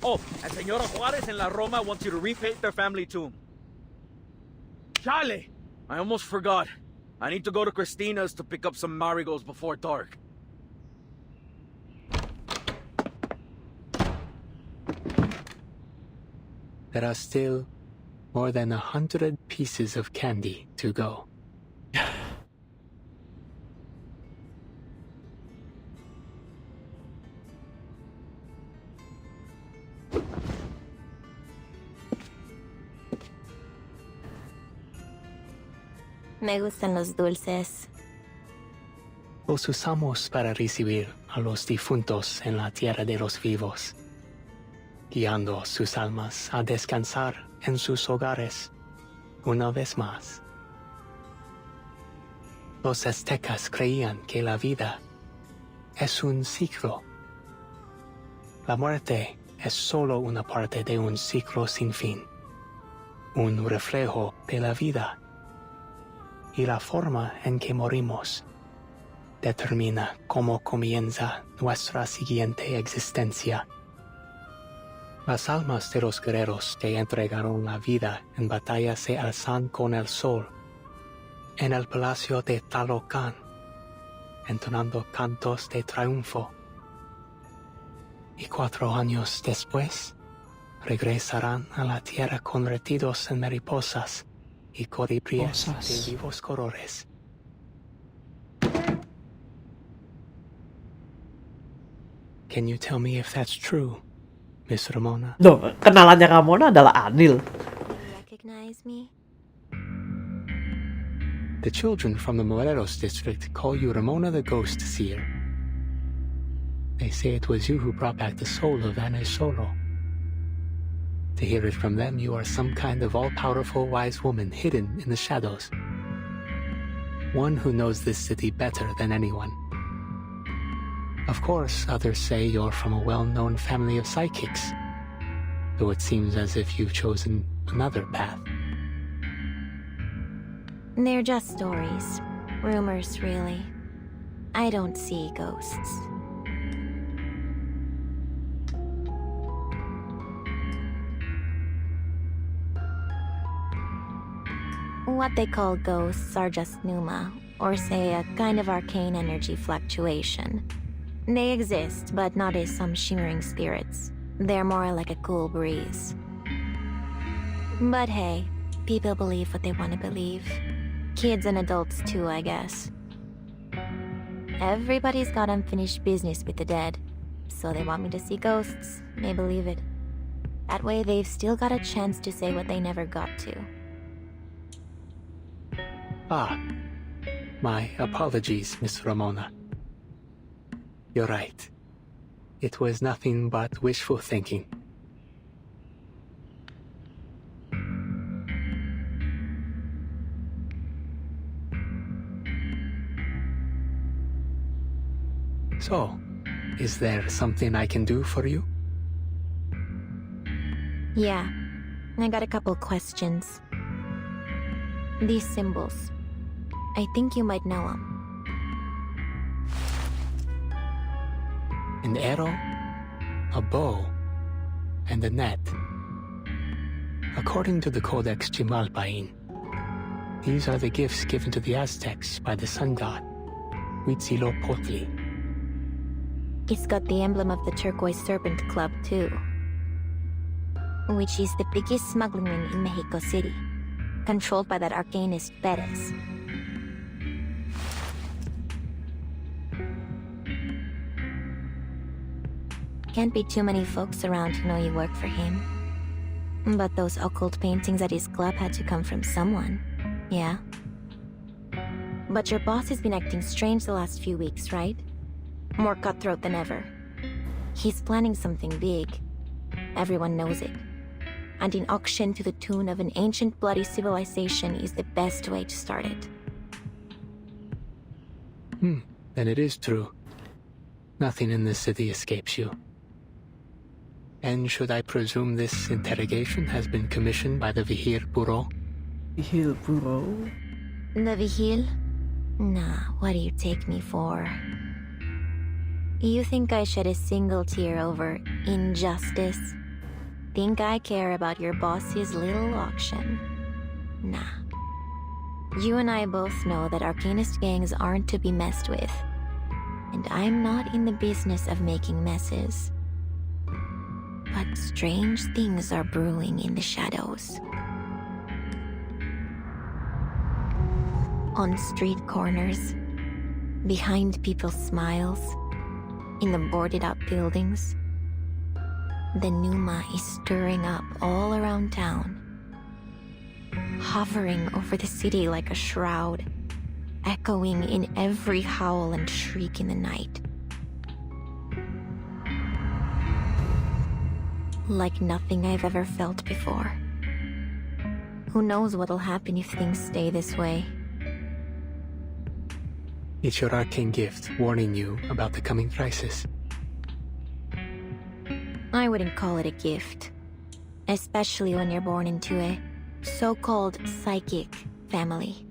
Oh, and Senora Juarez in La Roma wants you to repaint their family tomb. Chale! I almost forgot. I need to go to Christina's to pick up some marigolds before dark. There are still more than 100 pieces of candy to go. Me gustan los dulces. Los usamos para recibir a los difuntos en la tierra de los vivos, guiando sus almas a descansar en sus hogares una vez más. Los aztecas creían que la vida es un ciclo. La muerte es solo una parte de un ciclo sin fin, un reflejo de la vida. Y la forma en que morimos determina cómo comienza nuestra siguiente existencia. Las almas de los guerreros que entregaron la vida en batalla se alzan con el sol en el palacio de Talocan, entonando cantos de triunfo. Y 4 años después, regresarán a la tierra convertidos en mariposas y colibríes de vivos colores. Can you tell me if that's true, Miss Ramona? Loh, kenalannya Ramona adalah Anil. Recognize me? The children from the Morelos district call you Ramona the Ghost Seer. They say it was you who brought back the soul of Anne Solo. To hear it from them, you are some kind of all-powerful wise woman hidden in the shadows. One who knows this city better than anyone. Of course, others say you're from a well-known family of psychics, though it seems as if you've chosen another path. They're just stories. Rumors, really. I don't see ghosts. What they call ghosts are just pneuma, or say a kind of arcane energy fluctuation. They exist, but not as some shimmering spirits. They're more like a cool breeze. But hey, people believe what they want to believe. Kids and adults too, I guess. Everybody's got unfinished business with the dead, so they want me to see ghosts, they believe it. That way they've still got a chance to say what they never got to. Ah, my apologies, Miss Ramona. You're right. It was nothing but wishful thinking. So, is there something I can do for you? Yeah, I got a couple questions. These symbols. I think you might know them. An arrow, a bow, and a net. According to the Codex Chimalpain, these are the gifts given to the Aztecs by the sun god, Huitzilopochtli. It's got the emblem of the Turquoise Serpent Club, too. Which is the biggest smuggling ring in Mexico City, controlled by that arcanist Perez. Can't be too many folks around who know you work for him. But those occult paintings at his club had to come from someone, yeah? But your boss has been acting strange the last few weeks, right? More cutthroat than ever. He's planning something big. Everyone knows it. And an auction to the tune of an ancient bloody civilization is the best way to start it. Then it is true. Nothing in this city escapes you. And should I presume this interrogation has been commissioned by the Vihir Bureau? Vihir Bureau? The Vigil? Nah, what do you take me for? You think I shed a single tear over injustice? Think I care about your boss's little auction? Nah. You and I both know that Arcanist gangs aren't to be messed with. And I'm not in the business of making messes. But strange things are brewing in the shadows. On street corners, behind people's smiles, in the boarded-up buildings. The Pneuma is stirring up all around town, hovering over the city like a shroud, echoing in every howl and shriek in the night. Like nothing I've ever felt before. Who knows what'll happen if things stay this way? It's your arcane gift warning you about the coming crisis. I wouldn't call it a gift, especially when you're born into a so-called psychic family.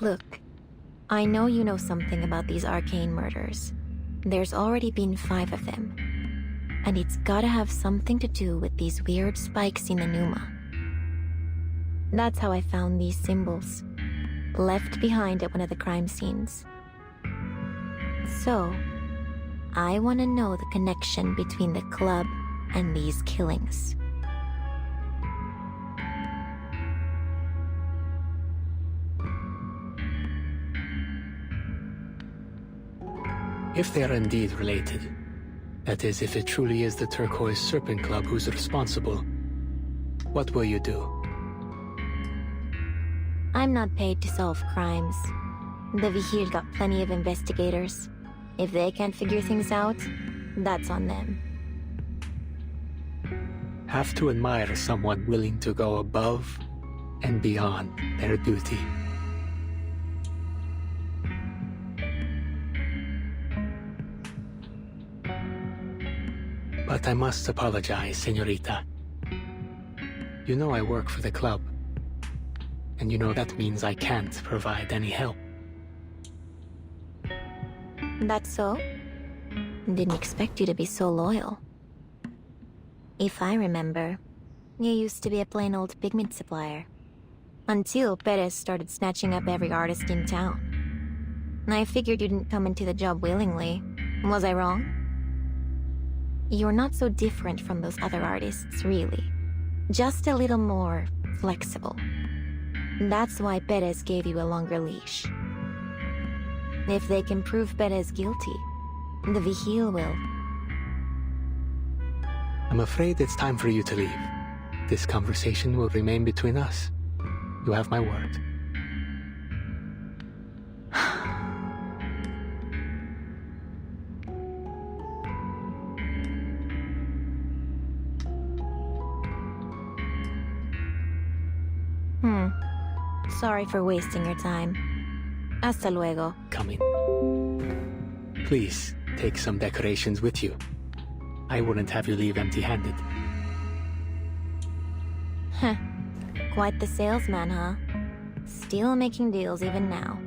Look, I know you know something about these arcane murders. There's already been 5 of them. And it's gotta have something to do with these weird spikes in the Pneuma. That's how I found these symbols, left behind at one of the crime scenes. So, I want to know the connection between the club and these killings. If they are indeed related, that is, if it truly is the Turquoise Serpent Club who's responsible, what will you do? I'm not paid to solve crimes. The Vigil got plenty of investigators. If they can't figure things out, that's on them. Have to admire someone willing to go above and beyond their duty. But I must apologize, señorita. You know I work for the club. And you know that means I can't provide any help. That's so? Didn't expect you to be so loyal. If I remember, you used to be a plain old pigment supplier. Until Perez started snatching up every artist in town. I figured you didn't come into the job willingly. Was I wrong? You're not so different from those other artists, really. Just a little more flexible. That's why Perez gave you a longer leash. If they can prove Perez guilty, the Vigil will. I'm afraid it's time for you to leave. This conversation will remain between us. You have my word. Sorry for wasting your time. Hasta luego. Coming. Please, take some decorations with you. I wouldn't have you leave empty-handed. Heh. Quite the salesman, huh? Still making deals even now.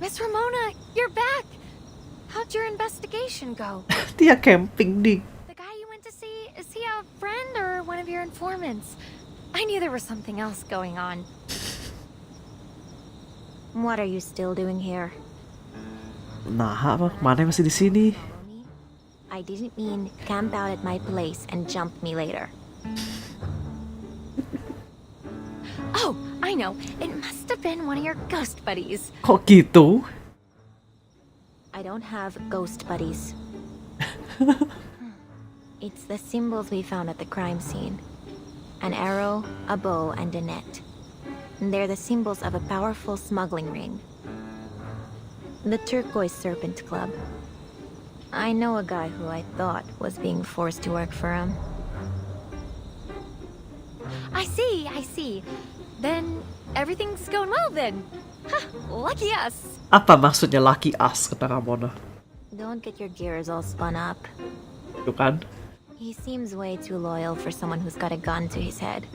Miss Ramona, you're back! How'd your investigation go? Dia camping di. The guy you went to see, is he a friend or one of your informants? I knew there was something else going on. What are you still doing here? Nah, apa? Mana masih di sini? I didn't mean camp out at my place and jump me later. Oh, I know. It must have been one of your ghost buddies. Kok gitu? I don't have ghost buddies. It's the symbols we found at the crime scene. An arrow, a bow, and a net. They're the symbols of a powerful smuggling ring. The Turquoise Serpent Club. I know a guy who I thought was being forced to work for him. I see. Then everything's going well then. Huh, lucky us. Apa maksudnya lucky us, kata Ramona? Don't get your gears all spun up. Itu kan? He seems way too loyal for someone who's got a gun to his head.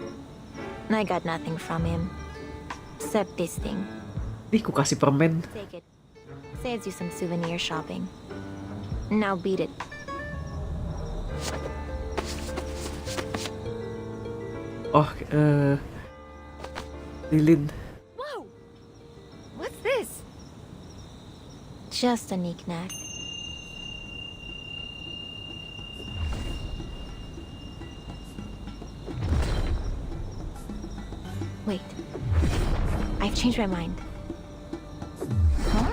I got nothing from him. Except this thing. Nih, ku kasih permen. Take it. Saves you some souvenir shopping. Now beat it. Oh, lilin. Whoa! What's this? Just a knick-knack. Wait. I've changed my mind. Huh?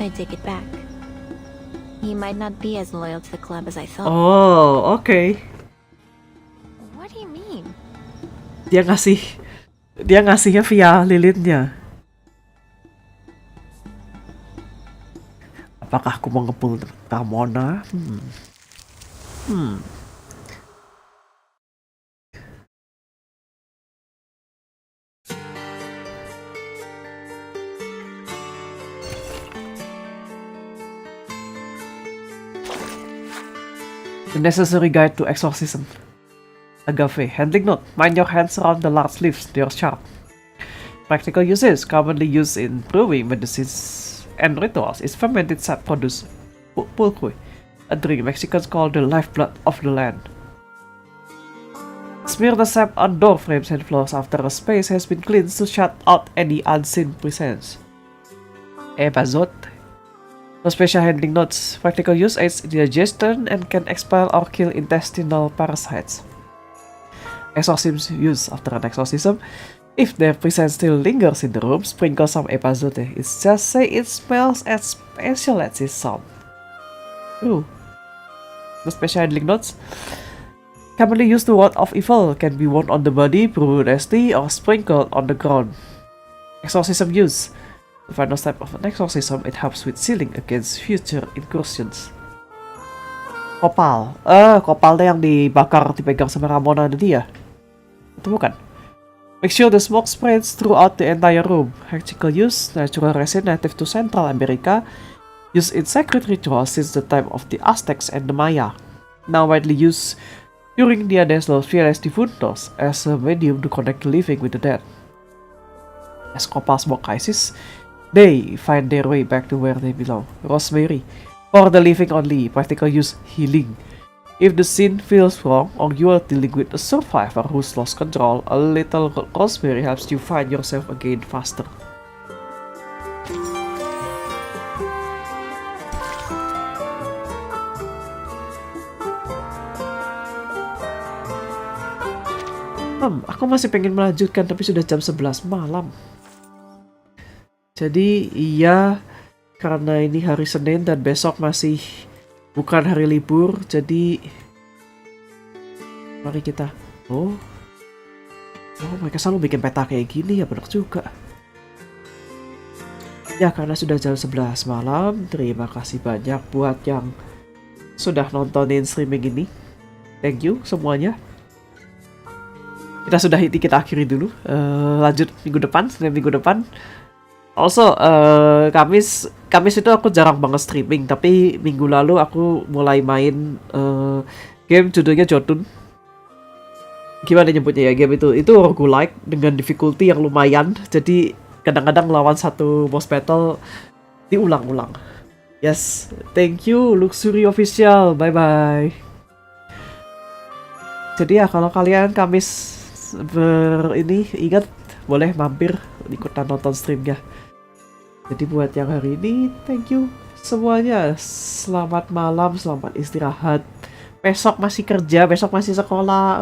I take it back. He might not be as loyal to the club as I thought. Oh, okay. What do you mean? Dia ngasihnya via lilinnya. Apakah aku mau ngepul Ramona? The necessary guide to exorcism. Agave. Handling note. Mind your hands around the large leaves. They are sharp. Practical uses. Commonly used in brewing medicines and rituals is fermented sap produced pulque, a drink Mexicans call the lifeblood of the land. Smear the sap on door frames and floors after a space has been cleansed to shut out any unseen presence. Episode. No special handling notes. Practical use aids digestion and can expel or kill intestinal parasites. Exorcism use after an exorcism. If their presence still lingers in the room, sprinkle some epazote. It's just say it smells as special as it sounds. Ooh. No special handling notes. Commonly used to ward off evil. Can be worn on the body, brewed nasty, or sprinkled on the ground. Exorcism use. The final step of an exorcism, it helps with sealing against future incursions. Kopal. Kopalnya yang dibakar, dipegang sama Ramona tadi ya? Itu bukan? Make sure the smoke spreads throughout the entire room. Practical use, natural resin native to Central America, used in sacred rituals since the time of the Aztecs and the Maya. Now widely used during Dia de los Fieles Difuntos as a medium to connect the living with the dead. As Kopal smoke rises, they find their way back to where they belong. Rosemary. For the living only, practical use, healing. If the scene feels wrong or you are dealing with a survivor who's lost control, a little rosemary helps you find yourself again faster. Aku masih pengen melanjutkan tapi sudah jam 11 malam. Jadi iya, karena ini hari Senin dan besok masih bukan hari libur, jadi mari kita. Oh, mereka selalu bikin peta kayak gini ya, benar juga. Ya, karena sudah jam 11 malam, terima kasih banyak buat yang sudah nontonin streaming ini. Thank you semuanya. Kita akhiri dulu. Lanjut minggu depan, Senin minggu depan. Also, Kamis itu aku jarang banget streaming, tapi minggu lalu aku mulai main game judulnya Judul. Gimana nyebutnya ya game itu? Itu roguelike dengan difficulty yang lumayan, jadi kadang-kadang lawan satu boss battle diulang-ulang. Yes, thank you Luxury Official, bye-bye. Jadi ya, kalau kalian Kamis ingat boleh mampir ikutan nonton streamnya. Jadi buat yang hari ini, thank you semuanya. Selamat malam, selamat istirahat. Besok masih kerja, besok masih sekolah.